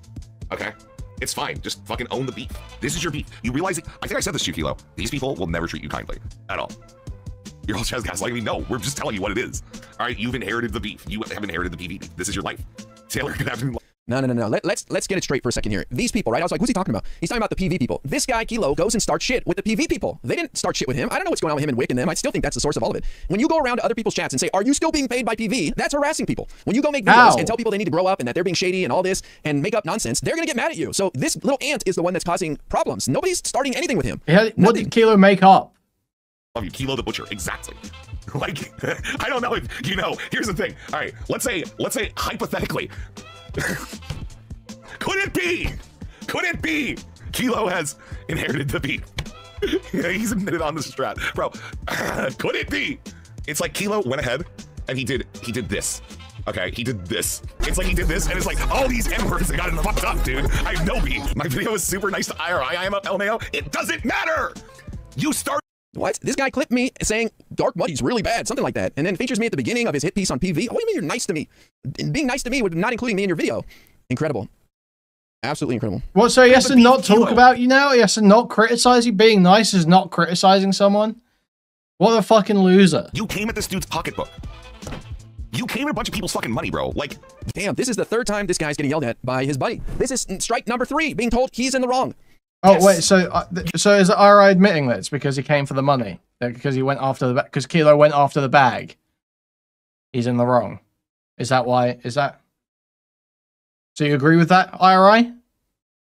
Okay? It's fine. Just fucking own the beef. This is your beef. You realize it? I think I said this to you, Kilo. These people will never treat you kindly. At all. You're all just gaslighting me. No, we're just telling you what it is. All right, you've inherited the beef. You have inherited the PvP. This is your life. Taylor could have been.
No. Let's get it straight for a second here. These people, right? I was like, who's he talking about? He's talking about the PV people. This guy, Kilo, goes and starts shit with the PV people. They didn't start shit with him. I don't know what's going on with him and Wick and them. I still think that's the source of all of it. When you go around to other people's chats and say, are you still being paid by PV? That's harassing people. When you go make videos and tell people they need to grow up and that they're being shady and all this and make up nonsense, they're going to get mad at you. So this little ant is the one that's causing problems. Nobody's starting anything with him.
What did Kilo make up?
Love you, Kilo the Butcher. Exactly. Like, I don't know if you know. Here's the thing. All right, let's say hypothetically. Could it be Kilo has inherited the beef? He's admitted on the strat, bro. Could it be? It's like Kilo went ahead and he did this. Okay, he did this. It's like he did this, and it's like all these N-words that got him fucked up, dude. I have no beef. My video is super nice to IRI. I am up LMAO. It doesn't matter. You start.
What? This guy clipped me saying Dark Muddy's really bad, something like that, and then features me at the beginning of his hit piece on PV. What do you mean you're nice to me? Being nice to me with not including me in your video. Incredible. Absolutely incredible.
What, so he has to not talk about you now? He has to not criticize you? Being nice is not criticizing someone? What a fucking loser.
You came at this dude's pocketbook. You came at a bunch of people's fucking money, bro. Like,
damn, this is the third time this guy's getting yelled at by his buddy. This is strike number 3, being told he's in the wrong.
Oh, yes. Wait, so is RI admitting that it's because he came for the money? Because he went after the because Kilo went after the bag? He's in the wrong. Is that why? Is that? So you agree with that, IRI?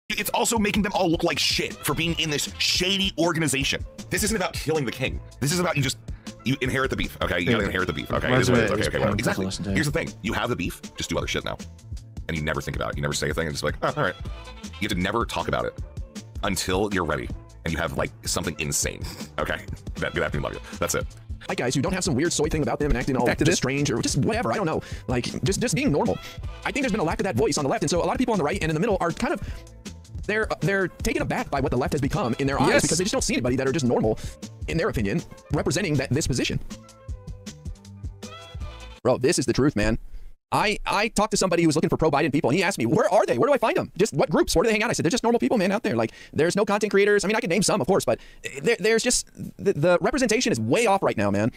It's also making them all look like shit for being in this shady organization. This isn't about killing the king. This is about you inherit the beef, okay? You gotta inherit the beef, okay? Okay, whatever. Exactly. Here's the thing. You have the beef, just do other shit now. And you never think about it. You never say a thing and just like, oh, all right. You have to never talk about it until you're ready. And you have like something insane, okay? Good afternoon, love you. That's it.
Like guys who don't have some weird soy thing about them and acting all just strange or just whatever, I don't know. Like, just being normal. I think there's been a lack of that voice on the left, and so a lot of people on the right and in the middle are kind of, they're taken aback by what the left has become in their eyes because they just don't see anybody that are just normal, in their opinion, representing this position. Bro, this is the truth, man. I talked to somebody who was looking for pro-Biden people, and he asked me, where are they? Where do I find them? Just what groups? Where do they hang out? I said, they're just normal people, man, out there. Like, there's no content creators. I mean, I could name some, of course, but there's just, the representation is way off right now, man.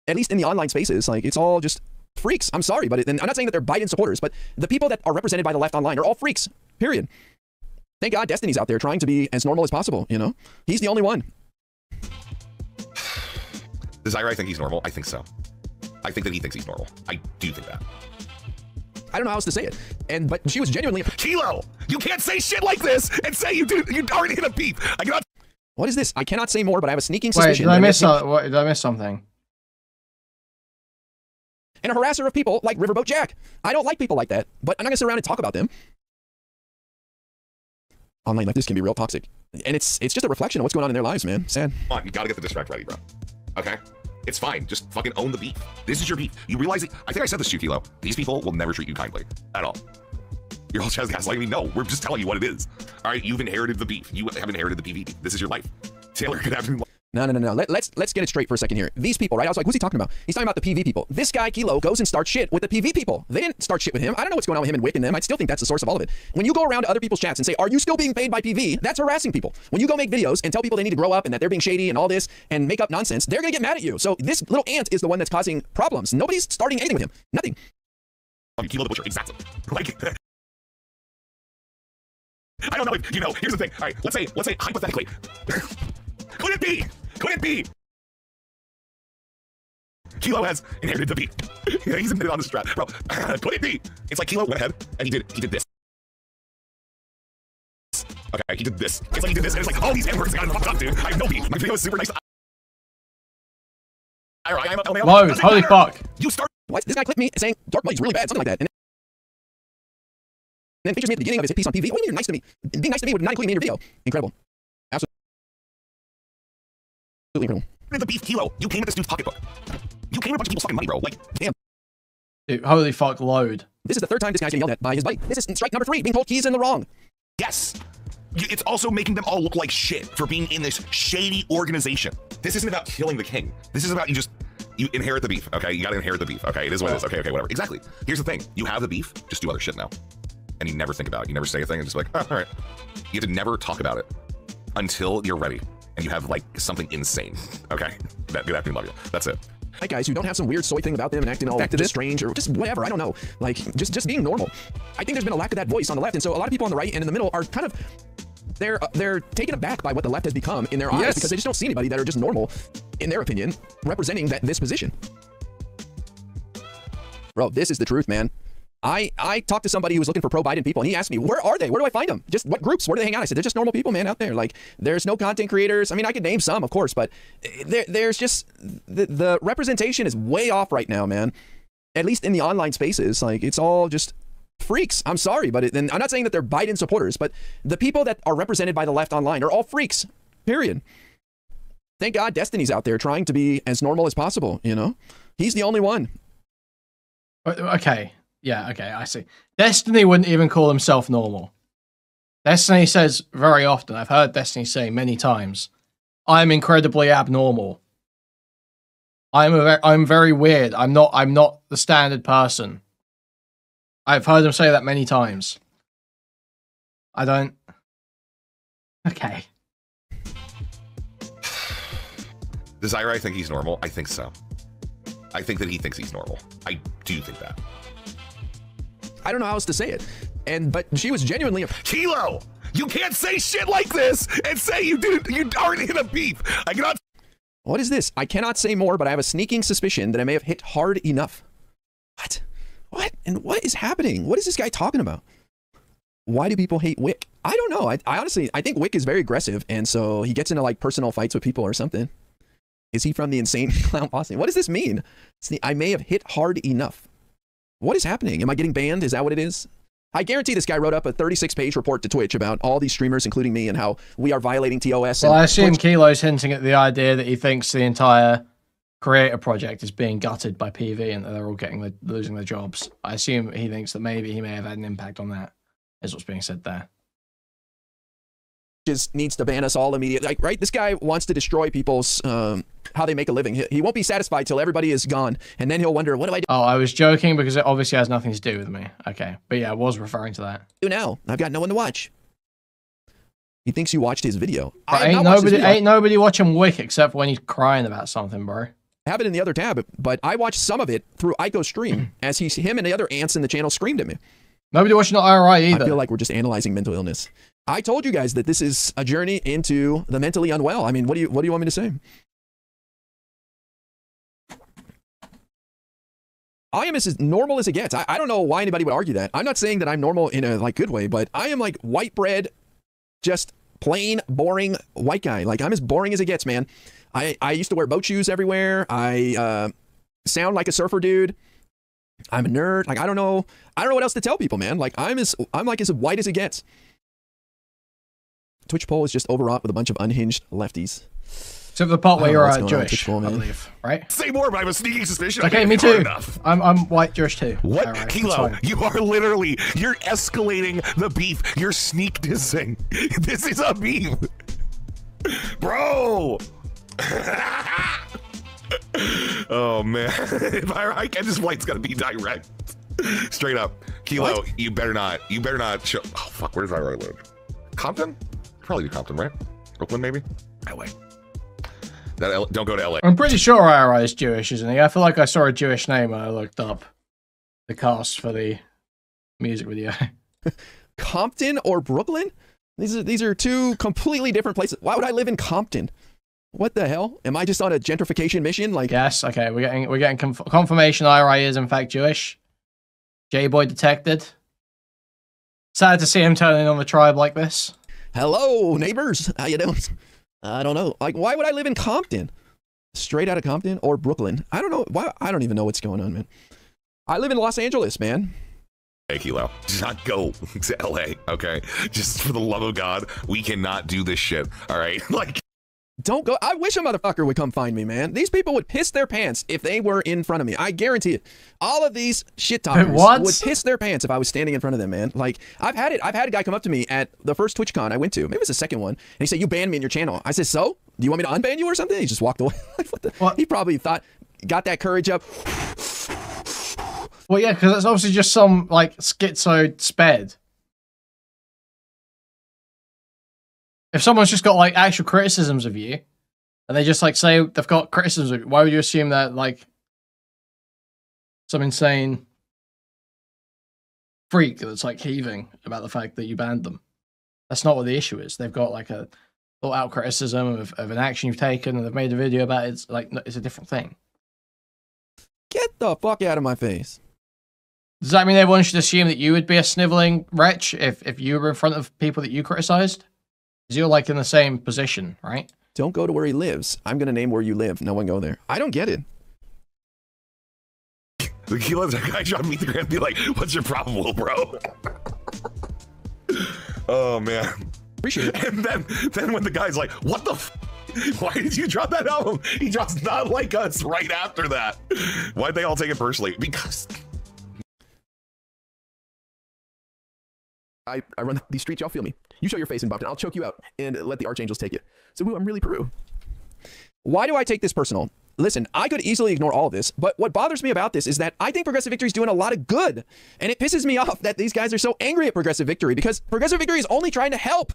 At least in the online spaces. Like, it's all just freaks. I'm sorry, but and I'm not saying that they're Biden supporters, but the people that are represented by the left online are all freaks, period. Thank God Destiny's out there trying to be as normal as possible, you know? He's the only one.
Does IRI think he's normal? I think so. I think that he thinks he's normal. I do think that.
I don't know how else to say it. But she was genuinely
Kilo, you can't say shit like this and say you already hit a beef. I cannot.
What is this? I cannot say more, but I have a sneaking suspicion.
Wait, did I miss something?
And a harasser of people like Riverboat Jack. I don't like people like that, but I'm not gonna sit around and talk about them. Online like this can be real toxic. And it's just a reflection of what's going on in their lives, man. Sad.
Come on, you gotta get the distract ready, bro. Okay? It's fine. Just fucking own the beef. This is your beef. You realize it? I think I said this to you, Kilo. These people will never treat you kindly. At all. You're all just gaslighting me. No, we're just telling you what it is. All right, you've inherited the beef. You have inherited the PvP. This is your life. Taylor could have been.
No. Let's get it straight for a second here. These people, right? I was like, who's he talking about? He's talking about the PV people. This guy, Kilo, goes and starts shit with the PV people. They didn't start shit with him. I don't know what's going on with him and Wick and them. I still think that's the source of all of it. When you go around to other people's chats and say, are you still being paid by PV? That's harassing people. When you go make videos and tell people they need to grow up and that they're being shady and all this and make up nonsense, they're going to get mad at you. So this little ant is the one that's causing problems. Nobody's starting anything with him. Nothing.
Kilo the Butcher, exactly. Like, I don't know if, you know, here's the thing. All right, let's say hypothetically, could it be? Kilo has inherited the beef. He's admitted on the strat. Bro, could it be? It's like Kilo went ahead and he did this. Okay, he did this. It's like he did this, and it's like, all these hamburgers got fucked up, dude. I have no beef. My video is super nice.
Loads, holy fuck.
You start. What? This guy clipped me saying Dark Money's really bad, something like that. And then features me at the beginning of his hit piece on PV. What do you mean you're nice to me? Being nice to me would not include me in your video. Incredible. Absolutely incredible.
The beef, Kilo. You came with this dude's pocketbook. You came with a bunch of people's fucking money, bro. Like,
damn.
Dude, holy fuck, load.
This is the third time this guy's getting yelled at by his buddy. This is strike number 3, being told he's in the wrong.
yes. It's also making them all look like shit for being in this shady organization. This isn't about killing the king. This is about you inherit the beef, okay? You gotta inherit the beef, okay? It is what it is, okay, whatever. Exactly. Here's the thing. You have the beef, just do other shit now. And you never think about it. You never say a thing and just like, oh, all right. You have to never talk about it until you're ready and you have like something insane, okay? Good afternoon, love you. That's it.
Hi guys who don't have some weird soy thing about them and acting all just strange or just whatever, I don't know. Like, just being normal. I think there's been a lack of that voice on the left, and so a lot of people on the right and in the middle are kind of, they're taken aback by what the left has become in their eyes because they just don't see anybody that are just normal, in their opinion, representing this position. Bro, this is the truth, man. I talked to somebody who was looking for pro-Biden people, and he asked me, where are they? Where do I find them? Just what groups? Where do they hang out? I said, they're just normal people, man, out there. Like, there's no content creators. I mean, I could name some, of course, but there's just, the representation is way off right now, man. At least in the online spaces. Like, it's all just freaks. I'm sorry, but and I'm not saying that they're Biden supporters, but the people that are represented by the left online are all freaks, period. Thank God Destiny's out there trying to be as normal as possible, you know? He's the only one.
Okay. Yeah, okay, I see. Destiny wouldn't even call himself normal. Destiny says very often, I've heard Destiny say many times, I'm incredibly abnormal. I'm very weird. I'm not the standard person. I've heard him say that many times. I don't... Okay.
Does Ira think he's normal? I think so. I think that he thinks he's normal. I do think that.
I don't know how else to say it. But she was genuinely a
Kilo! You can't say shit like this and say you aren't in a beef. I cannot.
What is this? I cannot say more, but I have a sneaking suspicion that I may have hit hard enough. What? What? And what is happening? What is this guy talking about? Why do people hate Wick? I don't know. I honestly, I think Wick is very aggressive, and so he gets into like personal fights with people or something. Is he from the insane clown posse? What does this mean? I may have hit hard enough. What is happening? Am I getting banned? Is that what it is? I guarantee this guy wrote up a 36-page report to Twitch about all these streamers, including me, and how we are violating TOS.
Well, I assume Kilo's hinting at the idea that he thinks the entire creator project is being gutted by PV and that they're all losing their jobs. I assume he thinks that maybe he may have had an impact on that, is what's being said there.
Just needs to ban us all immediately. Like, right? This guy wants to destroy people's how they make a living. He won't be satisfied till everybody is gone, and then he'll wonder, what do I do?
Oh, I was joking because it obviously has nothing to do with me. Okay, but yeah, I was referring to that.
Now I've got no one to watch. He thinks you watched his video.
Ain't nobody watching Wick except when he's crying about something, bro.
I have it in the other tab, but I watched some of it through Aiko's stream as him and the other ants in the channel screamed at me.
Nobody watching IRI either.
I feel like we're just analyzing mental illness. I told you guys that this is a journey into the mentally unwell. I mean, what do you want me to say? I am as normal as it gets. I don't know why anybody would argue that. I'm not saying that I'm normal in a like good way, but I am like white bread, just plain boring white guy. Like, I'm as boring as it gets, man. I used to wear boat shoes everywhere. I sound like a surfer dude. I'm a nerd. Like, I don't know what else to tell people, man. Like, I'm like as white as it gets. Twitch poll is just overwrought with a bunch of unhinged lefties.
Except for the part where you're Jewish, poll, I believe, right?
Say more, but I have a sneaking suspicion.
Okay, me too. I'm white Jewish too.
What? Right, Kilo, you are you're escalating the beef. You're sneak dissing. This is a beef. Bro. Oh man, I guess this flight's gonna be direct, straight up. Kilo, what? you better not show. Oh fuck, where does IRI live? Compton? Probably be Compton, right? Oakland, maybe. LA. Don't go to LA.
I'm pretty sure IRI is Jewish, isn't he? I feel like I saw a Jewish name when I looked up the cast for the music video.
Compton or Brooklyn? These are two completely different places. Why would I live in Compton? What the hell? Am I just on a gentrification mission? Like,
yes, okay, we're getting confirmation IRI is in fact Jewish. J-Boy detected. Sad to see him turning on the tribe like this.
Hello, neighbors. How you doing? I don't know. Like, why would I live in Compton? Straight out of Compton or Brooklyn? I don't know. Why? I don't even know what's going on, man. I live in Los Angeles, man.
Hey, Kilo, do not go to LA, okay? Just for the love of God, we cannot do this shit, all right? Like,
don't go. I wish a motherfucker would come find me, man. These people would piss their pants if they were in front of me. I guarantee it. All of these shit talkers would piss their pants if I was standing in front of them, man. Like, I've had it. I've had a guy come up to me at the first TwitchCon I went to. Maybe it was the second one. And he said, "You banned me in your channel." I said, "So? Do you want me to unban you or something?" He just walked away. What? He probably thought, got that courage up.
Well, yeah, because that's obviously just some, like, schizo sped. If someone's just got, like, actual criticisms of you, and they just, like, say they've got criticisms of you, why would you assume that, like, some insane freak that's, like, heaving about the fact that you banned them? That's not what the issue is. They've got, like, a thought-out criticism of an action you've taken, and they've made a video about it. It's, like, it's a different thing.
Get the fuck out of my face.
Does that mean everyone should assume that you would be a sniveling wretch if you were in front of people that you criticized? Because you're, like, in the same position, right?
Don't go to where he lives. I'm going to name where you live. No one go there. I don't get it.
The Kilo's that guy trying to meet the grand and be like, "What's your problem, little bro?" Oh, man.
Appreciate it.
And then when the guy's like, "What the f***? Why did you drop that album?" He drops Not Like Us right after that. Why'd they all take it personally? Because...
I run these streets, y'all feel me. You show your face in Bumpton, I'll choke you out and let the archangels take it. So I'm really Peru. Why do I take this personal? Listen, I could easily ignore all of this, but what bothers me about this is that I think Progressive Victory is doing a lot of good. And it pisses me off that these guys are so angry at Progressive Victory because Progressive Victory is only trying to help.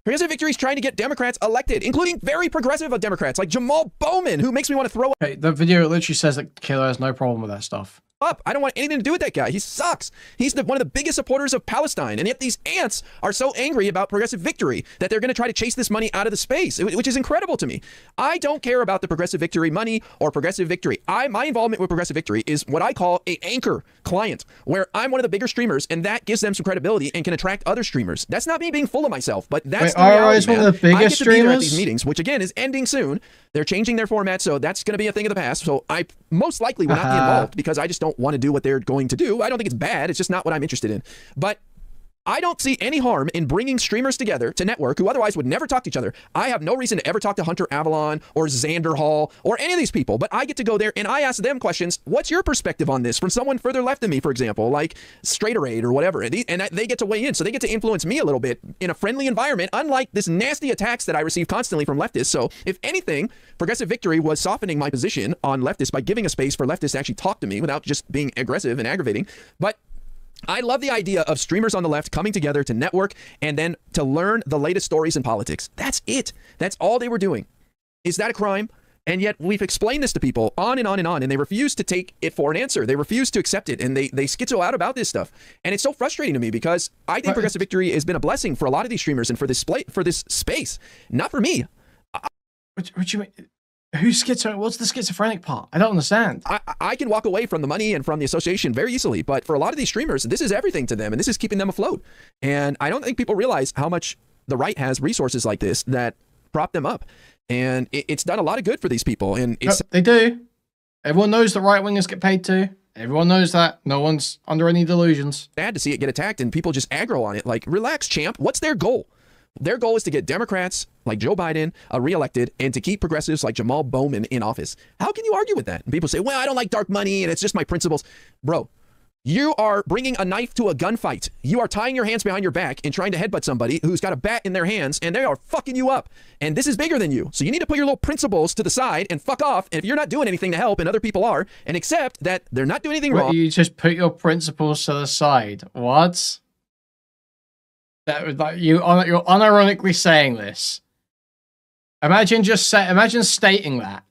Progressive Victory is trying to get Democrats elected, including very progressive Democrats like Jamal Bowman, who makes me want to throw up.
Hey, the video literally says that Kilo has no problem with that stuff.
I don't want anything to do with that guy. He sucks. He's one of the biggest supporters of Palestine. And yet these ants are so angry about Progressive Victory that they're going to try to chase this money out of the space, which is incredible to me. I don't care about the Progressive Victory money or Progressive Victory. My involvement with Progressive Victory is what I call an anchor client, where I'm one of the bigger streamers, and that gives them some credibility and can attract other streamers. That's not me being full of myself, but that's the reality, man.
One of the biggest
I get to
streamers?
be there at these meetings, which again is ending soon. They're changing their format, so that's going to be a thing of the past. So I most likely will not be involved because I just don't want to do what they're going to do. I don't think it's bad. It's just not what I'm interested in. But I don't see any harm in bringing streamers together to network who otherwise would never talk to each other. I have no reason to ever talk to Hunter Avalon or Xander Hall or any of these people, but I get to go there and I ask them questions. What's your perspective on this from someone further left than me, for example, like Straighterade or whatever? And they get to weigh in, so they get to influence me a little bit in a friendly environment, unlike this nasty attacks that I receive constantly from leftists. So if anything, Progressive Victory was softening my position on leftists by giving a space for leftists to actually talk to me without just being aggressive and aggravating. But I love the idea of streamers on the left coming together to network and then to learn the latest stories in politics. That's it. That's all they were doing. Is that a crime? And yet we've explained this to people on and on and on, and they refuse to take it for an answer. They refuse to accept it, and they schizo out about this stuff. And it's so frustrating to me because I think Progressive Victory has been a blessing for a lot of these streamers and for this space, not for me.
What you mean? Who's schizo? What's the schizophrenic part? I don't understand.
I can walk away from the money and from the association very easily, but for a lot of these streamers, this is everything to them, and this is keeping them afloat. And I don't think people realize how much the right has resources like this that prop them up. And it's done a lot of good for these people. And it's
they do. Everyone knows the right wingers get paid too. Everyone knows that. No one's under any delusions.
Bad to see it get attacked and people just aggro on it. Like, relax, champ. What's their goal? Their goal is to get Democrats like Joe Biden reelected and to keep progressives like Jamal Bowman in office. How can you argue with that? And people say, well, I don't like dark money and it's just my principles. Bro, You are bringing a knife to a gunfight. You are tying your hands behind your back and trying to headbutt somebody who's got a bat in their hands, and they are fucking you up. And this is bigger than you. So you need to put your little principles to the side and fuck off. And if you're not doing anything to help and other people are, and accept that they're not doing anything wrong.
You just put your principles to the side. What? That was like you're unironically saying this. Imagine stating that.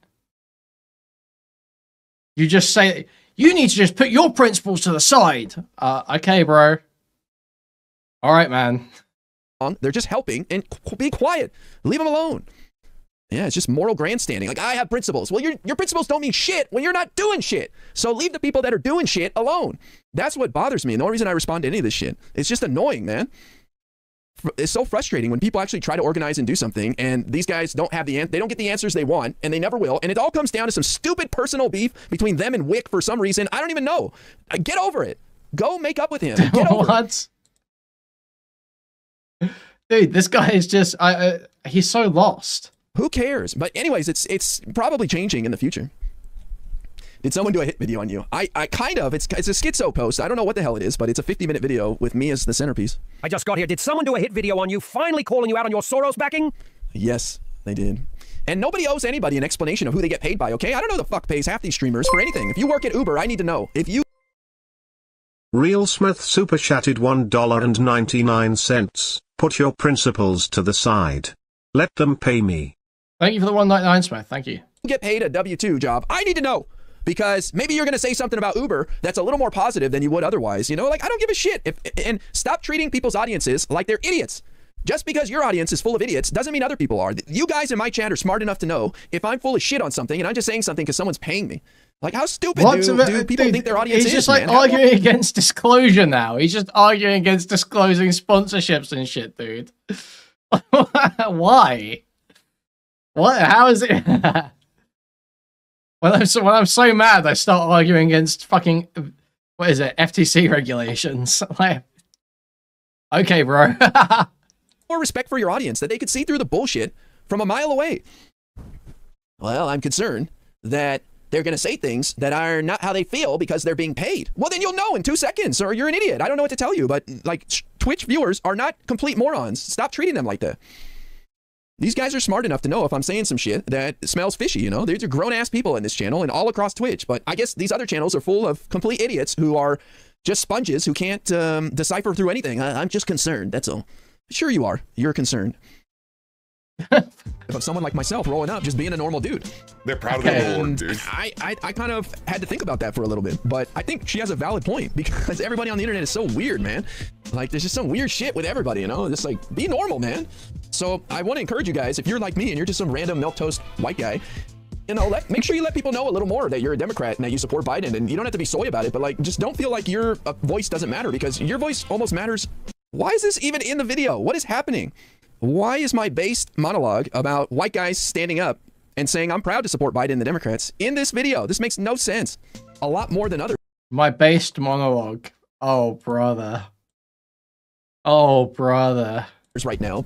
You just say you need to just put your principles to the side. Okay, bro. All right, man.
They're just helping, and be quiet. Leave them alone. Yeah, it's just moral grandstanding. Like, I have principles. Well, your principles don't mean shit when you're not doing shit. So leave the people that are doing shit alone. That's what bothers me. And the only reason I respond to any of this shit, it's just annoying, man. It's so frustrating when people actually try to organize and do something, and these guys don't have they don't get the answers they want, and they never will. And it all comes down to some stupid personal beef between them and Wick for some reason. I don't even know. Get over it. Go make up with him. Get over
it. Dude, this guy is just, he's so lost.
Who cares? But anyways, it's probably changing in the future. Did someone do a hit video on you? I kind of. It's a schizo post. I don't know what the hell it is, but it's a 50-minute video with me as the centerpiece.
I just got here. Did someone do a hit video on you, finally calling you out on your Soros backing?
Yes, they did. And nobody owes anybody an explanation of who they get paid by, okay? I don't know who the fuck pays half these streamers for anything. If you work at Uber, I need to know. If you...
Real Smith super chatted $1.99. Put your principles to the side. Let them pay me.
Thank you for the 199, Smith. Thank you.
Get paid a W-2 job. I need to know. Because maybe you're going to say something about Uber that's a little more positive than you would otherwise. You know, like, I don't give a shit. And stop treating people's audiences like they're idiots. Just because your audience is full of idiots doesn't mean other people are. You guys in my chat are smart enough to know if I'm full of shit on something and I'm just saying something because someone's paying me. Like, how stupid do people think their audience is,
He's just like arguing against disclosure now. He's just arguing against disclosing sponsorships and shit, dude. Why? What? How is it? When I'm so mad, I start arguing against fucking, what is it, FTC regulations. Like, okay, bro.
More respect for your audience, that they could see through the bullshit from a mile away. Well, I'm concerned that they're going to say things that are not how they feel because they're being paid. Well, then you'll know in 2 seconds, or you're an idiot. I don't know what to tell you, but like, Twitch viewers are not complete morons. Stop treating them like that. These guys are smart enough to know if I'm saying some shit that smells fishy, you know? These are grown-ass people in this channel and all across Twitch. But I guess these other channels are full of complete idiots who are just sponges who can't decipher through anything. I'm just concerned, that's all. Sure you are. You're concerned. Of someone like myself rolling up, just being a normal dude.
They're proud of their Lord, dude.
I kind of had to think about that for a little bit, but I think she has a valid point because everybody on the internet is so weird, man. Like, there's just some weird shit with everybody, you know? Just like, be normal, man. So I want to encourage you guys, if you're like me and you're just some random milquetoast white guy, you know, make sure you let people know a little more that you're a Democrat and that you support Biden, and you don't have to be soy about it, but like, just don't feel like your voice doesn't matter, because your voice almost matters. Why is this even in the video? What is happening? Why is my based monologue about white guys standing up and saying I'm proud to support Biden and the Democrats in this video? This makes no sense. A lot more than others.
My based monologue. Oh, brother. Oh, brother.
Right now.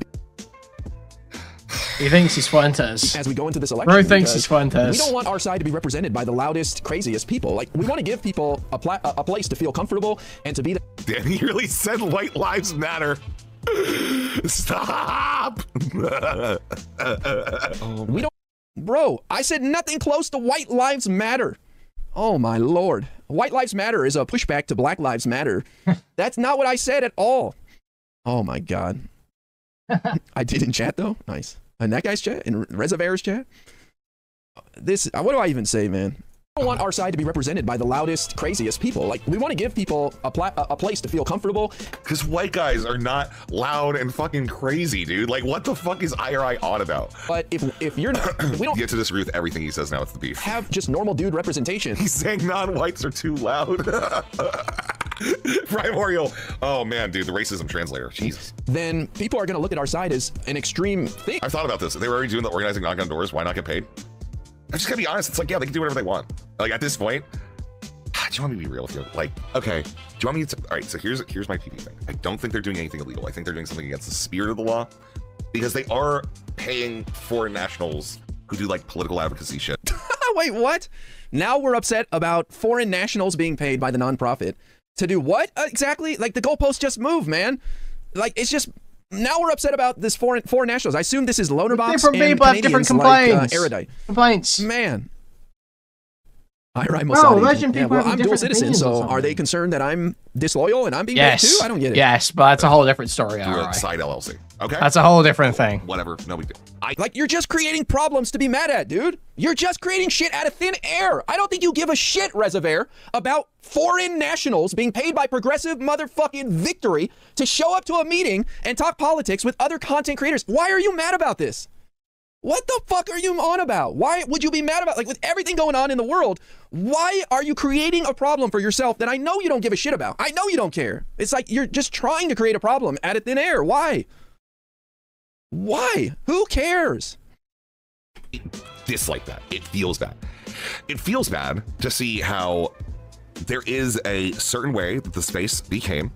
He thinks he's Fuentes.
As we go into this election,
Bro thinks he's Fuentes.
We don't want our side to be represented by the loudest, craziest people. Like, we want to give people a place to feel comfortable and to be.
Damn, he really said white lives matter. Stop.
We don't. Bro, I said nothing close to white lives matter. Oh my Lord. White lives matter is a pushback to Black Lives Matter. That's not what I said at all. Oh my God. I did in chat though. Nice. In that guy's chat? In Rezzivaer's chat? This, what do I even say, man? We don't want our side to be represented by the loudest, craziest people. Like, we want to give people a place to feel comfortable.
Because white guys are not loud and fucking crazy, dude. Like, what the fuck is IRI on about?
But if you're not, we don't
get to disagree with everything he says now. It's the beef.
Have just normal dude representation.
He's saying non-whites are too loud. Primordial. Oh man, dude, the racism translator. Jesus.
Then people are going to look at our side as an extreme thing.
I've thought about this. If they were already doing the organizing knock on doors, why not get paid? I'm just gonna be honest. It's like, yeah, they can do whatever they want. Like, at this point, do you want me to be real with you? Like, okay, do you want me to? All right, so here's my PP thing. I don't think they're doing anything illegal. I think they're doing something against the spirit of the law, because they are paying foreign nationals who do like political advocacy shit.
Wait, what? Now we're upset about foreign nationals being paid by the nonprofit To do what exactly? Like the goalposts just move, man. Like it's just now we're upset about this foreign nationals. I assume this is Lonerbox
different
and
people have different complaints.
Like, Erudite.
Complaints.
Man. I'm dual citizen, so are they concerned that I'm disloyal and I'm being bait too? I don't get it.
Yes, but that's a whole different story.
Side LLC. Okay.
That's a whole different thing.
Whatever. No big deal.
Like you're just creating problems to be mad at, dude. You're just creating shit out of thin air. I don't think you give a shit, Rezzivaer, about foreign nationals being paid by progressive motherfucking victory to show up to a meeting and talk politics with other content creators. Why are you mad about this? What the fuck are you on about? Why would you be mad about, like, with everything going on in the world, why are you creating a problem for yourself that I know you don't give a shit about? I know you don't care. It's like you're just trying to create a problem out of thin air. Why? Why? Who cares?
Dislike that. It feels bad. It feels bad to see how there is a certain way that the space became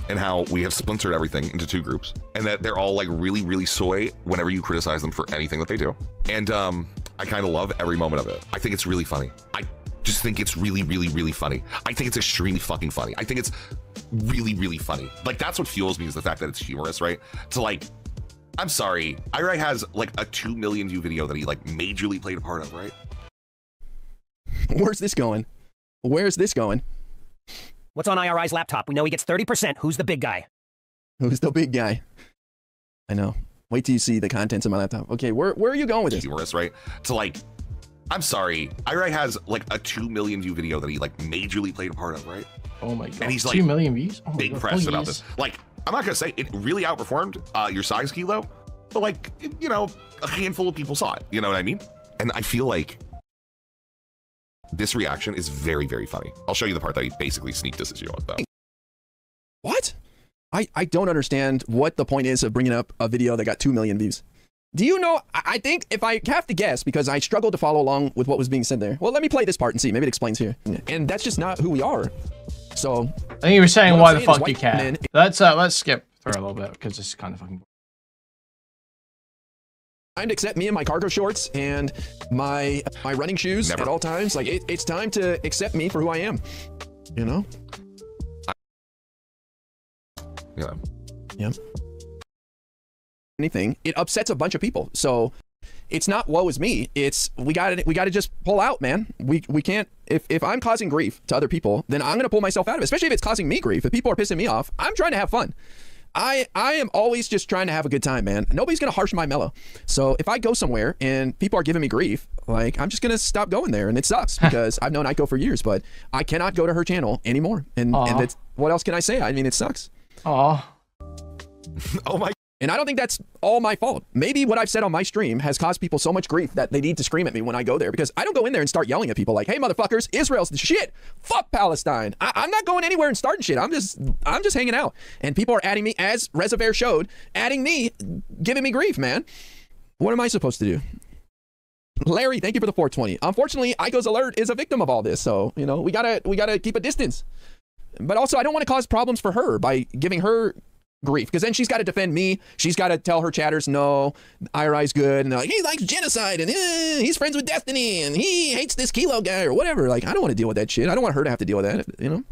and how we have splintered everything into two groups and that they're all like really, really soy whenever you criticize them for anything that they do. And I kind of love every moment of it. I think it's really funny. I just think it's really, really, really funny. I think it's extremely fucking funny. I think it's really, really funny. Like that's what fuels me is the fact that it's humorous, right? To like, I'm sorry, Irai has like a 2 million view video that he like majorly played a part of, right?
Where's this going? Where's this going?
What's on IRI's laptop? We know he gets 30%. Who's the big guy?
Who's the big guy? I know. Wait till you see the contents of my laptop. Okay, where are you going with this?
Humorous, right? To like, I'm sorry, Irai has like a 2 million view video that he like majorly played a part of, right?
Oh my god.
And he's like
2 million views? Oh
big press about this. Like, I'm not gonna say it really outperformed your size, Kilo, but like, you know, a handful of people saw it. You know what I mean? And I feel like this reaction is very, very funny. I'll show you the part that he basically sneak disses you on, though.
What? I don't understand what the point is of bringing up a video that got 2 million views. Do you know, I think if I have to guess, because I struggled to follow along with what was being said there. Well, let me play this part and see. Maybe it explains here. And that's just not who we are. So
I think you were saying why the fuck you care. Let's skip through a little bit because this is kind of fucking.
Time to accept me in my cargo shorts and my running shoes at all times. Like it's time to accept me for who I am. You know?
Yeah.
Yeah. Anything, it upsets a bunch of people. So it's not woe is me. It's we got to just pull out, man. We can't. If I'm causing grief to other people, then I'm gonna pull myself out of it. Especially if it's causing me grief. If people are pissing me off, I'm trying to have fun. I am always just trying to have a good time, man. Nobody's gonna harsh my mellow. So if I go somewhere and people are giving me grief, like I'm just gonna stop going there, and it sucks because I've known Aiko for years, but I cannot go to her channel anymore. And that's, what else can I say? I mean, it sucks.
Oh
my.
And I don't think that's all my fault. Maybe what I've said on my stream has caused people so much grief that they need to scream at me when I go there, because I don't go in there and start yelling at people like, hey, motherfuckers, Israel's the shit. Fuck Palestine. I'm not going anywhere and starting shit. I'm just hanging out. And people are adding me, as Rezzivaer showed, adding me, giving me grief, man. What am I supposed to do? Larry, thank you for the 420. Unfortunately, Aiko's alert is a victim of all this. So, you know, we gotta keep a distance. But also, I don't want to cause problems for her by giving her grief, because then she's got to defend me. She's got to tell her chatters, no, IRI's good, and they're like, he likes genocide, and he's friends with Destiny, and he hates this Kilo guy, or whatever. Like, I don't want to deal with that shit. I don't want her to have to deal with that, you know?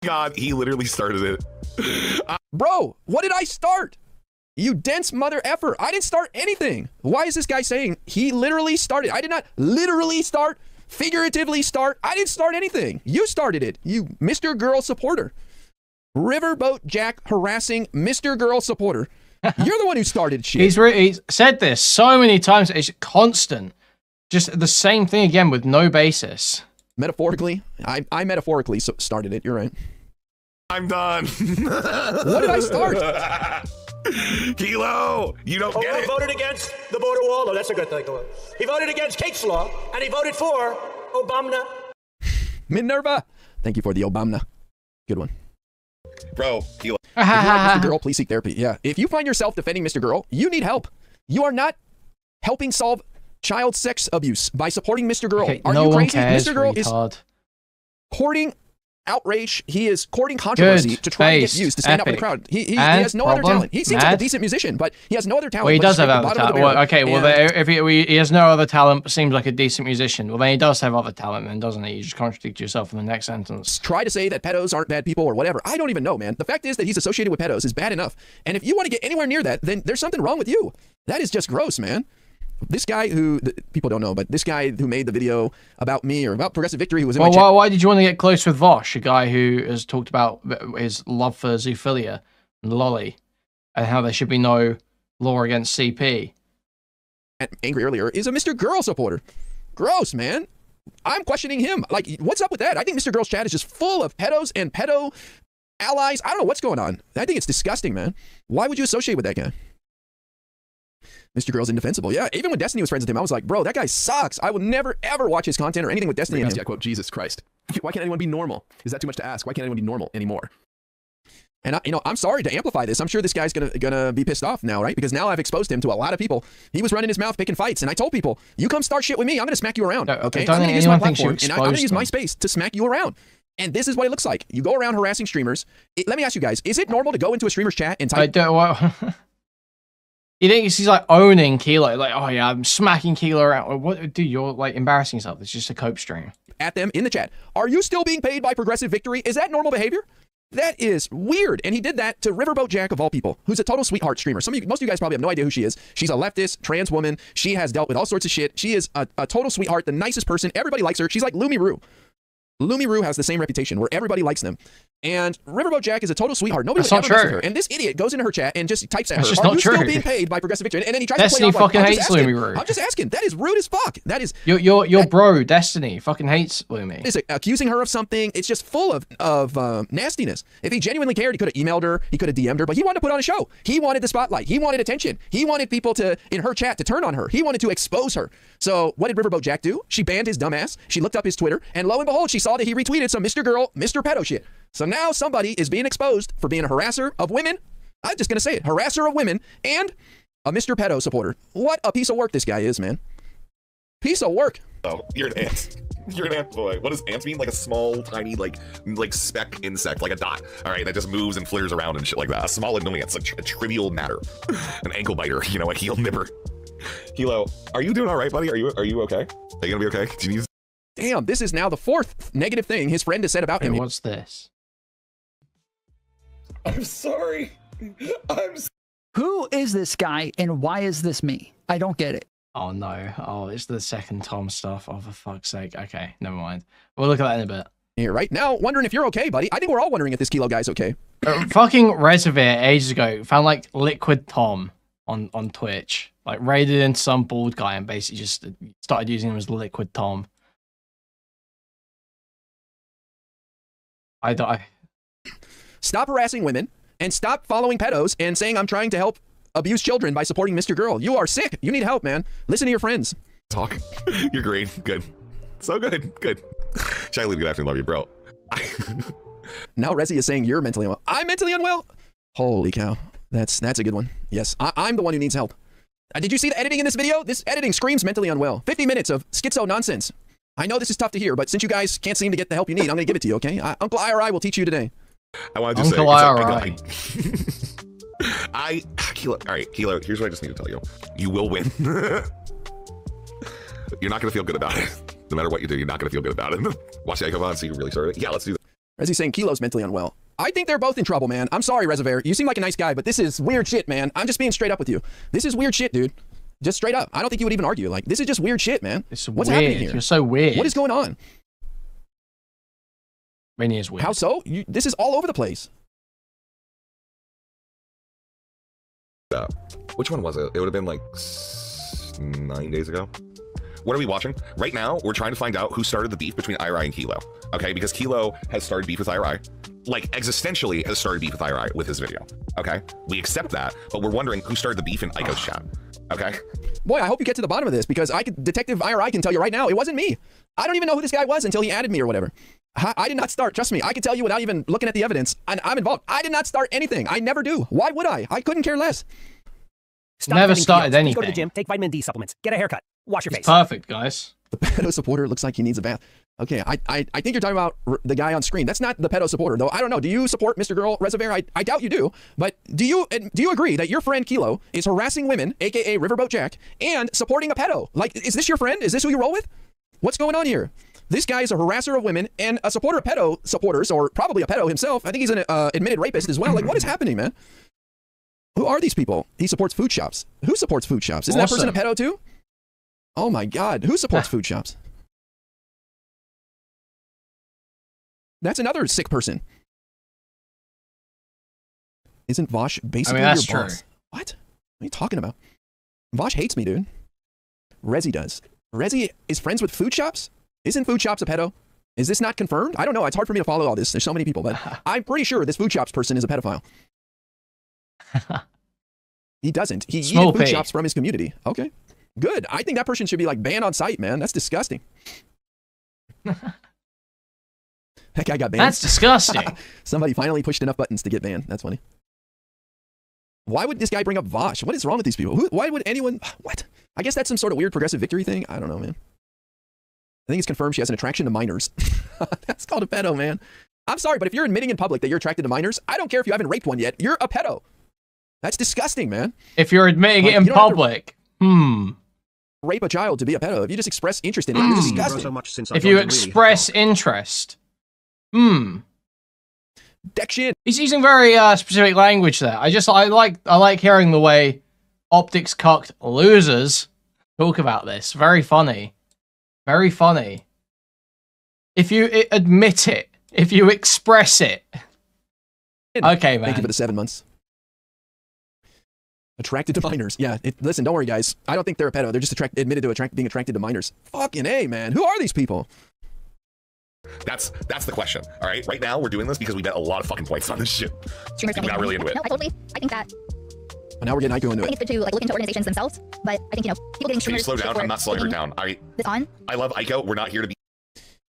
God, he literally started it.
Bro, what did I start? You dense mother effer. I didn't start anything. Why is this guy saying he literally started? I did not literally start, figuratively start. I didn't start anything. You started it, you Mr. Girl supporter. Riverboat Jack harassing Mr. Girl supporter. You're the one who started shit.
He's said this so many times. It's constant. Just the same thing again with no basis.
Metaphorically, I metaphorically started it. You're right.
I'm done.
What did I start?
Kilo, you don't get it.
He voted against the border wall. Oh, that's a good thing. He voted against Kate's law, and he voted for Obama.
Minerva, thank you for the Obama. Good one.
Bro, Kilo.
If you like Mr. Girl, please seek therapy. Yeah, if you find yourself defending Mr. Girl, you need help. You are not helping solve child sex abuse by supporting Mr. Girl.
Okay,
are
no
you
one
crazy?
Cares,
Mr. Girl
retard.
is courting outrage. He is courting controversy to try to get views, to stand up in the crowd. He has no other talent. He seems like a decent musician, but he has no other talent.
Well, he does have other talent. Well, okay, well, if he has no other talent, but seems like a decent musician, well, then he does have other talent, then, doesn't he? You just contradict yourself in the next sentence.
Try to say that pedos aren't bad people or whatever. I don't even know, man. The fact is that he's associated with pedos is bad enough. And if you want to get anywhere near that, then there's something wrong with you. That is just gross, man. This guy who, people don't know, but this guy who made the video about me or about Progressive Victory, who was in my
chat. Why did you want to get close with Vosh, a guy who has talked about his love for zoophilia and lolly, and how there should be no law against CP?
Angry earlier is a Mr. Girl supporter. Gross, man. I'm questioning him. Like, what's up with that? I think Mr. Girl's chat is just full of pedos and pedo allies. I don't know what's going on. I think it's disgusting, man. Why would you associate with that guy? Mr. Girl's indefensible. Yeah, even when Destiny was friends with him, I was like, bro, that guy sucks. I will never, ever watch his content or anything with Destiny.
I quote, Jesus Christ. Why can't anyone be normal? Is that too much to ask? Why can't anyone be normal anymore?
And, I'm sorry to amplify this. I'm sure this guy's gonna be pissed off now, right? Because now I've exposed him to a lot of people. He was running his mouth picking fights, and I told people, you come start shit with me, I'm going to smack you around, okay? I'm going to use my platform, and I'm going to use my space to smack you around. And this is what it looks like. You go around harassing streamers. Let me ask you guys, is it normal to go into a streamer's chat and type...
You think he's like owning Kilo, like, oh yeah, I'm smacking Kilo around. What, dude? You're like embarrassing yourself. It's just a cope stream.
At them in the chat. Are you still being paid by Progressive Victory? Is that normal behavior? That is weird. And he did that to Riverboat Jack of all people, who's a total sweetheart streamer. Most of you guys probably have no idea who she is. She's a leftist, trans woman. She has dealt with all sorts of shit. She is a total sweetheart, the nicest person. Everybody likes her. She's like Lumi Roo. Lumi Roo has the same reputation where everybody likes them. And Riverboat Jack is a total sweetheart. Nobody would ever mess with her. And this idiot goes into her chat and just types at her, are you still being paid by Progressive Victory? And then he tries
Destiny
to play off
fucking
like,
hates Lumi Roo.
I'm just asking. That is rude as fuck. That is...
Your bro, Destiny, fucking hates Lumi.
Is accusing her of something. It's just full of nastiness. If he genuinely cared, he could have emailed her. He could have DM'd her. But he wanted to put on a show. He wanted the spotlight. He wanted attention. He wanted people to, in her chat, to turn on her. He wanted to expose her. So what did Riverboat Jack do? She banned his dumb ass. She looked up his Twitter. And lo and behold, she saw that he retweeted some Mr. Girl, Mr. Pedo shit. So now somebody is being exposed for being a harasser of women. I'm just going to say it. Harasser of women and a Mr. Pedo supporter. What a piece of work this guy is, man. Piece of work.
Oh, you're an ant. You're an ant boy. What does ants mean? Like a small, tiny, like speck insect, like a dot. All right, that just moves and flares around and shit like that. A small annoyance, like a trivial matter. An ankle biter, you know, a heel nipper. Hilo, are you doing all right, buddy? Are you okay? Are you gonna be okay? Do you need...
Damn, this is now the fourth negative thing his friend has said about him.
What's this?
I'm sorry.
Who is this guy and why is this me? I don't get it.
Oh no. Oh, it's the second Tom stuff. Oh, for fuck's sake. Okay, never mind. We'll look at that in a bit.
Here, right now, wondering if you're okay, buddy. I think we're all wondering if this Kilo guy's okay.
Fucking Rezzivaer ages ago found like Liquid Tom on Twitch. Like raided into some bald guy and basically just started using him as Liquid Tom.
Stop harassing women and stop following pedos and saying I'm trying to help abuse children by supporting Mr. Girl. You are sick. You need help, man. Listen to your friends.
Talk. You're great. Good. So good. Good. Should I leave? Good afternoon. Love you, bro.
Now Rezzy is saying you're mentally unwell. I'm mentally unwell? Holy cow. That's a good one. Yes, I'm the one who needs help. Did you see the editing in this video? This editing screams mentally unwell. 50 minutes of schizo nonsense. I know this is tough to hear, but since you guys can't seem to get the help you need, I'm going to give it to you, okay? Uncle IRI will teach you today.
I want to just
Uncle IRI.
Kilo, all right, Kilo, here's what I just need to tell you. You will win. You're not going to feel good about it. No matter what you do, you're not going to feel good about it. Watch the Aiko VOD, so you really started. Yeah, let's do that.
Rezzy's saying Kilo's mentally unwell. I think they're both in trouble, man. I'm sorry, Rezzivaer. You seem like a nice guy, but this is weird shit, man. I'm just being straight up with you. This is weird shit, dude. Just straight up. I don't think you would even argue. Like, this is just weird shit, man. What's happening here?
You're so weird.
What is going on?
Rainy is weird.
How so? This is all over the place.
Which one was it? It would have been like 9 days ago. What are we watching? Right now, we're trying to find out who started the beef between IRI and Kilo. Okay, because Kilo has started beef with IRI. Like, existentially has started beef with IRI with his video. Okay? We accept that, but we're wondering who started the beef in Aiko's chat. Okay?
Boy, I hope you get to the bottom of this, because Detective IRI can tell you right now, it wasn't me. I don't even know who this guy was until he added me or whatever. I did not start. Trust me, I can tell you without even looking at the evidence. I'm involved. I did not start anything. I never do. Why would I? I couldn't care less.
Never started anything.
Go to the gym, take vitamin D supplements, get a haircut. Wash your face.
Perfect, guys.
The pedo supporter looks like he needs a bath. Okay, I think you're talking about the guy on screen. That's not the pedo supporter, though. I don't know. Do you support Mr. Girl Rezzivaer? I doubt you do. But do you agree that your friend Kilo is harassing women, aka Riverboat Jack, and supporting a pedo? Like, is this your friend? Is this who you roll with? What's going on here? This guy is a harasser of women and a supporter of pedo supporters, or probably a pedo himself. I think he's an admitted rapist as well. Like, what is happening, man? Who are these people? He supports food shops. Who supports food shops? Isn't that person a pedo too? Oh my God, who supports food shops? That's another sick person. Isn't Vosh basically your boss? What? What are you talking about? Vosh hates me, dude. Rezzy does. Rezzy is friends with food shops? Isn't food shops a pedo? Is this not confirmed? I don't know. It's hard for me to follow all this. There's so many people, but I'm pretty sure this food shops person is a pedophile. He doesn't. He eats food shops from his community. Okay, good. I think that person should be like banned on site, man. That's disgusting. That guy got banned.
That's disgusting.
Somebody finally pushed enough buttons to get banned. That's funny. Why would this guy bring up Vosh? What is wrong with these people? Why would anyone? What? I guess that's some sort of weird progressive victory thing. I don't know, man. I think it's confirmed she has an attraction to minors. That's called a pedo, man. I'm sorry, but if you're admitting in public that you're attracted to minors, I don't care if you haven't raped one yet. You're a pedo. That's disgusting, man.
If you're admitting it in public,
rape a child to be a pedo. If you just express interest in it, you're disgusting.
If you express interest,
Deck shit.
He's using very specific language there. I like hearing the way optics cucked losers talk about this. Very funny. Very funny. If you admit it, if you express it. Okay, man.
Thank you for the 7 months. Attracted to minors. Yeah, listen, don't worry, guys. I don't think they're a pedo. They're just admitted to being attracted to minors. Fucking A, man. Who are these people?
That's the question. All right, right now we're doing this because we bet a lot of fucking points on this shit. We got really into it.
No, I think that.
But now we're getting Aiko into it.
I think it's good to like look into organizations themselves, but I think people getting
streamers. Can you slow down? I'm not slowing her down. I love Aiko. We're not here to be.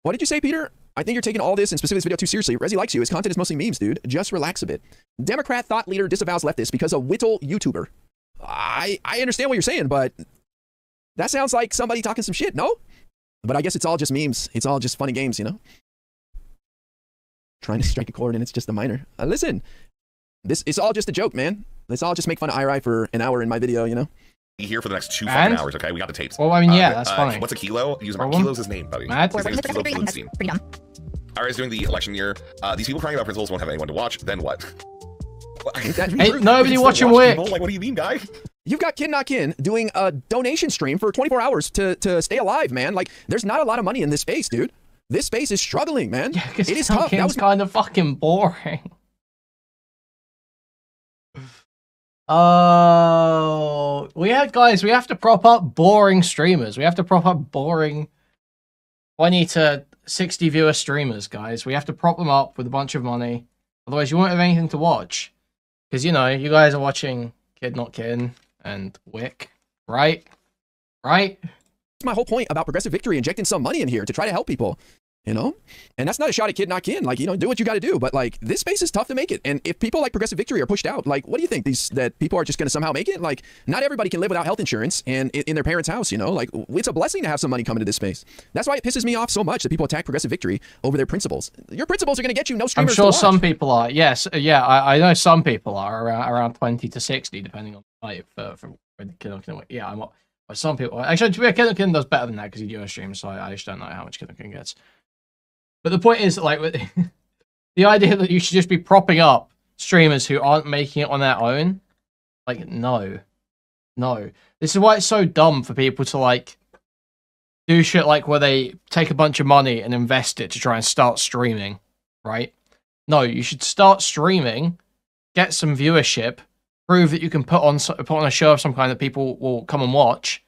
What did you say, Peter? I think you're taking all this and specifically this video too seriously. Rezzy likes you. His content is mostly memes, dude. Just relax a bit. Democrat thought leader disavows leftist because a whittle YouTuber. I understand what you're saying, but that sounds like somebody talking some shit, no? But I guess it's all just memes. It's all just funny games, you know? Trying to strike a chord and it's just a minor. Listen, it's all just a joke, man. Let's all just make fun of IRI for an hour in my video, you know?
Here for the next 2 fucking hours, okay? We got the tapes.
Well, I mean, yeah, that's funny.
What's a kilo? Kilo's his name, buddy.
Matt?
His name is Kilo Blutstein. IRI is doing the election year. These people crying about principles won't have anyone to watch. Then what?
Ain't nobody watching Wick.
Like, what do you mean, guy?
You've got Kid Not Kin doing a donation stream for 24 hours to stay alive, man. Like, there's not a lot of money in this space, dude. This space is struggling, man.
Yeah, it is
tough.
That was kind of fucking boring. Oh, guys, we have to prop up boring streamers. We have to prop up boring 20 to 60 viewer streamers, guys. We have to prop them up with a bunch of money. Otherwise, you won't have anything to watch. Because, you know, you guys are watching Kid Not Kin and Wick, right? Right?
That's my whole point about progressive victory, injecting some money in here to try to help people. You know, and that's not a shot at Kid Not Kin. Like, you know, do what you got to do. But like, this space is tough to make it. And if people like progressive victory are pushed out, like, what do you think? That people are just going to somehow make it? Like, not everybody can live without health insurance and in their parents' house. You know, like, it's a blessing to have some money coming to this space. That's why it pisses me off so much that people attack progressive victory over their principles. Your principles are going to get you no streamers.
I'm sure some people are. Yes, yeah, I know some people are around 20 to 60, depending on the type. For Kid Not Kin. Yeah, I'm. But some people actually, to be fair, Kid Not Kin does better than that because he do a stream. So I just don't know how much Kid Not Kin gets. But the point is, like, the idea that you should just be propping up streamers who aren't making it on their own, like, no. This is why it's so dumb for people to, like, do shit like where they take a bunch of money and invest it to try and start streaming, right? No, you should start streaming, get some viewership, prove that you can put on a show of some kind that people will come and watch,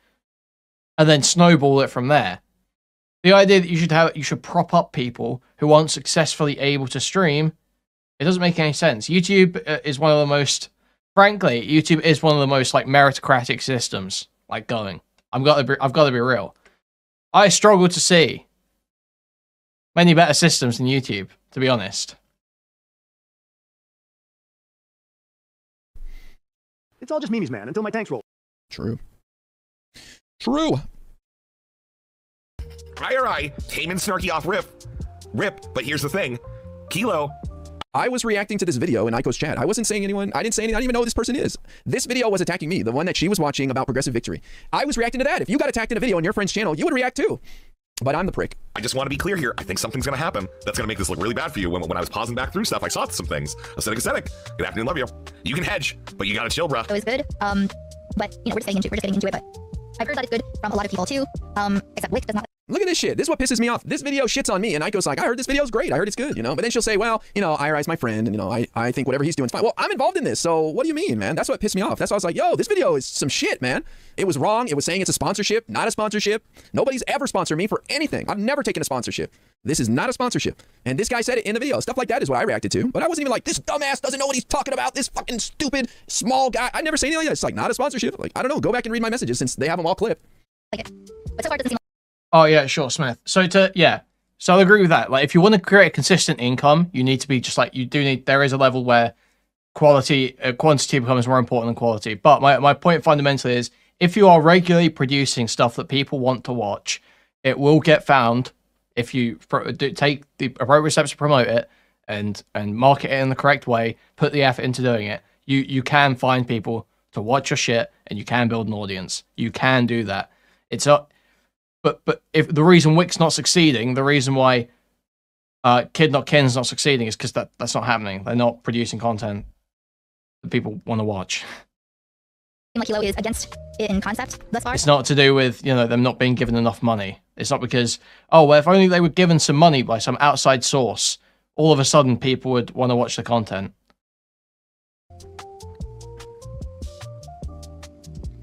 and then snowball it from there. The idea that you should prop up people who aren't successfully able to stream, it doesn't make any sense. YouTube is one of the most, frankly, YouTube is one of the most like meritocratic systems like going. I've got to be real. I struggle to see many better systems than YouTube, to be honest.
It's all just memes, man, until my tanks roll.
True.
IRI came in snarky off rip, but here's the thing. Kilo.
I was reacting to this video in Aiko's chat. I wasn't saying anyone, I didn't say anything, I don't even know who this person is. This video was attacking me, the one that she was watching about progressive victory. I was reacting to that. If you got attacked in a video on your friend's channel, you would react too. But I'm the prick.
I just want to be clear here. I think something's going to happen that's going to make this look really bad for you. When I was pausing back through stuff, I saw some things. Aesthetic. Good afternoon, love you. You can hedge, but you got to chill, bro.
It was good. But, you know, we're just getting into it, but I've heard that it's good from a lot of people too. Except Wick does not.
Look at this shit. This is what pisses me off. This video shits on me, and Aiko's like, I heard this video's great. I heard it's good, you know? But then she'll say, well, you know, IRI's my friend, and, you know, I think whatever he's doing is fine. Well, I'm involved in this, so what do you mean, man? That's what pissed me off. That's why I was like, yo, this video is some shit, man. It was wrong. It was saying it's a sponsorship, not a sponsorship. Nobody's ever sponsored me for anything. I've never taken a sponsorship. This is not a sponsorship. And this guy said it in the video. Stuff like that is what I reacted to. But I wasn't even like, this dumbass doesn't know what he's talking about. This fucking stupid small guy. I never say anything like that. It's like, not a sponsorship. Like, I don't know. Go back and read my messages since they have them all clipped.
Like it. But so far it doesn't seem.
Oh yeah, sure, Smith. So so I agree with that. Like, if you want to create a consistent income, you need to be just like, there is a level where quantity becomes more important than quality. But my point fundamentally is, if you are regularly producing stuff that people want to watch, it will get found if you take the appropriate steps to promote it and market it in the correct way, put the effort into doing it. You can find people to watch your shit, and you can build an audience. You can do that. It's not. But if the reason Wick's not succeeding, the reason why Kid Not Kin's not succeeding is because that's not happening. They're not producing content that people want to watch.
Like Kilo is against it in concept thus far.
It's not to do with, you know, them not being given enough money. It's not because, oh, well, if only they were given some money by some outside source, all of a sudden people would want to watch the content.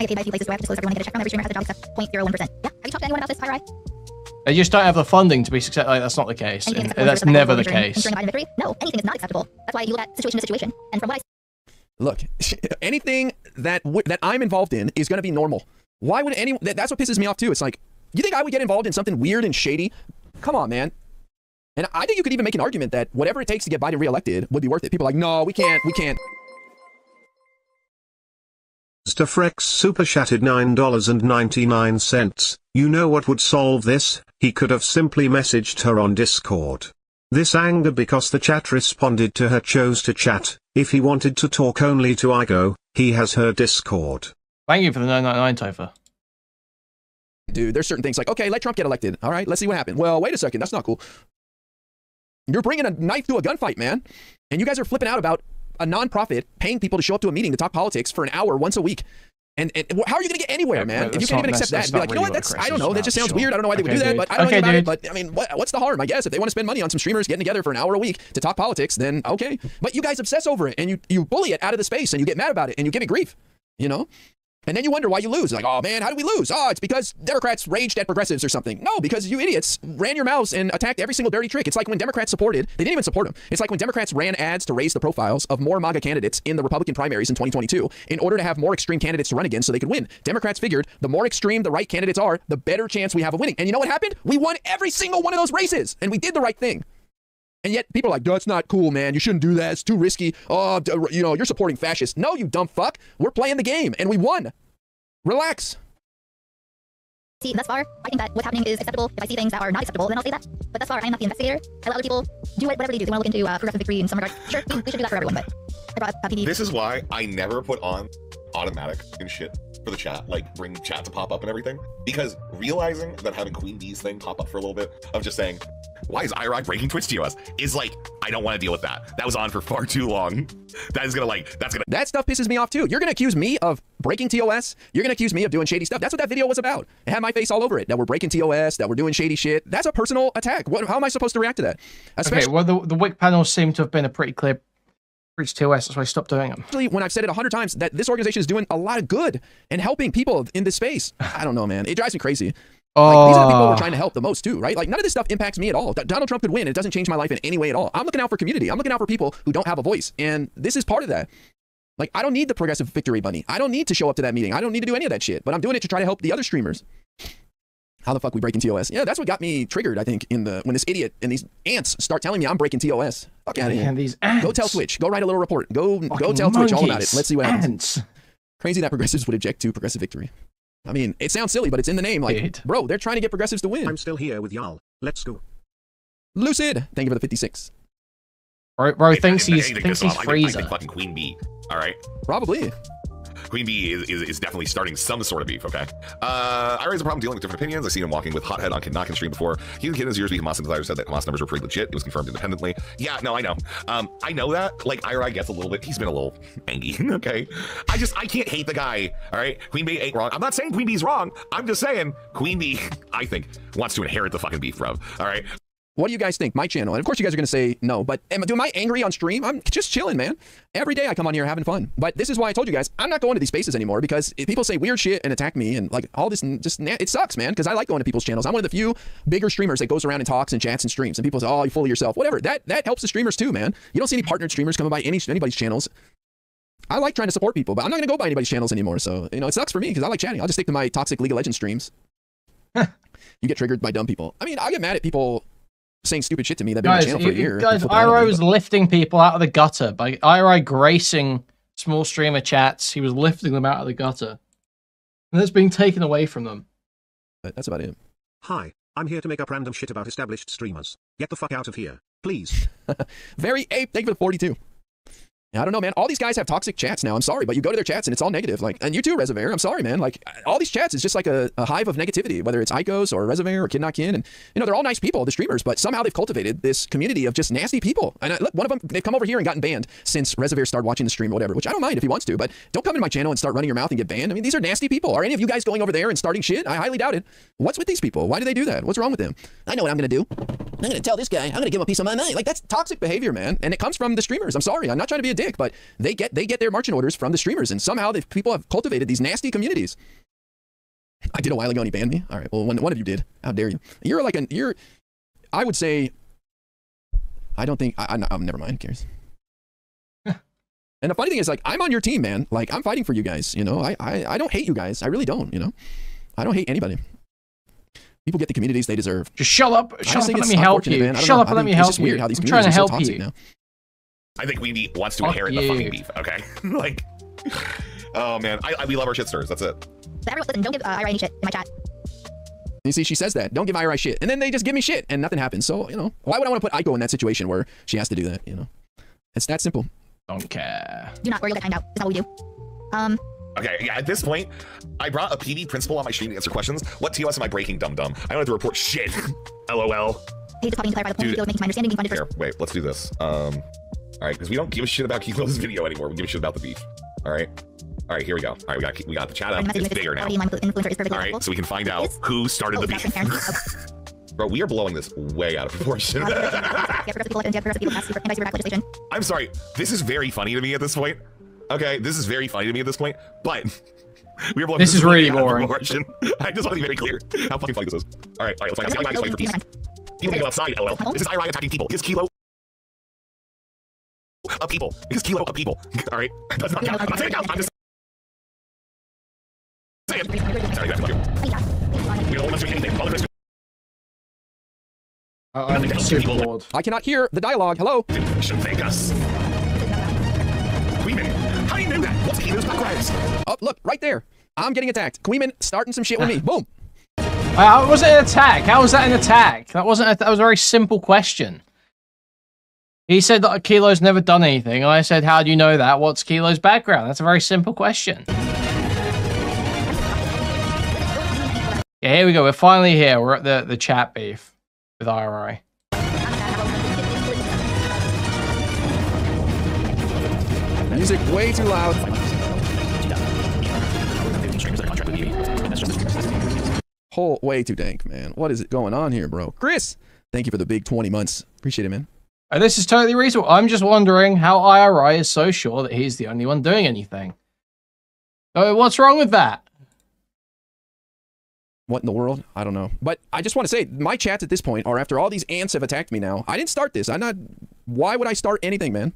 I get paid by a few places where I have to disclose everyone I get a check from. Every streamer has a job except 0.01%. Yeah. Have you talked to anyone about this, IRI?
They just don't have the funding to be successful. Like, that's not the case. That's never the case.
No, anything is not acceptable. That's why you look at situation to situation. And from what I
look, anything that I'm involved in is going to be normal. Why would anyone? That's what pisses me off too. It's like, you think I would get involved in something weird and shady? Come on, man. And I think you could even make an argument that whatever it takes to get Biden reelected would be worth it. People are like, no, we can't.
Mr. Frex super chatted $9.99. You know what would solve this? He could have simply messaged her on Discord. This angered because the chat responded to her chose to chat. If he wanted to talk only to Aiko, he has her Discord.
Thank you for the 999, Topher.
Dude, there's certain things like, okay, let Trump get elected. All right, let's see what happens. Well, wait a second. That's not cool. You're bringing a knife to a gunfight, man. And you guys are flipping out about a nonprofit paying people to show up to a meeting to talk politics for an hour once a week. And how are you going to get anywhere, man? If you can't even accept that, be like, you know what, I don't know, that just sounds weird. I don't know why they would do that, but I don't know about it. But I mean, what's the harm? I guess if they want to spend money on some streamers getting together for an hour a week to talk politics, then okay. But you guys obsess over it, and you bully it out of the space, and you get mad about it, and you give it grief, you know? And then you wonder why you lose. Like, oh man, how did we lose? Oh, it's because Democrats raged at progressives or something. No, because you idiots ran your mouths and attacked every single dirty trick. It's like when Democrats they didn't even support them. It's like when Democrats ran ads to raise the profiles of more MAGA candidates in the Republican primaries in 2022 in order to have more extreme candidates to run against so they could win. Democrats figured the more extreme the right candidates are, the better chance we have of winning. And you know what happened? We won every single one of those races, and we did the right thing. And yet people are like, that's not cool, man. You shouldn't do that. It's too risky. Oh, you know, you're supporting fascists. No, you dumb fuck. We're playing the game, and we won. Relax.
See, thus far, I think that what's happening is acceptable. If I see things that are not acceptable, then I'll say that. But thus far, I am not the investigator. I let other people do whatever they do. They want to look into progressive victory in some regards. Sure, we should do that for everyone, but I brought PD.
This is why I never put on automatic and shit for the chat, like bring chat to pop up and everything. Because realizing that having Queen Bee's thing pop up for a little bit of just saying, why is IROC breaking Twitch TOS? Is like, I don't want to deal with that. That was on for far too long. That
stuff pisses me off too. You're going to accuse me of breaking TOS. You're going to accuse me of doing shady stuff. That's what that video was about. It had my face all over it. That we're breaking TOS, that we're doing shady shit. That's a personal attack. How am I supposed to react to that?
Okay, well, the Wick panels seem to have been a pretty clear breach TOS. That's why I stopped doing them.
Actually, when I've said it 100 times, that this organization is doing a lot of good and helping people in this space. I don't know, man. It drives me crazy. Like, these are the people we're trying to help the most too, right? Like, none of this stuff impacts me at all. Donald Trump could win, and it doesn't change my life in any way at all. I'm looking out for community. I'm looking out for people who don't have a voice, and this is part of that. Like, I don't need the progressive victory money. I don't need to show up to that meeting. I don't need to do any of that shit, but I'm doing it to try to help the other streamers. How the fuck we breaking TOS? Yeah, that's what got me triggered, I think, when this idiot and these ants start telling me I'm breaking TOS. Fuck out of here.
These ants.
Go tell Twitch. Go write a little report. Go tell Twitch all about it. Let's see what happens. Crazy that progressives would object to progressive victory. I mean, it sounds silly, but it's in the name. Like, bro, they're trying to get progressives to win.
I'm still here with y'all. Let's go.
Lucid, thank you for the 56.
Bro thinks he's
freezing. I think fucking Queen Bee. All right.
Probably.
Queen Bee is definitely starting some sort of beef, okay? I raise a problem dealing with different opinions. I've seen him walking with Hothead on Knockin' Stream before. He and Kid in his ears, Hamas Insider said that Hamas numbers were pretty legit. It was confirmed independently. Yeah, no, I know. I know that. Like, IRI gets a little bit, he's been a little angry, okay? I can't hate the guy, all right? Queen Bee ain't wrong. I'm not saying Queen Bee's wrong. I'm just saying Queen Bee, I think, wants to inherit the fucking beef, bro, all right?
What do you guys think? My channel. And of course you guys are going to say no, but am I angry on stream? I'm just chilling, man. Every day I come on here having fun. But this is why I told you guys, I'm not going to these spaces anymore because if people say weird shit and attack me and like all this, just it sucks, man, because I like going to people's channels. I'm one of the few bigger streamers that goes around and talks and chats and streams. And people say, oh, you're full of yourself. Whatever. That helps the streamers too, man. You don't see any partnered streamers coming by anybody's channels. I like trying to support people, but I'm not going to go by anybody's channels anymore. So, you know, it sucks for me because I like chatting. I'll just stick to my toxic League of Legends streams. You get triggered by dumb people. I mean, I get mad at people saying stupid shit to me that been on my channel for a year.
Guys, IRI was lifting people out of the gutter by IRI gracing small streamer chats. He was lifting them out of the gutter. And it's being taken away from them.
But that's about it.
Hi, I'm here to make up random shit about established streamers. Get the fuck out of here, please.
Very ape. Thank you for the 42. I don't know, man. All these guys have toxic chats now. I'm sorry, but you go to their chats and it's all negative. Like, and you too, Rezzivaer. I'm sorry, man. Like, all these chats is just like a hive of negativity, whether it's Aiko's or Rezzivaer or Kid Not Kin. And, you know, they're all nice people, the streamers, but somehow they've cultivated this community of just nasty people. And look, one of them, they've come over here and gotten banned since Rezzivaer started watching the stream or whatever, which I don't mind if he wants to, but don't come into my channel and start running your mouth and get banned. I mean, these are nasty people. Are any of you guys going over there and starting shit? I highly doubt it. What's with these people? Why do they do that? What's wrong with them? I know what I'm going to do. I'm going to tell this guy, I'm going to give him a piece of my mind. Like, that's toxic behavior, man. And it comes from the streamers. I'm sorry. I'm not trying to be a dick, but they get their marching orders from the streamers, and somehow people have cultivated these nasty communities. I did a while ago and he banned me. All right, well, one of you did. How dare you? You're like I would say, I don't think, never mind, who cares? And the funny thing is, like, I'm on your team, man. Like, I'm fighting for you guys, you know? I don't hate you guys. I really don't, you know? I don't hate anybody. People get the communities they deserve.
Just shut up and let me help you. Shut up and let me help you. I'm trying to help you.
Now.
I think Queen Bee wants to inherit the fucking beef, okay? Like, oh man, we love our shitsters, that's it.
So everyone, listen, don't give IRI any shit in my chat.
You see, she says that. Don't give IRI shit. And then they just give me shit and nothing happens. So, you know, why would I want to put Aiko in that situation where she has to do that, you know? It's that simple.
Don't care.
Do not, or you'll get timed out. That's all we do.
Okay, yeah, at this point, I brought a PD principal on my stream to answer questions. What TOS am I breaking, dum-dum? I don't have to report shit. LOL.
Hey, just popping to clarify the point. Kilo making my understanding being funded
here, wait, let's do this. All right, because we don't give a shit about Kilo's video anymore. We give a shit about the beef. All right, here we go. All right, we got the chat up. It's bigger now. All right, so we can find out who started the beef. Bro, we are blowing this way out of proportion. I'm sorry. This is very funny to me at this point. Okay, this is very funny to me at this point, but we are blowing
this is really boring.
I just want to be very clear how fucking funny this is. All right, let's find out. Fight for peace. People can go outside, LOL. This is IRI attacking people. Is Kilo a people? Is Kilo a people? All right, that's not count. I'm not saying count. I'm just saying. Sorry, guys, we don't want to do anything.
I'm super bored.
I cannot hear the dialogue. Hello?
Shouldn't thank us. Kuihman, how do you know that? What's Kilo's background?
Oh, look, right there. I'm getting attacked. Kuihman starting some shit with me. Boom.
How was it an attack? How was that an attack? That was a very simple question. He said that Kilo's never done anything, and I said, how do you know that? What's Kilo's background? That's a very simple question. Yeah, here we go. We're finally here. We're at the chat beef with IRI.
Music way too loud. Whole way too dank, man. What is it going on here, bro? Chris, thank you for the big 20 months. Appreciate it, man.
This is totally reasonable. I'm just wondering how IRI is so sure that he's the only one doing anything. What's wrong with that?
What in the world? I don't know. But I just want to say, my chats at this point are after all these ants have attacked me now. I didn't start this. Why would I start anything, man?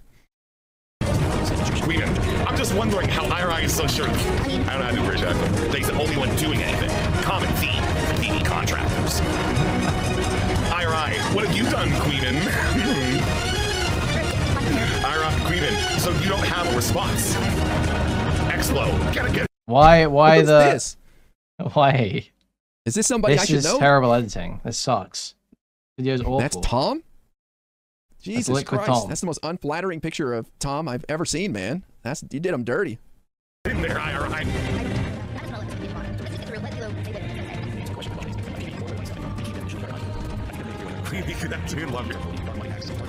I'm just wondering how IRI is so sure. I don't know how to do British accent. That he's the only one doing anything. Common theme for TV contractors. IRI, what have you done, Kuihman? IRI, Kuihman, so you don't have a response. Explo, get it.
Why
this?
Why?
Is this somebody I should know?
This is terrible editing. This sucks. Video's awful.
That's Tom? Jesus Christ.
Tom.
That's the most unflattering picture of Tom I've ever seen, man. You did him dirty.
In there, IRI.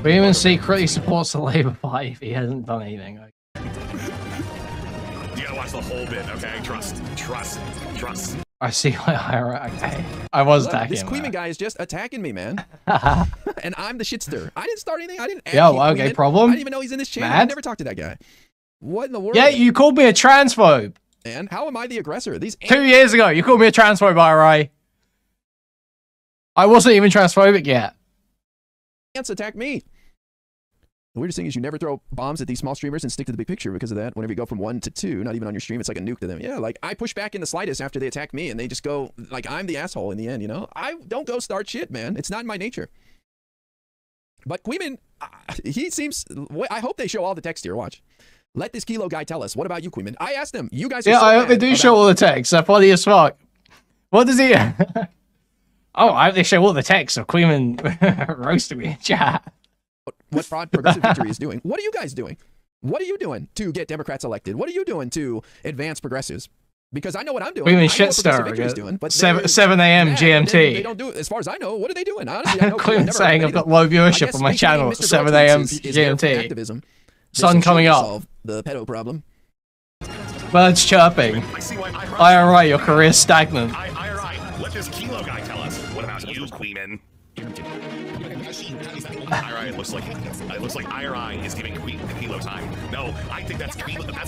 Kuihman secretly supports the Labour Party if he hasn't done anything.
You gotta watch the whole bit, okay? Trust.
I see why okay. I was attacking
this
him.
Kuihman guy is just attacking me, man. And I'm the shitster. I didn't start anything. I didn't add
okay,
Kuihman.
problem?
I didn't even know he's in this channel. I never talked to that guy. What in the world?
Yeah, you called me a transphobe.
And how am I the aggressor? These
2 years ago, you called me a transphobe, IRI. I wasn't even transphobic yet.
Ants attack me. The weirdest thing is you never throw bombs at these small streamers and stick to the big picture because of that. Whenever you go from 1 to 2, not even on your stream, it's like a nuke to them. Yeah, like I push back in the slightest after they attack me and they just go, like I'm the asshole in the end, you know? I don't go start shit, man. It's not in my nature. But Kuihman, he seems, I hope they show all the text here, watch. Let this Kilo guy tell us. What about you, Kuihman? I asked him, you guys are so
I hope they do show all the text. They're funny as fuck. What does he... Oh, I hope they show all the text of Kuihman roasting me in chat.
What fraud progressive victory is doing. What are you guys doing? What are you doing to get Democrats elected? What are you doing to advance progressives? Because I know what I'm doing.
Kuihman shit stirring. 7 a.m. GMT.
They don't do it. As far as I know, what are they doing? Honestly, I know
Kuihman saying I've got low viewership on my channel at 7 a.m. GMT. Sun coming up.
Solve the pedo problem.
Birds chirping. IRI, your career's stagnant.
IRI, let this Kilo guy tell us. What about you, Kuihman? IRI, it looks like IRI is giving Kilo time. No, I think that's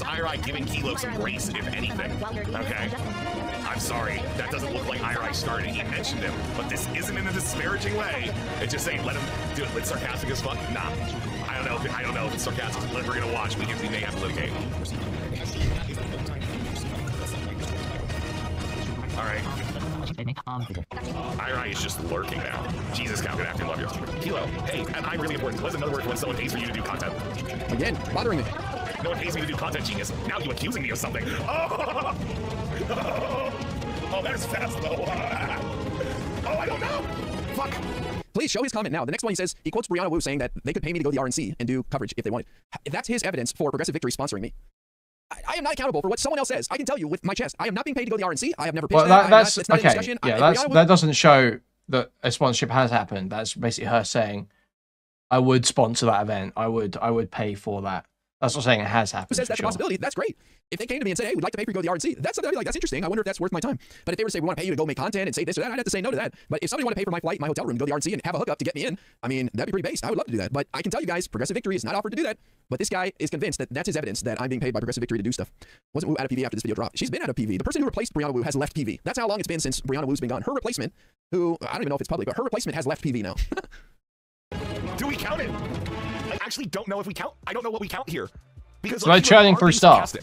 IRI giving Kilo some grace, if anything. Okay? I'm sorry, that doesn't look like IRI started. He mentioned him, but this isn't in a disparaging way. It's just saying, let him do it. It's sarcastic as fuck. Nah, I don't know if it's sarcastic. We're gonna watch. We may have to litigate. All right. IRI is just lurking now. Jesus, Cal, good afternoon, love you. Kilo, hey, and I'm really important. What's another word when someone pays for you to do content?
Again, bothering me.
No one pays me to do content, genius. Now you accusing me of something. Oh, that's fast though. Oh, I don't know. Fuck.
Please show his comment now. The next one he says, he quotes Brianna Wu saying that they could pay me to go to the RNC and do coverage if they wanted. If that's his evidence for Progressive Victory sponsoring me. I am not accountable for what someone else says. I can tell you with my chest, I am not being paid to go to the RNC. I have never pitched
that's
it's not
okay.
in discussion.
Yeah, that doesn't show that a sponsorship has happened. That's basically her saying, "I would sponsor that event. I would pay for that." That's not saying it has happened.
Who says that's a possibility? That's great. If they came to me and said, "Hey, we'd like to pay for you to go to the RNC," that's something I'd be like, "That's interesting. I wonder if that's worth my time." But if they were to say, "We want to pay you to go make content and say this or that," I'd have to say no to that. But if somebody wanted to pay for my flight, my hotel room, to go to the RNC and have a hookup to get me in, I mean, that'd be pretty based. I would love to do that. But I can tell you guys, Progressive Victory is not offered to do that. But this guy is convinced that that's his evidence that I'm being paid by Progressive Victory to do stuff. Wasn't Wu out of PV after this video dropped? She's been out of PV. The person who replaced Brianna Wu has left PV. That's how long it's been since Brianna Wu's been gone. Her replacement, who I don't even know if it's public, but her replacement has left PV now.
Do we count it? I actually don't know if we count. I don't know what we count here. Because
so like churning through stuff.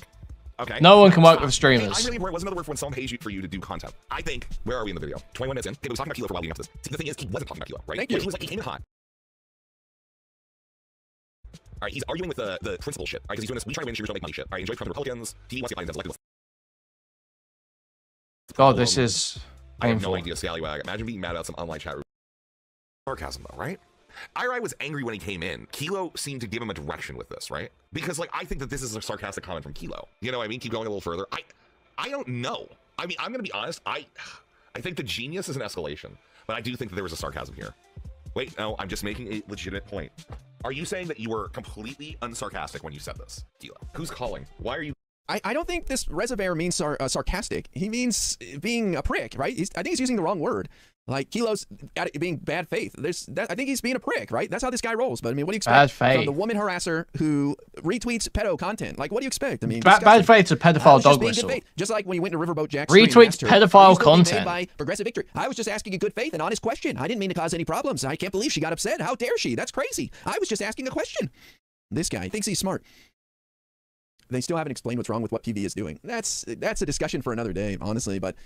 Okay.
No one can work with streamers.
I'm really worried. What's another word for when someone pays you for you to do content? I think. Where are we in the video? 21 minutes in. Okay, we was talking about Kilo for a while leading up to this. See, the thing is, he wasn't talking about Kilo, right?
Thank you.
He was like, he came in hot. All right, he's arguing with the principal shit. All right, because he's doing this. We try to win, shooters don't make money shit. All right, enjoy from the Republicans. He wants to get Biden's elected.
God, this is painful.
I have no idea, Scallywag. Imagine being mad about some online chat room. Sarcasm, though, right? IRI was angry when he came in. Kilo seemed to give him a direction with this, right? Because, like, I think that this is a sarcastic comment from Kilo. You know what I mean? Keep going a little further. I don't know. I mean, I'm going to be honest. I think the genius is an escalation, but I do think that there was a sarcasm here. Wait, no, I'm just making a legitimate point. Are you saying that you were completely unsarcastic when you said this, Kilo? Who's calling? Why are you...
I don't think this Rezzivaer means sarcastic. He means being a prick, right? I think he's using the wrong word. Like, Kilo's being bad faith. I think he's being a prick, right? That's how this guy rolls. But, I mean, what do you expect from the woman harasser who retweets pedo content? Like, what do you expect? I mean,
bad faith's a pedophile dog whistle.
Just like when you went to Riverboat Jack's
retweets pedophile content.
By Progressive Victory. I was just asking a good faith and honest question. I didn't mean to cause any problems. I can't believe she got upset. How dare she? That's crazy. I was just asking a question. This guy thinks he's smart. They still haven't explained what's wrong with what PV is doing. That's a discussion for another day, honestly, but...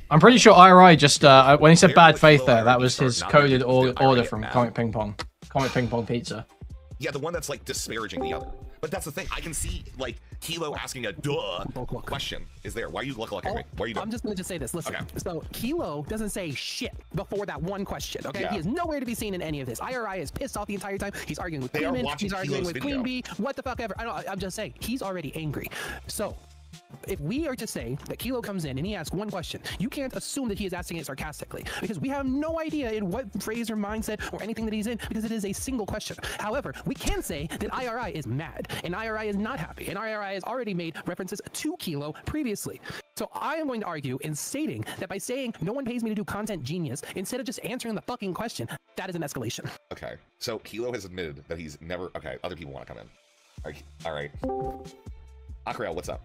I'm pretty sure IRI just, when he said bad faith there, that was his coded order from Comic Ping Pong. Comic Ping Pong Pizza.
Yeah, the one that's, like, disparaging the other. But that's the thing. I can see, like, Kilo asking a question is there. Why are you looking at me? What are you doing?
I'm just going to say this. Listen. Okay. So Kilo doesn't say shit before that one question. Okay. Yeah. He is nowhere to be seen in any of this. IRI is pissed off the entire time. He's arguing with Kuihman. He's arguing with Queen Bee. What the fuck ever. I'm just saying. He's already angry. So if we are to say that Kilo comes in and he asks one question, you can't assume that he is asking it sarcastically, because we have no idea in what phrase or mindset or anything that he's in, because it is a single question. However, we can say that IRI is mad and IRI is not happy, and IRI has already made references to Kilo previously. So I am going to argue in stating that by saying no one pays me to do content genius, instead of just answering the fucking question, that is an escalation.
Okay, so Kilo has admitted that he's never, okay, other people want to come in. All right. Akriel, what's up?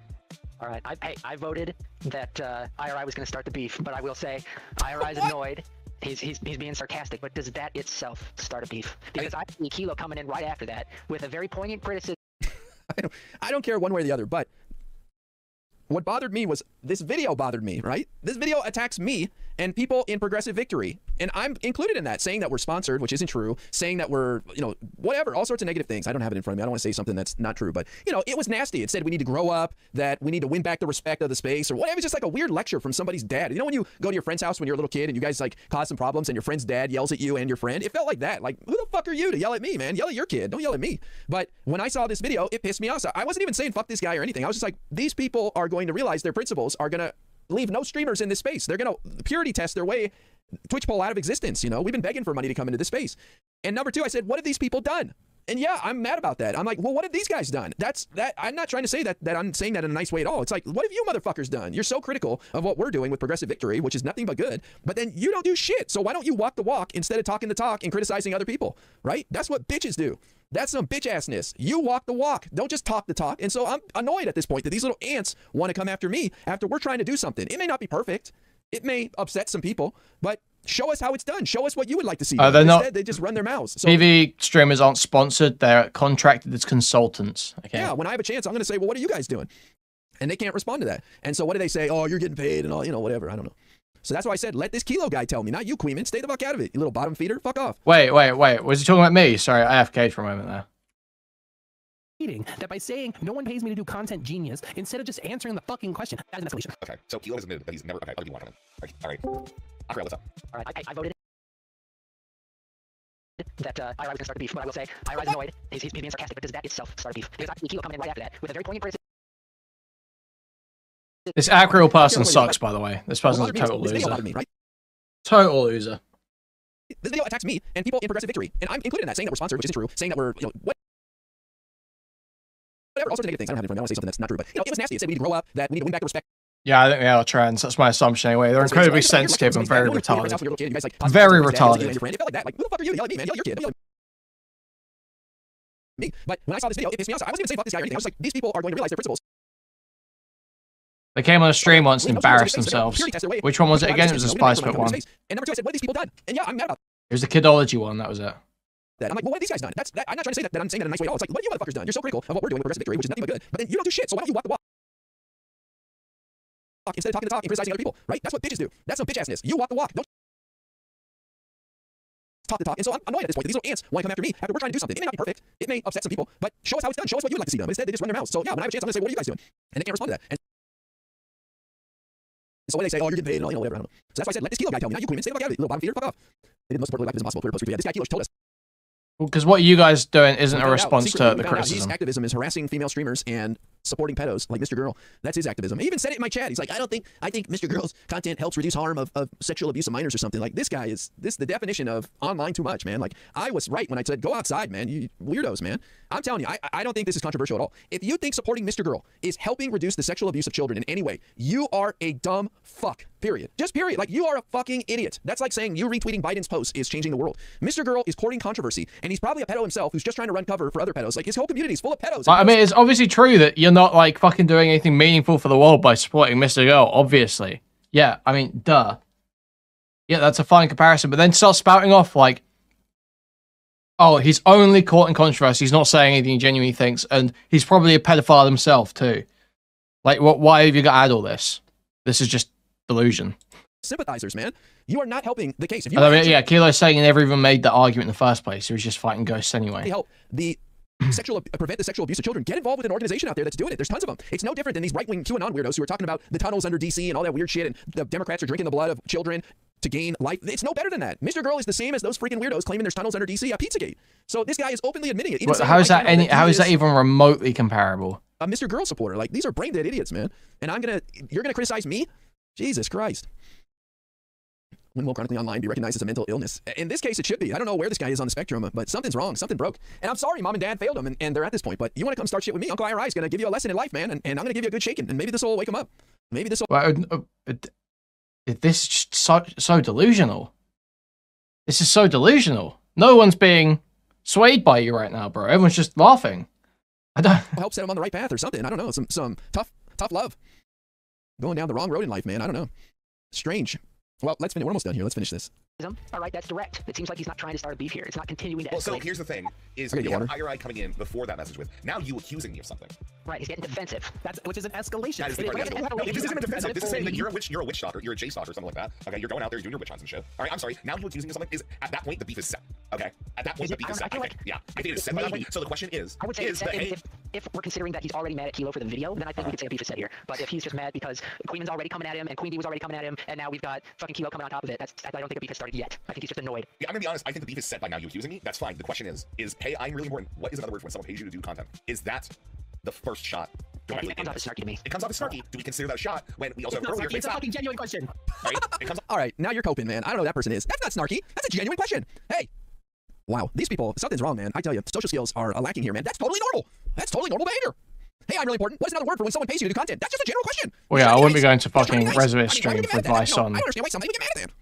All right, I voted that IRI was going to start the beef, but I will say IRI is annoyed. He's being sarcastic, but does that itself start a beef? Because I see Kilo coming in right after that with a very poignant criticism.
I don't care one way or the other, but what bothered me was this video bothered me, right? This video attacks me and people in Progressive Victory, and I'm included in that, saying that we're sponsored, which isn't true, saying that we're, you know, whatever, all sorts of negative things. I don't have it in front of me. I don't want to say something that's not true, but, you know, it was nasty. It said we need to grow up, that we need to win back the respect of the space, or whatever. It was just like a weird lecture from somebody's dad. You know when you go to your friend's house when you're a little kid and you guys like cause some problems and your friend's dad yells at you and your friend? It felt like that. Like, who the fuck are you to yell at me, man? Yell at your kid. Don't yell at me. But when I saw this video, it pissed me off. So I wasn't even saying fuck this guy or anything. I was just like, these people are going to realize their principles are going to leave no streamers in this space. They're going to purity test their way Twitch poll out of existence. You know, we've been begging for money to come into this space. And number two, I said, what have these people done? And yeah, I'm mad about that. I'm like, well, what have these guys done? I'm not trying to say that I'm saying that in a nice way at all. It's like, what have you motherfuckers done? You're so critical of what we're doing with Progressive Victory, which is nothing but good, but then you don't do shit. So why don't you walk the walk instead of talking the talk and criticizing other people, right? That's what bitches do. That's some bitch assness. You walk the walk. Don't just talk the talk. And so I'm annoyed at this point that these little ants want to come after me after we're trying to do something. It may not be perfect. It may upset some people, but show us how it's done. Show us what you would like to see. Instead, they just run their mouths. So,
TV streamers aren't sponsored. They're contracted as consultants. Okay.
Yeah, when I have a chance, I'm going to say, well, what are you guys doing? And they can't respond to that. And so what do they say? Oh, you're getting paid and all, you know, whatever. I don't know. So that's why I said, let this Kilo guy tell me, not you, Kuihman. Stay the fuck out of it, you little bottom feeder. Fuck off.
Wait. Was he talking about me? Sorry, I AFK'd for a moment there.
That by saying no one pays me to do content genius, instead of just answering the fucking question, that's an escalation.
Okay, so Kilo has admitted that he's never, okay, other people want to come in. All right. Akriel, what's up?
All right, I voted that IRI was going to start the beef, but I will say IRI is annoyed. He's being sarcastic, but does that itself start a beef? Because I see Kilo coming in right after that with a very poignant criticism.
This Akriel person sucks, by the way. This person's a total loser. Total loser.
This video attacks me and people in Progressive Victory, and I'm included in that, saying that we're sponsored, which isn't true, saying that we're, you know, whatever, all sorts of negative things. I don't have it in front of me. I don't want to say something that's not true, but, you know, it was nasty. It said we need to grow up, that we need to win back the respect.
Yeah, I think they are trans. That's my assumption anyway. They're incredibly sensitive and very retarded. Very retarded.
It felt like that. Like, who the fuck are you to yell at me, man? Yell at your kid. Don't yell at me. But when I saw this video, it pissed me off. I wasn't even saying fuck this guy or anything. I was like, these people are going to realize their principles.
They came on a stream once and embarrassed themselves. Which one was it again? It was a Spice Book one.
And number two, I said, what have these people done? And yeah, I'm mad about
it. It was the Kidology one. That was it.
I'm like, well, what have these guys done? I'm not trying to say that I'm saying that in a nice way at all. It's like, what have you motherfuckers done? You're so critical of what we're doing with Progressive Victory, which is nothing but good. But then you don't do shit. So why don't you walk the walk? Instead of talking the talk and criticizing other people, right? That's what bitches do. That's some bitch assness. You walk the walk. Don't talk the talk. And so I'm annoyed at this point. These little ants want to come after me after we're trying to do something. It may not be perfect. It may upset some people, but show us how it's done. Show us what you'd like to see done. But instead, they just run their mouths. So yeah, when I have a chance, I'm going to say, what are you guys doing? And they can't respond to that. And so when they say, oh, you're getting paid and all, you know, whatever, I don't know. So that's why I said, let this Kilo guy tell me, not you, Kuihman. Stay the fuck out of it, little bottom feeder. Fuck off. They did the most important activism possible. Twitter post 3 This guy Kilo told us.
Because what you guys doing isn't a response to the criticism.
His activism is harassing female streamers and supporting pedos like Mr. Girl. That's his activism. He even said it in my chat. He's like, I think Mr. Girl's content helps reduce harm of sexual abuse of minors or something. Like, this guy is the definition of online too much, man. Like, I was right when I said, go outside, man. You weirdos, man. I'm telling you, I don't think this is controversial at all. If you think supporting Mr. Girl is helping reduce the sexual abuse of children in any way, you are a dumb fuck. Period. Just period. Like, you are a fucking idiot. That's like saying you retweeting Biden's post is changing the world. Mr. Girl is courting controversy, and he's probably a pedo himself who's just trying to run cover for other pedos. Like, his whole community is full of pedos.
I mean, it's obviously true that you're not, like, fucking doing anything meaningful for the world by supporting Mr. Girl, obviously. Yeah, I mean, duh. Yeah, that's a fine comparison, but then start spouting off, like, oh, he's only caught in controversy, he's not saying anything he genuinely thinks, and he's probably a pedophile himself, too. Like, why have you got to add all this? This is just delusion.
Sympathizers, man. You are not helping the case. If you
yeah, Kilo's saying he never even made that argument in the first place. He was just fighting ghosts anyway.
Help the prevent the sexual abuse of children, get involved with an organization out there that's doing it. There's tons of them. It's no different than these right-wing QAnon weirdos who are talking about the tunnels under DC and all that weird shit, and the Democrats are drinking the blood of children to gain life. It's no better than that. Mr. Girl is the same as those freaking weirdos claiming there's tunnels under DC at Pizzagate. So this guy is openly admitting it.
How is that even remotely comparable?
A Mr. Girl supporter. Like, these are brain dead idiots, man. And you're gonna criticize me? Jesus Christ. When will chronically online be recognized as a mental illness? In this case, it should be. I don't know where this guy is on the spectrum, but something's wrong. Something broke. And I'm sorry, mom and dad failed him, and they're at this point. But you want to come start shit with me? Uncle IRI is going to give you a lesson in life, man, and I'm going to give you a good shaking, and maybe this will wake him up. Maybe this will...
Well, this is so delusional. This is so delusional. No one's being swayed by you right now, bro. Everyone's just laughing. I don't...
help set him on the right path or something. I don't know. Some tough love. Going down the wrong road in life, man. I don't know. Strange. Well, let's finish. We're almost done here. Let's finish this.
All right, that's direct. It seems like he's not trying to start a beef here. It's not continuing to escalate.
Well, so here's the thing: is we have IRI coming in before that message with now you accusing me of something.
Right, he's getting defensive.
Which is an escalation.
That is the part. No, this isn't defensive. This is saying that you're a witch stalker, you're a J stalker, something like that. Okay, you're going out there doing your witch hunts and shit. All right, I'm sorry. Now you accusing me of something is at that point the beef is set. Okay, at that point the beef is set. Yeah, I think it's set by that point. So the question is,
I would say if we're considering that he's already mad at Kilo for the video, then I think we could say a beef is set here. But if he's just mad because Kuihman's already coming at him and Queen Bee was already coming at him, and now we've got fucking Kilo coming on top of it, I don't think a beef has started yet. I think he's just annoyed.
Yeah, I'm gonna be honest. I think the beef is set by now you accusing me. That's fine. The question is hey, I'm really important. What is another word for when someone pays you to do content? Is that the first shot?
It comes off as snarky to me.
It comes off as snarky. Do we consider that a shot when we also have earlier?
It's a fucking genuine question.
Right? It comes
all right, now you're coping, man. I don't know who that person is. That's not snarky. That's a genuine question. Hey. Wow, these people, something's wrong, man. I tell you, social skills are lacking here, man. That's totally normal. That's totally normal behavior. Hey, I'm really important. What's another word for when someone pays you to do content? That's just a general question.
Well, yeah, I wouldn't be going to fucking Rezzivaer stream for advice on
I don't understand why somebody would get mad at that.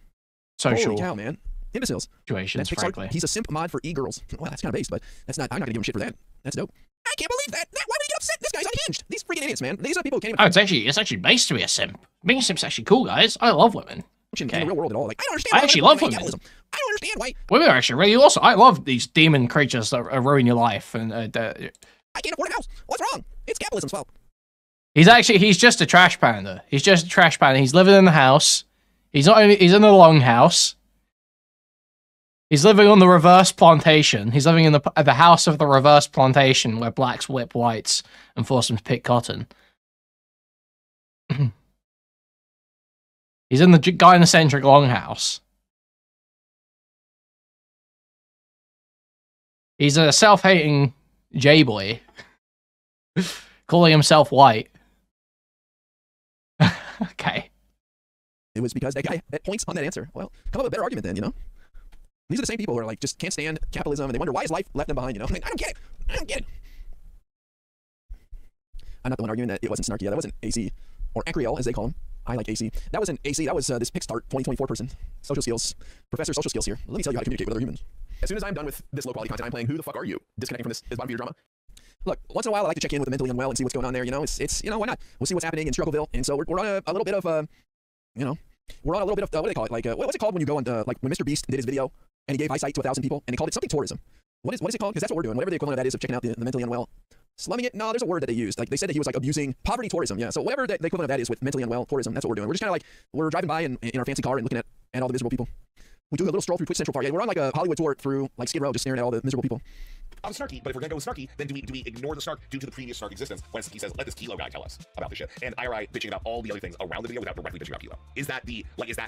Social.
Holy cow, man. Imbeciles.
Situations, frankly.
He's a simp mod for e-girls. Well, that's kind of based, but that's not. I'm not gonna give him shit for that. That's dope. I can't believe that. Why would he get upset? This guy's unhinged. These freaking idiots, man. These are people who can't even...
it's actually based to be a simp. Being a simp's actually cool, guys. I love women.
Okay. In the real world at all. Like, I don't understand.
I actually love women.
I don't understand why.
Women are actually really awesome. I love these demon creatures that ruin your life. And
I can't afford a house. What's wrong? It's capitalism's fault.
He's just a trash panda. He's just a trash panda. He's living in the house. He's in the longhouse. He's living on the reverse plantation. He's living in the house of the reverse plantation where blacks whip whites and force them to pick cotton. He's in the gynocentric longhouse. He's a self-hating J-boy. Calling himself white. Okay.
It was because that guy points on that answer. Well, come up with a better argument then, you know? These are the same people who are like, just can't stand capitalism, and they wonder, why is life left them behind, you know? I mean, I don't get it. I don't get it. I'm not the one arguing that it wasn't snarky. That wasn't AC, or Acreol, as they call him. I like AC. That wasn't AC. That was this Pickstart 2024 person. Social skills. Professor social skills here. Let me tell you how to communicate with other humans. As soon as I'm done with this low quality content, I'm playing Who the Fuck Are You? Disconnecting from this is bottom of your drama. Look, once in a while, I like to check in with the mentally unwell and see what's going on there. You know, it's you know, why not? We'll see what's happening in Struggleville. And so we're on a little bit of, you know, we're on a little bit of, what do they call it? Like, what's it called when you go on, like, when Mr. Beast did his video and he gave eyesight to 1,000 people and he called it something tourism. What is it called? Because that's what we're doing. Whatever the equivalent of that is of checking out the mentally unwell. Slumming it? No, there's a word that they used. Like, they said that he was, like, abusing poverty tourism. Yeah, so whatever the equivalent of that is with mentally unwell tourism, that's what we're doing. We're just kind of like, we're driving by in our fancy car and looking at all the miserable people. We do a little stroll through Twitch Central Park. Yeah, we're on like a Hollywood tour through like Skid Row, just staring at all the miserable people.
I'm snarky, but if we're gonna go with snarky, then do we ignore the snark due to the previous snark existence when he says, let this Kilo guy tell us about this shit, and IRI bitching about all the other things around the video without directly bitching about Kilo? Is that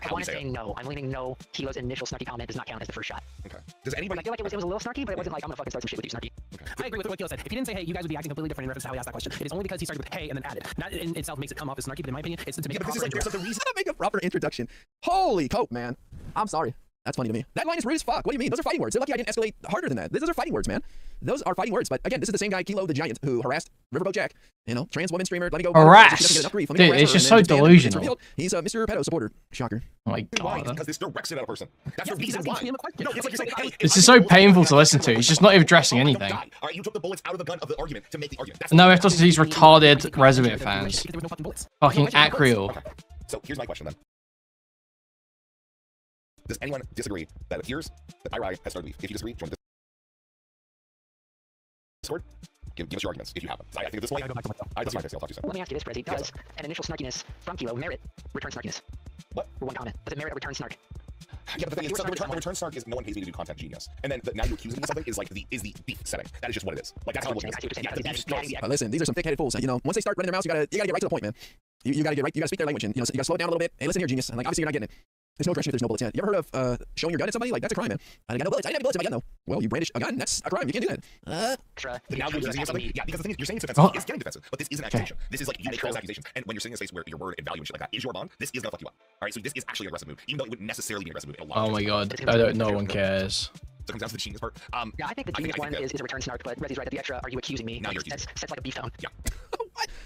how we say it?
No. I'm leaning no. Kilo's initial snarky comment does not count as the first shot.
Okay. Does anybody?
I feel like it was a little snarky, but it wasn't like I'm gonna fucking start some shit with you, snarky.
Okay.
I agree with what Kilo said. If he didn't say hey, you guys would be acting completely different in reference to how he asked that question. It is only because he started with hey and then added. Not in itself makes it come off as snarky, but in my opinion, it's to make a proper introduction.
To make a proper introduction. Holy cope, man. I'm sorry. That's funny to me. That line is rude as fuck. What do you mean? Those are fighting words. They're lucky I didn't escalate harder than that. Those are fighting words, man. Those are fighting words. But again, this is the same guy, Kilo the Giant, who harassed Riverboat Jack. You know, trans woman streamer. Let me go.
Harass. Dude, it's just so delusional.
He's a Mr. Pedo supporter. Shocker.
Oh my god.
Because this directs it at a person. That's the reason why. No, it's like you're saying, hey,
this is so painful to listen to. He's just not even addressing anything.
All right, you took the bullets out of the gun of the argument to make the argument.
No, if that's these retarded Rezzivaer fans. Fucking Acreol.
So here's my question then. Does anyone disagree that it appears that IRI has started beef? If you disagree, join the Discord. Give us your arguments if you have them. I think at this point, that's my I'll talk to you soon.
Let me ask you this, Rezzy. Does an initial snarkiness from Kilo merit return snarkiness?
What?
For one comment. Does it merit a return snark?
Yeah, but the thing is, the return snark is no one pays me to do content, genius. And then now you accusing me of something is like the beef setting. That is just what it is. Like that's how it is.
Listen, these are some thick-headed fools. You know, once they start running their mouths, you gotta get right to the point, man. You gotta get right. You gotta speak their language, and you gotta slow it down a little bit. Hey, listen here, genius. And like, obviously, you're not getting it. There's no aggression if there's no bullets. You ever heard of showing your gun at somebody? Like, that's a crime, man. I got no bullets. I didn't have bullets in my gun, though. Well, you brandish a gun. That's a crime. You can't do that.
Now you're using something. Yeah, because the thing is, you're saying it's defensive. It's getting defensive, but this is an accusation. This is like you make false accusations, and when you're sitting in a space where your word and value and shit like that is your bond, this is gonna fuck you up. All right, so this is actually an aggressive move, even though it wouldn't necessarily be an aggressive move.
Oh my god, no one cares.
So it comes down to the genius part.
Yeah, I think the genius one is a return snark, but Rezzi's right at the extra. Are you accusing me?
Now you're accusing
That's like a beef tone.
Yeah.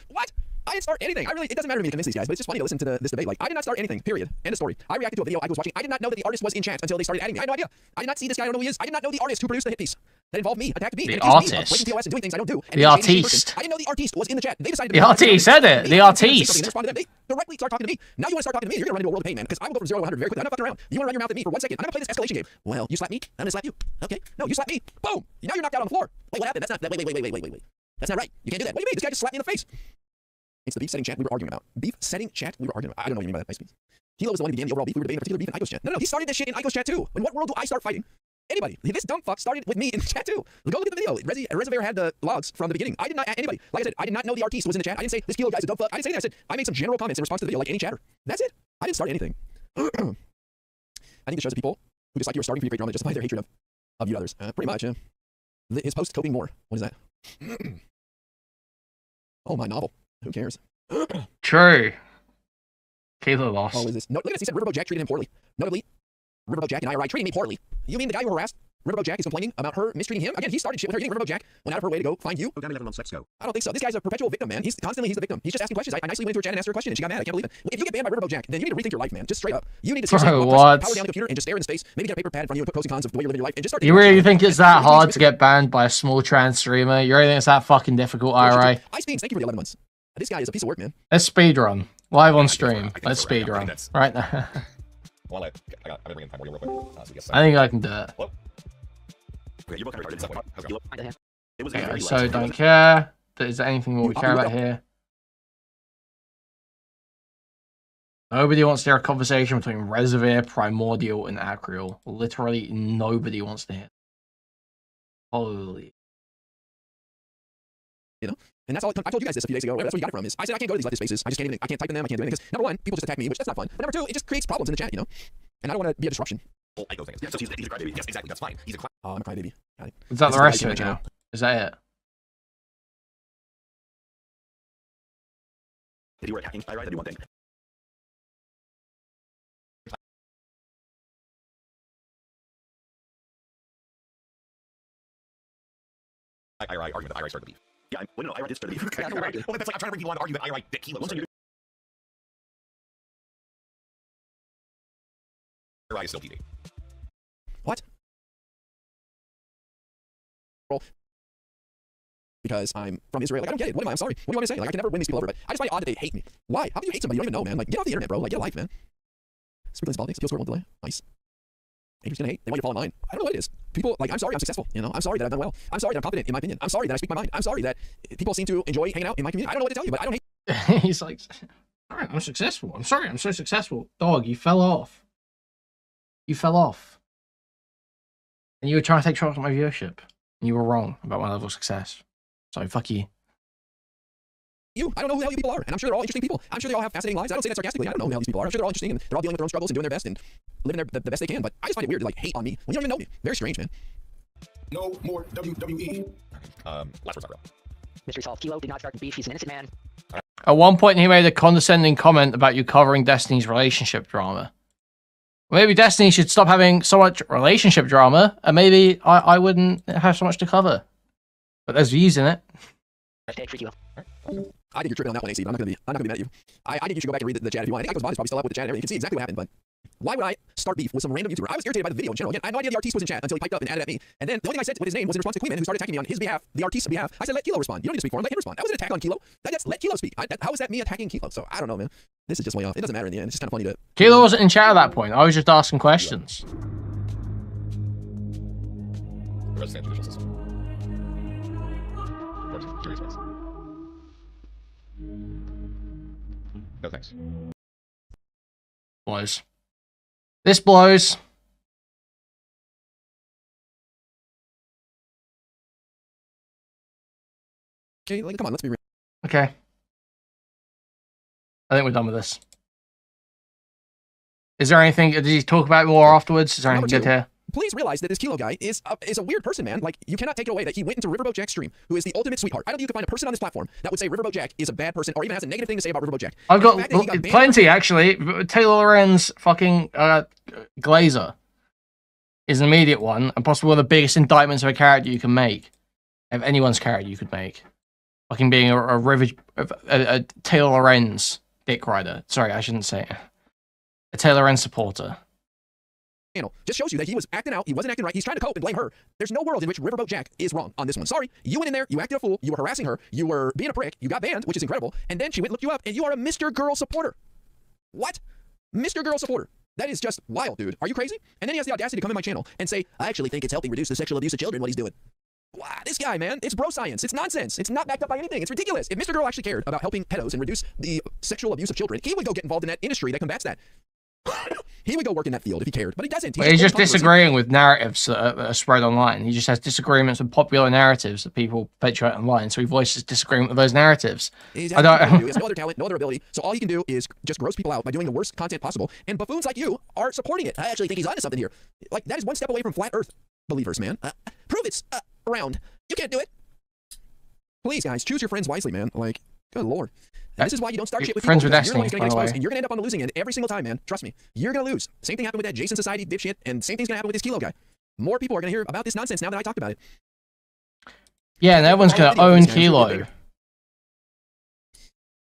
What? I didn't start anything. It doesn't matter to me to convince these guys, but it's just funny to listen to this debate. Like, I did not start anything, period. End of story. I reacted to a video I was watching. I did not know that the artist was in chat until they started adding me. I had no idea. I did not see this guy. I don't know who he is. I did not know the artist who produced the hit piece. That involved me, attacked me,
the
and
artist.
me of breaking TOS and doing things I don't do.
The artiste.
I didn't know the artiste was in the chat. They decided to
the artiste said it. The artiste.
They directly start talking to me. Now you want to start talking to me? You're gonna run into a world of pain, man. Because I will go from 0 to 100 very quickly. I'm not fucking around. You want to run your mouth at me for 1 second? I'm gonna play this escalation game. Well, you slap me. I'm gonna slap you. Okay. No, you slap me. Boom. Now you're knocked out on the floor. Wait, what happened? That's not. Wait. That's not right. You can't do that. What do you mean? This guy just slapped me in the face. It's the beef setting chat we were arguing about. Beef setting chat we were arguing about. I don't know what you mean by that. Nice beef. Kilo was the one who began the overall beef. We were debating a particular beef in Aiko's chat. No, he started this shit in Aiko's chat too. In what world do I start fighting? Anybody. This dumb fuck started with me in the chat too. Go look at the video. Rezzivaer had the logs from the beginning. I did not add anybody. Like I said, I did not know the artiste was in the chat. I didn't say this Kilo guy's a dumb fuck. I didn't say that. I said I made some general comments in response to the video, like any chatter. That's it. I didn't start anything. I think it shows that people who dislike you are starting for your great drama justify their hatred of you others. Pretty much. His post coping more. What is that? Oh, my novel. Who cares?
True. Kilo lost.
Oh, is this? No, look at this. He said Riverboat Jack treated him poorly. Notably, Riverboat Jack and IRI treating me poorly. You mean the guy who harassed Riverboat Jack is complaining about her mistreating him? Again, he started shit with her. You think Riverboat Jack went out of her way to go find you?
Oh, down 11 months, let's go.
I don't think so. This guy's a perpetual victim, man. He's the victim. He's just asking questions. I nicely went into her chat and asked her a question, and she got mad. I can't believe it. If you get banned by Riverboat Jack, then you need to rethink your life, man. Just straight up. You need to seriously power down the computer and just stare in space. Maybe get a paper pad in front of you and put pros and cons of the way you're living your life, and just start.
You really think it's that hard to get banned by a small trans streamer? You really think it's that fucking difficult, IRI?
Ice Beans, thank you for the 11 months. This guy is a piece of work, man.
Let's speedrun. Live on stream. Let's speedrun. Right now.
Well, I bring in time real quick.
I think I can do it.
Okay, you're both retarded. So, how's it going?
Okay, so don't care. Is there anything more we care about here? Nobody wants to hear a conversation between Rezzivaer, Primordial, and Acreal. Literally nobody wants to hear. Holy.
You know? And that's all. I told you guys this a few days ago. That's where you got it from. Is I said I can't go to these leftist spaces. I can't type in them. I can't do anything because number one, people just attack me, which that's not fun. But number two, it just creates problems in the chat, you know. And I don't want to be a disruption.
Oh, Aiko things. Yeah, so he's a crybaby. Yes, exactly. That's fine. He's a
I'm a crybaby. Got it.
Is that the rest of it now? Is that it?
If you were attacking IRI, that'd be one thing. IRI argument that IRI started the beef. Yeah, no, IRI did start the beef. Okay, well, that's like I'm trying to bring people on to argue that IRI bit Kilo. IRI is still TV.
What? Because I'm from Israel. Like, I don't get it. What am I? I'm sorry. What do you want me to say? Like, I can never win these people over, but I just find it odd that they hate me. Why? How can you hate somebody you don't even know, man? Like, get off the internet, bro. Like, get a life, man. Sprinkles politics. Appeals for a delay. Nice. Haters gonna hate. They want you to fall in line. I don't know what it is. People, like, I'm sorry I'm successful. You know, I'm sorry that I've done well. I'm sorry that I'm confident in my opinion. I'm sorry that I speak my mind. I'm sorry that people seem to enjoy hanging out in my community. I don't know what to tell you, but I don't hate.
He's like, all right, I'm successful. I'm sorry, I'm so successful. Dog, you fell off. You fell off. And you were trying to take shots at my viewership. And you were wrong about my level of success. So fuck you.
I don't know who the hell you people are, and I'm sure they're all interesting people. I'm sure they all have fascinating lives. I don't say that sarcastically. I don't know who the hell these people are. I'm sure they're all interesting, and they're all dealing with their own struggles and doing their best and living the best they can. But I just find it weird to like hate on me when you don't even know me. Very strange, man.
No more WWE.
Last word's not real.
Mystery solved. Kilo did not start the beef. He's an innocent man.
At one point, he made a condescending comment about you covering Destiny's relationship drama. Maybe Destiny should stop having so much relationship drama, and maybe I wouldn't have so much to cover. But there's views in it.
I think you're tripping on that one, AC, but I'm not gonna be mad at you. I think you should go back and read the chat if you want. I think Aiko's bot is probably still up with the chat and everything. You can see exactly what happened, but why would I start beef with some random YouTuber? I was irritated by the video in general. Again, I had no idea the artiste was in chat until he piped up and added at me. And then the only thing I said with his name was in response to Kuihman, who started attacking me on his behalf, the artiste's behalf. I said, let Kilo respond. You don't need to speak for him. Let him respond. That was an attack on Kilo. That's let Kilo speak. How is that me attacking Kilo? So I don't know, man. This is just way off. It doesn't matter in the end. It's just kind of funny to...
Kilo wasn't in chat at that point. I was just asking questions.
No thanks.
Was. This blows.
Okay, like, come on, let's be real.
Okay. I think we're done with this. Is there anything? Did he talk about it more afterwards? Is there anything good here?
Please realize that this Kilo guy is a weird person, man. Like, you cannot take it away that he went into Riverboat Jack's stream, who is the ultimate sweetheart. I don't think you can find a person on this platform that would say Riverboat Jack is a bad person or even has a negative thing to say about Riverboat Jack.
I've got plenty, actually. Taylor Lorenz fucking Glazer is an immediate one, and possibly one of the biggest indictments of a character you can make. Of anyone's character you could make. Fucking being a Taylor Lorenz dick rider. Sorry, I shouldn't say it. A Taylor Lorenz supporter.
Just shows you that he was acting out. He wasn't acting right. He's trying to cope and blame her. There's no world in which Riverboat Jack is wrong on this one. Sorry, you went in there. You acted a fool. You were harassing her. You were being a prick. You got banned, which is incredible. And then she went and looked you up, and you are a Mr. Girl supporter. What? Mr. Girl supporter. That is just wild, dude. Are you crazy? And then he has the audacity to come in my channel and say, I actually think it's helping reduce the sexual abuse of children, what he's doing. Wow, this guy, man, it's bro science. It's nonsense. It's not backed up by anything. It's ridiculous. If Mr. Girl actually cared about helping pedos and reduce the sexual abuse of children, he would go get involved in that industry that combats that. He would go work in that field if he cared, but he doesn't.
He's just disagreeing with narratives that are spread online. He just has disagreements with popular narratives that people perpetuate online, so he voices disagreement with those narratives.
He has no other talent, no other ability, so all he can do is just gross people out by doing the worst content possible, and buffoons like you are supporting it. I actually think he's onto something here. Like, that is one step away from flat earth believers, man. Prove it's around. You can't do it. Please, guys, choose your friends wisely, man. Like, good lord. And this is why you don't start shit with
friends
people.
With Destiny,
you're going to get exposed, and you're going to end up on the losing end every single time, man. Trust me. You're going to lose. Same thing happened with that Jason Society dipshit, and same thing's going to happen with this Kilo guy. More people are going to hear about this nonsense now that I talked about it.
Yeah, and everyone's going to own Kilo.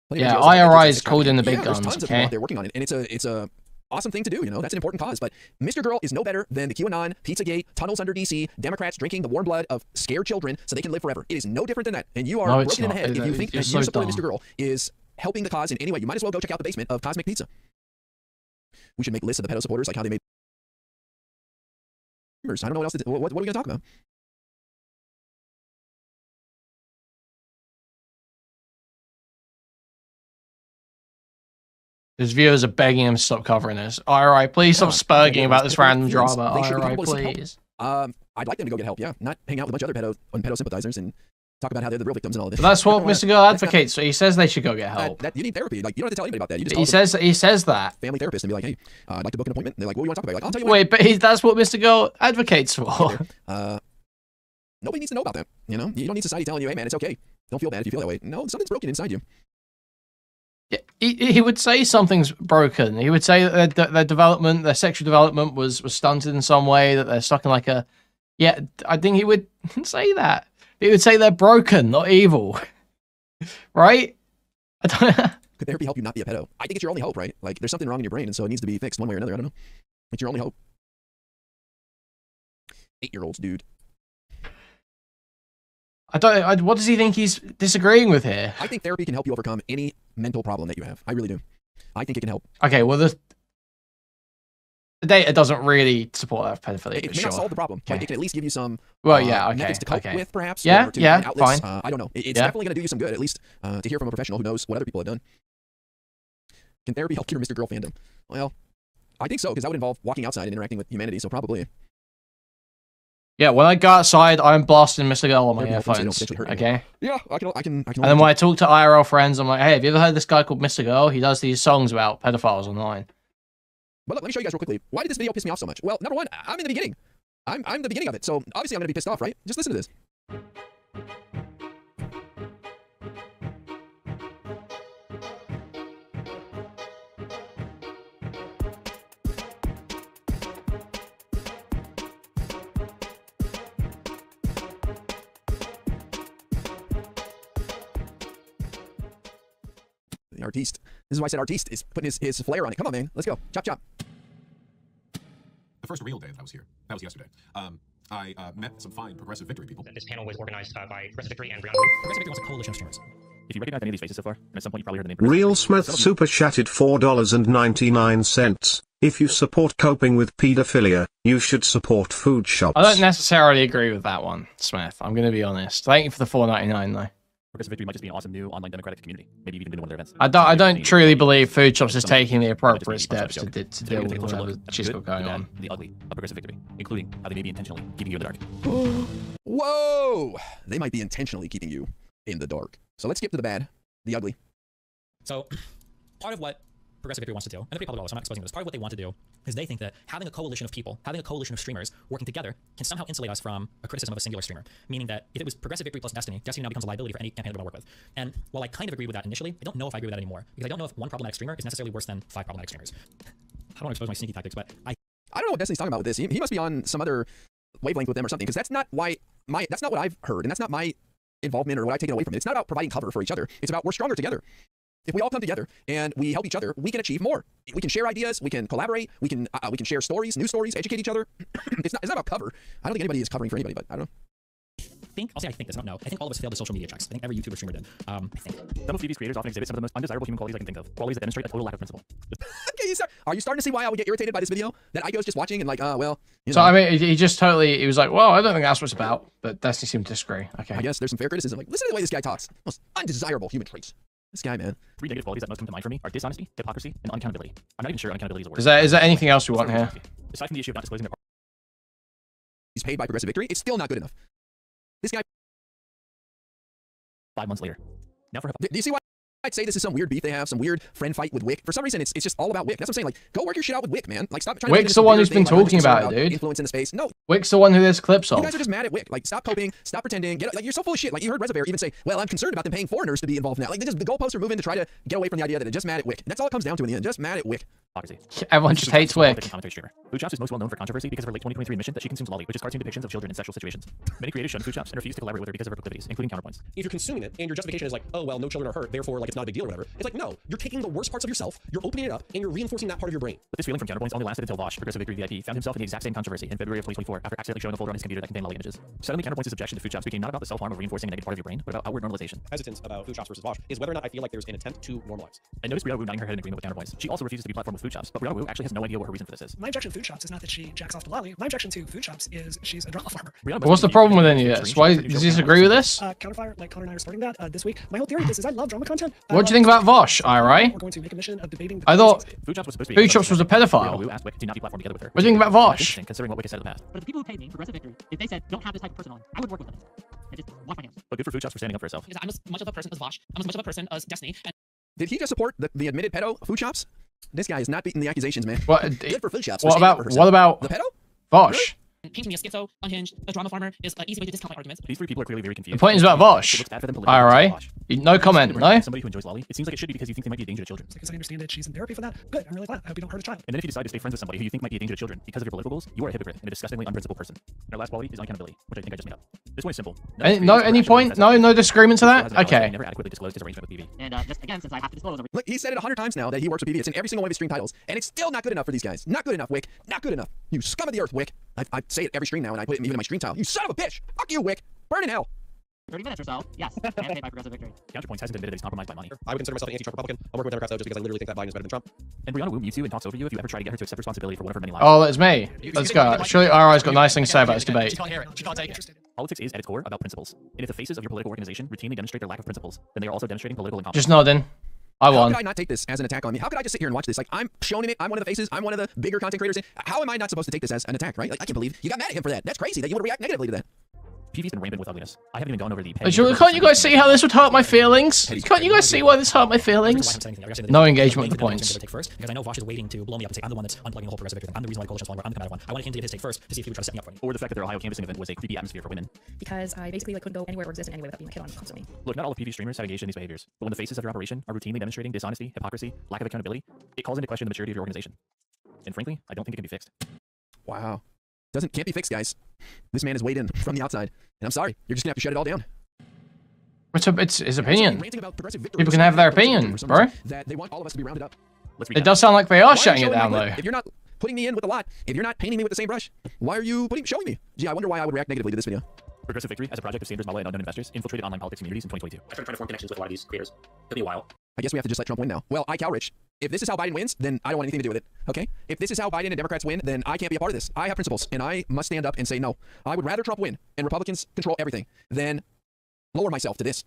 Yeah, IRI is called in the big guns,
tons of people out there working on it, and it's a awesome thing to do, you know. That's an important cause, but Mr. Girl is no better than the QAnon, Pizzagate, tunnels under DC, Democrats drinking the warm blood of scared children so they can live forever. It is no different than that, and you are broken in the head if you think that your support of Mr. Girl is helping the cause in any way. You might as well go check out the basement of Cosmic Pizza. We should make lists of the pedo supporters, like how they made. I don't know what else to do. What are we going to talk about?
His viewers are begging him to stop covering this. IRI, please stop spurging about this random drama. IRI, please.
I'd like them to go get help, yeah. Not hang out with a bunch of other pedo sympathizers and talk about how they're the real victims and all this.
But that's what Mr. Girl advocates. So he says they should go get help.
You need therapy. Like, you don't have to tell anybody about that. You just
he says that.
Family therapist and be like, hey, I'd like to book an appointment. And they're like, what do you want to talk about? Like, I'll tell you.
Wait, but that's what Mr. Girl advocates for.
Nobody needs to know about that. You know, you don't need society telling you, hey man, it's okay. Don't feel bad if you feel that way. No, something's broken inside you.
Yeah, he would say something's broken. He would say that their development, their sexual development was stunted in some way, that they're stuck in like a... Yeah, I think he would say that. He would say they're broken, not evil. Right? I don't know.
Could therapy help you not be a pedo? I think it's your only hope, right? Like, there's something wrong in your brain, and so it needs to be fixed one way or another. I don't know. It's your only hope. 8-year-olds, dude.
What does he think he's disagreeing with here?
I think therapy can help you overcome any mental problem that you have. I really do. I think it can help.
Okay, well, the data doesn't really support that pedophilia.
It may not solve the problem, but it can at least give you some methods to cope with, perhaps.
Yeah,
outlets.
fine.
I don't know. It's definitely going to do you some good, at least to hear from a professional who knows what other people have done. Can therapy help cure Mr. Girl fandom? Well, I think so, because that would involve walking outside and interacting with humanity, so probably.
Yeah, when I go outside, I'm blasting Mr. Girl on my earphones. Okay.
Yeah, I can.
And then when I talk to IRL friends, I'm like, hey, have you ever heard of this guy called Mr. Girl? He does these songs about pedophiles online.
But look, let me show you guys real quickly. Why did this video piss me off so much? Well, number one, I'm in the beginning. I'm the beginning of it, so obviously I'm going to be pissed off, right? Just listen to this. The artiste. This is why I said artiste is putting his flair on it. Come on, man. Let's go. Chop, chop.
The first real day that I was here, that was yesterday, I met some fine Progressive Victory people.
This panel was organized by Progressive Victory and Brianna.
Progressive Victory was a coalition of streamers.
If you recognize any of these faces so far, and at some point you probably heard the name.
Real Smith super chatted $4.99. If you support coping with pedophilia, you should support food shops.
I don't necessarily agree with that one, Smith. I'm going to be honest. Thank you for the $4.99 though.
Progressive Victory might just be an awesome new online democratic community. Maybe even been to one of their events.
I don't truly believe Food Shops is taking the appropriate steps to deal with whatever she's got going on.
The ugly of Progressive Victory, including how they may be intentionally keeping you in the dark.
Whoa! They might be intentionally keeping you in the dark. So let's skip to the bad, the ugly.
So part of what Progressive Victory wants to do, and they're pretty public about this, so I'm not exposing this, part of what they want to do is they think that having a coalition of people, having a coalition of streamers working together can somehow insulate us from a criticism of a singular streamer. Meaning that if it was Progressive Victory plus Destiny, Destiny now becomes a liability for any campaign that we work with. And while I kind of agreed with that initially, I don't know if I agree with that anymore. Because I don't know if one problematic streamer is necessarily worse than 5 problematic streamers. I don't want to expose my sneaky tactics, but I
don't know what Destiny's talking about with this. He must be on some other wavelength with them or something, because that's not what I've heard, and that's not my involvement or what I've taken away from it. It's not about providing cover for each other. It's about we're stronger together. If we all come together and we help each other, we can achieve more. We can share ideas, we can collaborate, we can share stories, news stories, educate each other. It's not about cover. I don't think anybody is covering for anybody, but I don't know.
I'll say I think this, I don't know. I think all of us failed the social media checks. I think every YouTuber streamer did. I think.
Some of TV's creators often exhibit some of the most undesirable human qualities I can think of. Qualities that demonstrate a total lack of principle.
Okay, are you starting to see why I would get irritated by this video? That Aiko's just watching and like, well, you know.
So I mean, he just totally, he was like, well, I don't think that's what it's about. But Destiny seemed to disagree. Okay.
I guess there's some fair criticism. Like, listen to the way this guy talks. Most undesirable human traits. This guy, man.
3 negative qualities that most come to mind for me are dishonesty, hypocrisy, and unaccountability. I'm not even sure unaccountability is a word.
Is there anything else we want here?
Aside from the issue of not disclosing their
he's paid by Progressive Victory, it's still not good enough. This guy
5 months later. Now for
do you see why I'd say this is some weird beef they have, some weird friend fight with Wick? For some reason, it's just all about Wick. That's what I'm saying. Like, go work your shit out with Wick, man. Like, stop trying
Wick's the one who's been talking about it, dude.
Influence in the space. No.
Wick's the one who there's clips of.
You guys are just mad at Wick. Like, stop coping, stop pretending. Like, you're so full of shit. Like, you heard Rezzivaer even say, well, I'm concerned about them paying foreigners to be involved now. Like, the goalposts are moving to try to get away from the idea that they're just mad at Wick. That's all it comes down to in the end. Just mad at Wick.
Everyone just hates Wick.
Food Shops is most well known for controversy because of her late 2023 admission that she consumes lolly, which is cartoon depictions of children in sexual situations. Many creators shun Food Shops and refuse to collaborate with her because of her proclivities, including counterpoints.
If you're consuming it and your justification is like, oh well, no children are hurt, therefore like it's not a big deal or whatever, it's like no, you're taking the worst parts of yourself, you're opening it up, and you're reinforcing that part of your brain.
But this feeling from counterpoints only lasted until Vosh, Progressive Victory VIP, found himself in the exact same controversy in February of 2024 after accidentally showing a folder on his computer that contained lolly images. Suddenly, counterpoints' objection to Food Shops became not about the self-harm of reinforcing a negative part of your brain, but about outward normalization.
Hesitance about Food Shops versus Vosh is whether or not I feel like there's an attempt to normalize.
I noticed Brianna Wu nodding her head in agreement with counterpoints. She also refuses to be platformed with Food Shops, but Brianna Wu actually has no idea what her reason for this is.
My objection to Food Shops is not that she jacks off to lolly. My objection to Food Shops is she's a drama farmer.
What's the problem with any of this? Why does he disagree with this?
Counterfire, like Connor and I are starting that this week. My whole theory of this is I love drama content.
What do you think about Vosh, IRA?
We're going to make a mission of debating.
I thought
Food
Shops was a pedophile.
Wu asked Wick to not be platformed together with her.
What do you think about Vosh?
Considering what Wick has said in the past.
But if the people who paid me, Progressive Victory, if they said don't have this type of person on, I would work with them. I just wash my hands.
But good for Food Shops for standing up for herself.
Because I'm as much of a person as Vosh. I'm as much of a person as Destiny. And
did he just support the admitted pedo Food Shops? This guy is not beating the accusations, man. Good for Food Shops.
What about
the pedo?
Vosh?
Painting me as schizo, unhinged, a drama farmer is an easy way to discount my arguments.
These 3 people are clearly very confused.
The point is about Vosh. IRA. No comment, no?
Somebody who enjoys lolly, it seems like it should be because you think they might be a danger to children.
Because I understand that she's in therapy for that. Good, I'm really glad. I hope you don't hurt a child.
And then if you decide to stay friends with somebody who you think might be a danger to children because of your political goals, you are a hypocrite and a disgustingly unprincipled person. And our last quality is unaccountability, which I think I just made up. This one is simple.
Any point? No disagreement to that? Okay.
Never adequately disclosed his arrangement with BB.
And just again, since I have to disclose
Look, he said it 100 times now that he works with BB. It's in every single one of his stream titles, and it's still not good enough for these guys. Not good enough, Wick. Not good enough. You scum of the earth, Wick. I say it every stream now, and I put it even in my stream tile. You son of a bitch! Fuck you, Wick! Burn in hell!
30 minutes or so, yes, and paid by Progressive Victory.
Counterpoints hasn't admitted that he's compromised by money.
I would consider myself an anti-Trump Republican. I'll work with Democrats though, just because I literally think that Biden is better than Trump.
And Brianna Wu mutes you and talks over you if you ever try to get her to accept responsibility for one of her many lies.
Oh, that's me. Let's go. Surely IRA's got nice things to say about this debate.
She can't take it.
Politics is, at its core, about principles. And if the faces of your political organization routinely demonstrate their lack of principles, then they are also demonstrating political incompetence.
Just nodding. I won.
How could I not take this as an attack on me? How could I just sit here and watch this? Like, I'm showing it. I'm one of the faces. I'm one of the bigger content creators. How am I not supposed to take this as an attack, right? Like, I can't believe you got mad at him for that. That's crazy that you would react negatively to that.
PV's been rampant with ugliness. I haven't even gone over the...
Can't you guys see how this would hurt my feelings? Can't you guys see why this hurt my feelings? No engagement with the points.
Because I know Vosh is waiting to blow me up and say I'm the one that's unplugging the whole Progressive Victory thing. I'm the reason why the coalition's falling apart. I'm the combative one. I wanted him to get his take first to see if he would try to set me up for me.
Or the fact that their Ohio canvassing event was a creepy atmosphere for women.
Because I basically couldn't go anywhere or exist in any way without being hit on constantly.
Look, not all of PV streamers have engaged in these behaviors, but when the faces of your operation are routinely demonstrating dishonesty, hypocrisy, lack of accountability, it calls into question the maturity of your organization. And frankly, I don't think it can be fixed.
Wow. Can't be fixed, guys. This man is weighed in from the outside, and I'm sorry. You're just gonna have to shut it all down.
It's his opinion. People can have their opinion, bro.
That they want all of us to be rounded up.
It does sound like they are shutting it down, though.
If you're not putting me in with a lot, if you're not painting me with the same brush, why are you showing me? Gee, I wonder why I would react negatively to this video.
Progressive Victory, as a project of Sanders, Mala, and unknown investors, infiltrated online politics communities in 2022.
I started trying to form connections with a lot of these creators. Took me a while.
I guess we have to just let Trump win now. Well, Rich, if this is how Biden wins, then I don't want anything to do with it, okay? If this is how Biden and Democrats win, then I can't be a part of this. I have principles, and I must stand up and say no. I would rather Trump win and Republicans control everything than lower myself to this.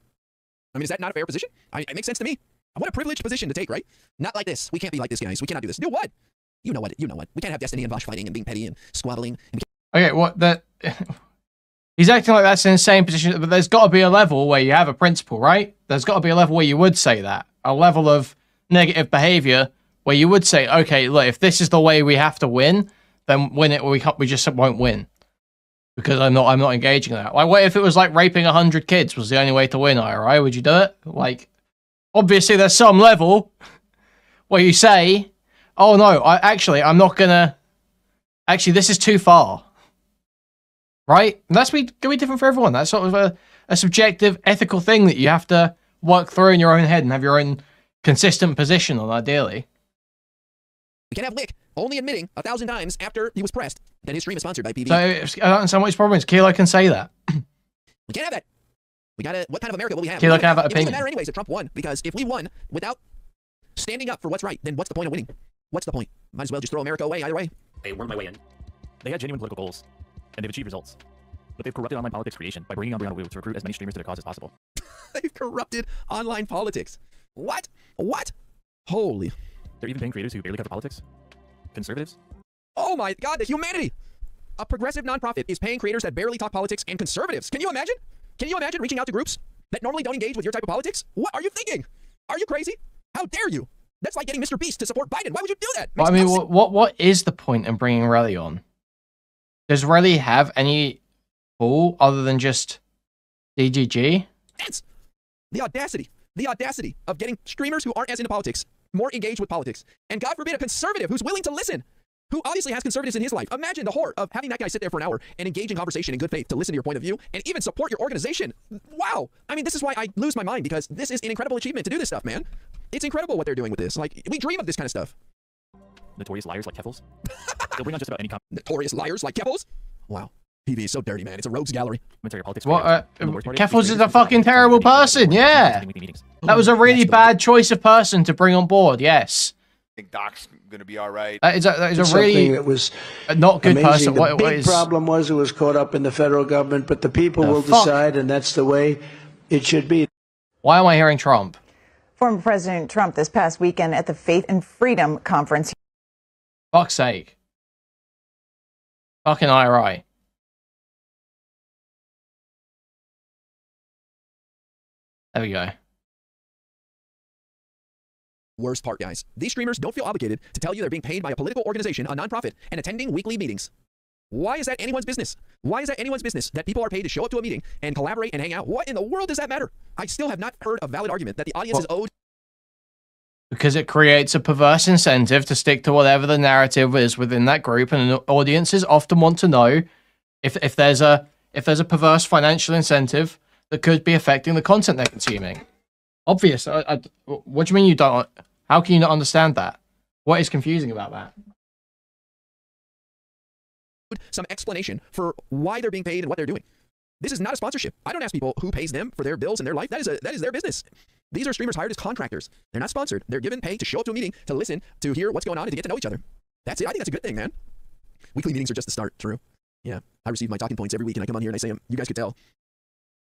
I mean, is that not a fair position? It makes sense to me. What a privileged position to take, right? Not like this. We can't be like this, guys. We cannot do this. Do what? You know what? You know what? We can't have Destiny and Vosh fighting and being petty and squabbling.
Okay, what that? He's acting like that's an insane position, but there's got to be a level where you have a principle, right? There's got to be a level where you would say that. A level of negative behavior where you would say, okay, look, if this is the way we have to win, then win it or we just won't win. Because I'm not engaging in that. Like, what if it was like raping 100 kids was the only way to win, IRI? Would you do it? Like, obviously there's some level where you say, oh no, I'm not gonna, actually this is too far. Right? And that's going to be different for everyone. That's sort of a subjective, ethical thing that you have to work through in your own head and have your own consistent position on, ideally.
We can't have Lick only admitting 1,000 times after he was pressed that his stream is sponsored by PV.
So, I don't understand what his problem is. Kilo can say that.
We can't have that. We gotta, what kind of America will we have?
Kilo can have that
opinion. It doesn't matter anyways if Trump won, because if we won without standing up for what's right, then what's the point of winning? What's the point? Might as well just throw America away either way.
They wormed my way in. They had genuine political goals, and they've achieved results. But they've corrupted online politics creation by bringing on Brianna Wu to recruit as many streamers to their cause as possible.
They've corrupted online politics. What? What? Holy.
They're even paying creators who barely cover politics. Conservatives.
Oh my God, the humanity. A progressive nonprofit is paying creators that barely talk politics and conservatives. Can you imagine? Can you imagine reaching out to groups that normally don't engage with your type of politics? What are you thinking? Are you crazy? How dare you? That's like getting Mr. Beast to support Biden. Why would you do that?
Well, I mean, what is the point in bringing Relly on? Does Relly have any pull other than just DGG?
The audacity of getting streamers who aren't as into politics more engaged with politics. And God forbid a conservative who's willing to listen, who obviously has conservatives in his life. Imagine the horror of having that guy sit there for an hour and engage in conversation in good faith to listen to your point of view and even support your organization. Wow. I mean, this is why I lose my mind, because this is an incredible achievement to do this stuff, man. It's incredible what they're doing with this. Like, we dream of this kind of stuff.
Notorious liars like Keffels. They'll bring on just about any
Notorious liars like Keffels? Wow. PV is so dirty, man. It's a rogues gallery.
What? Keffels is a fucking terrible person, yeah. That was a really bad choice of person to bring on board, yes.
I think Doc's going to be all right.
That is a really not good person.
The big problem was it was caught up in the federal government, but the people will decide, and that's the way it should be.
Why am I hearing Trump?
Former President Trump this past weekend at the Faith and Freedom Conference.
Fuck's sake. Fucking IRI. There we go.
Worst part, guys. These streamers don't feel obligated to tell you they're being paid by a political organization, a nonprofit, and attending weekly meetings. Why is that anyone's business? Why is that anyone's business that people are paid to show up to a meeting and collaborate and hang out? What in the world does that matter? I still have not heard a valid argument that the audience is owed.
Because it creates a perverse incentive to stick to whatever the narrative is within that group, and audiences often want to know if there's a perverse financial incentive that could be affecting the content they're consuming. Obvious. What do you mean you don't? How can you not understand that? What is confusing about that?
Some explanation for why they're being paid and what they're doing. This is not a sponsorship. I don't ask people who pays them for their bills and their life. That is their business. These are streamers hired as contractors. They're not sponsored. They're given pay to show up to a meeting, to listen, to hear what's going on, and to get to know each other. That's it. I think that's a good thing, man. Weekly meetings are just the start. True. Yeah. I receive my talking points every week, and I come on here and I say them. You guys could tell.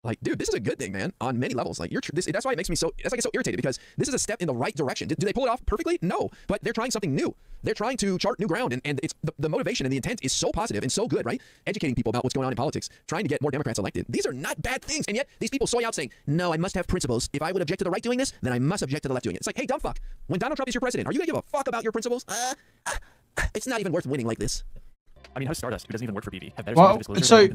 Like, dude, this is a good thing, man, on many levels. Like, that's why it makes me so, that's why I get so irritated, because this is a step in the right direction. Do they pull it off perfectly? No, but they're trying something new. They're trying to chart new ground, and it's the motivation and the intent is so positive and so good, right? Educating people about what's going on in politics, trying to get more Democrats elected. These are not bad things, and yet these people soy out saying, no, I must have principles. If I would object to the right doing this, then I must object to the left doing it. It's like, hey, dumb fuck, when Donald Trump is your president, are you gonna give a fuck about your principles? It's not even worth winning like this.
I mean, how's Stardust, who doesn't even work for BB, have better
well, so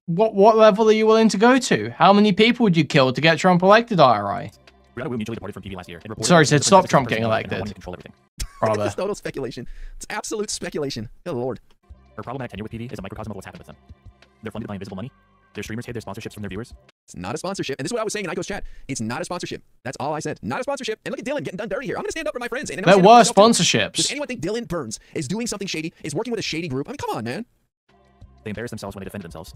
what level are you willing to go to? How many people would you kill to get Trump elected, IRI?
Brianna Wu mutually departed from PV last year.
Sorry, said stop Trump getting elected.
Rather. It's total speculation. It's absolute speculation. Good Lord.
Her problematic tenure with PV is a microcosm of what's happened with them. They're funded by invisible money. Their streamers hid their sponsorships from their viewers.
It's not a sponsorship. And this is what I was saying in Aiko's chat. It's not a sponsorship. That's all I said. Not a sponsorship. And look at Dylan getting done dirty here. I'm going to stand up for my friends. And
there were sponsorships.
Does anyone think Dylan Burns is doing something shady, is working with a shady group? I mean, come on, man.
They embarrassed themselves when they defended themselves.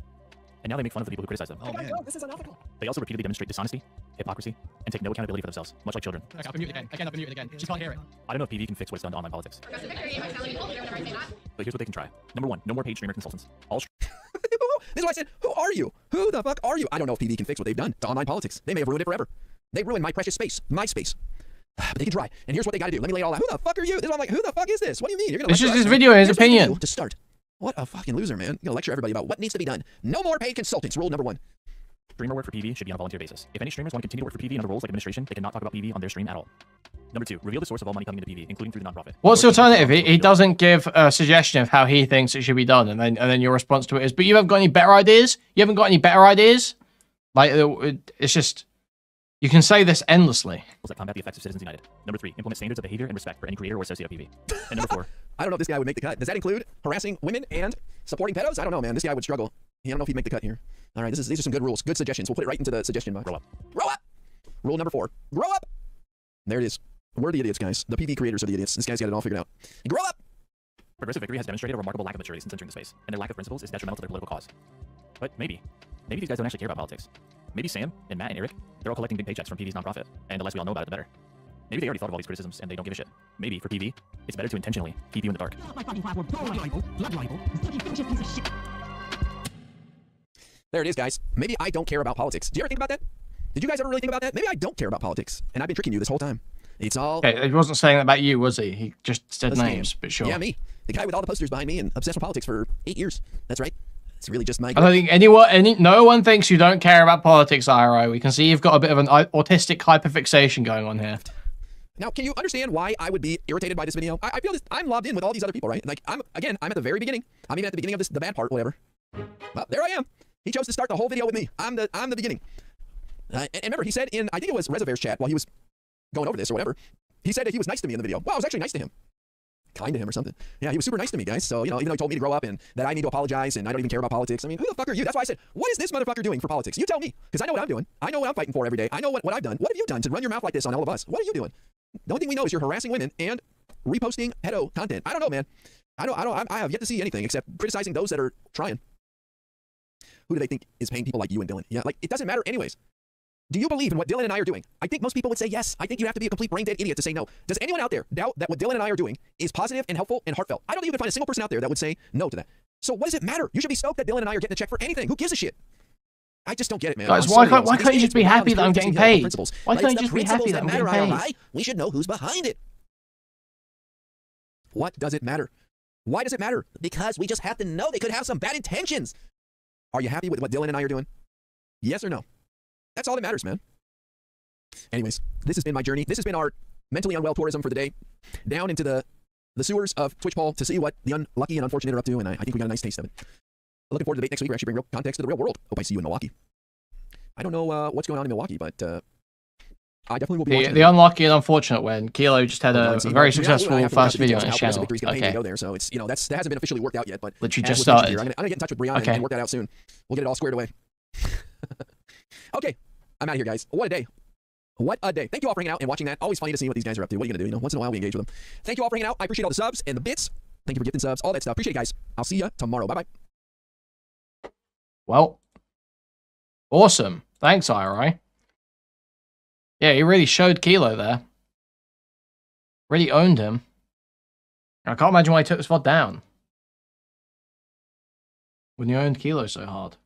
And now they make fun of the people who criticize them.
Oh, man. This is unethical.
They also repeatedly demonstrate dishonesty, hypocrisy, and take no accountability for themselves, much like children.
Okay, I'll mute again. I can't mute it again. She's calling Aaron.
I don't know if PV can fix what's done to online politics. But here's what they can try. Number one, no more paid streamer consultants. This is why I said, who are you? Who the fuck are you? I don't know if PV can fix what they've done to online politics. They may have ruined it forever.
They ruined my precious space, my space. But they can try. And here's what they got to do. Let me lay it all out. Who the fuck are you? This is what I'm like, who the fuck is this? What do you mean? You're gonna
it's just
lecture
his
us?
video, his
Here's what you
opinion.
do to start. What a fucking loser, man. You're gonna lecture everybody about what needs to be done. No more paid consultants. Rule number 1.
Streamer work for PV should be on a volunteer basis. If any streamers want to continue to work for PV and other roles like administration, they cannot talk about PV on their stream at all. Number 2, reveal the source of all money coming into PV, including through the nonprofit.
What's the alternative? He doesn't give a suggestion of how he thinks it should be done, and then your response to it is, but you haven't got any better ideas? You haven't got any better ideas? Like, it's just, you can say this endlessly.
That combat the effects of Citizens United. Number 3, implement standards of behavior and respect for any creator or associate of PV. And number 4.
I don't know if this guy would make the cut. Does that include harassing women and supporting pedos? I don't know, man. This guy would struggle. I don't know if he'd make the cut here. All right, these are some good rules, good suggestions. We'll put it right into the suggestion box.
Grow up.
Grow up! Rule number 4. Grow up! There it is. We're the idiots, guys. The PV creators are the idiots. This guy's got it all figured out. Grow up!
Progressive Victory has demonstrated a remarkable lack of maturity since entering the space, and their lack of principles is detrimental to their political cause. But maybe these guys don't actually care about politics. Maybe Sam and Matt and Eric, they're all collecting big paychecks from PV's nonprofit, and the less we all know about it, the better. Maybe they already thought of all these criticisms and they don't give a shit. Maybe for PV, it's better to intentionally keep you in the dark.
There it is, guys. Maybe I don't care about politics. Do you ever think about that? Did you guys ever really think about that? Maybe I don't care about politics, and I've been tricking you this whole time. It's all...
Okay, he wasn't saying that about you, was he? He just said names, but sure.
Yeah, me. The guy with all the posters behind me and obsessed with politics for 8 years. That's right. It's really just my...
I don't think no one thinks you don't care about politics, Iro. We can see you've got a bit of an autistic hyperfixation going on here.
Now, can you understand why I would be irritated by this video? I feel this. I'm logged in with all these other people, right? Like, I'm at the very beginning. I'm even at the beginning of this, the bad part, whatever. Well, there I am. He chose to start the whole video with me. I'm the beginning. And remember, he said in, I think it was Rezzivaer's chat while he was going over this or whatever, he said that he was nice to me in the video. Well, I was actually nice to him. Kind to him or something. Yeah, he was super nice to me, guys. So, you know, even though he told me to grow up and that I need to apologize and I don't even care about politics. I mean, who the fuck are you? That's why I said, what is this motherfucker doing for politics? You tell me, because I know what I'm doing. I know what I'm fighting for every day. I know what I've done. What have you done to run your mouth like this on all of us? What are you doing? The only thing we know is you're harassing women and reposting pedo content. I don't know, man. I have yet to see anything except criticizing those that are trying. Who do they think is paying people like you and Dylan? Yeah, like, it doesn't matter anyways. Do you believe in what Dylan and I are doing? I think most people would say yes. I think you have to be a complete brain-dead idiot to say no. Does anyone out there doubt that what Dylan and I are doing is positive and helpful and heartfelt? I don't think you can find a single person out there that would say no to that. So what does it matter? You should be stoked that Dylan and I are getting a check for anything. Who gives a shit? I just don't get it, man.
Guys, why can't you just be happy that I'm getting paid? Why can't you just be happy that I'm getting paid?
We should know who's behind it. What does it matter? Why does it matter? Because we just have to know they could have some bad intentions. Are you happy with what Dylan and I are doing? Yes or no? That's all that matters, man. Anyways, this has been my journey. This has been our mentally unwell tourism for the day. Down into the sewers of Twitch Paul to see what the unlucky and unfortunate are up to, and I think we got a nice taste of it. Looking forward to the debate next week where I actually bring real context to the real world. Hope I see you in Milwaukee. I don't know what's going on in Milwaukee, but I definitely will be watching
the unlucky and unfortunate when Kilo just had a very successful first video on his channel.
Okay. Go there, so it's, you know, that hasn't been officially worked out yet, but
literally just started.
I'm gonna get in touch with Brianna and work that out soon. We'll get it all squared away. Okay, I'm out of here, guys. What a day. What a day. Thank you all for hanging out and watching that. Always funny to see what these guys are up to. What are you gonna do? You know, once in a while we engage with them. Thank you all for hanging out. I appreciate all the subs and the bits. Thank you for gifting subs, all that stuff. Appreciate it, guys. I'll see you tomorrow. Bye bye.
Well, awesome. Thanks, IRI. Yeah, he really showed Kilo there. Really owned him. I can't imagine why he took this VOD down when he owned Kilo so hard.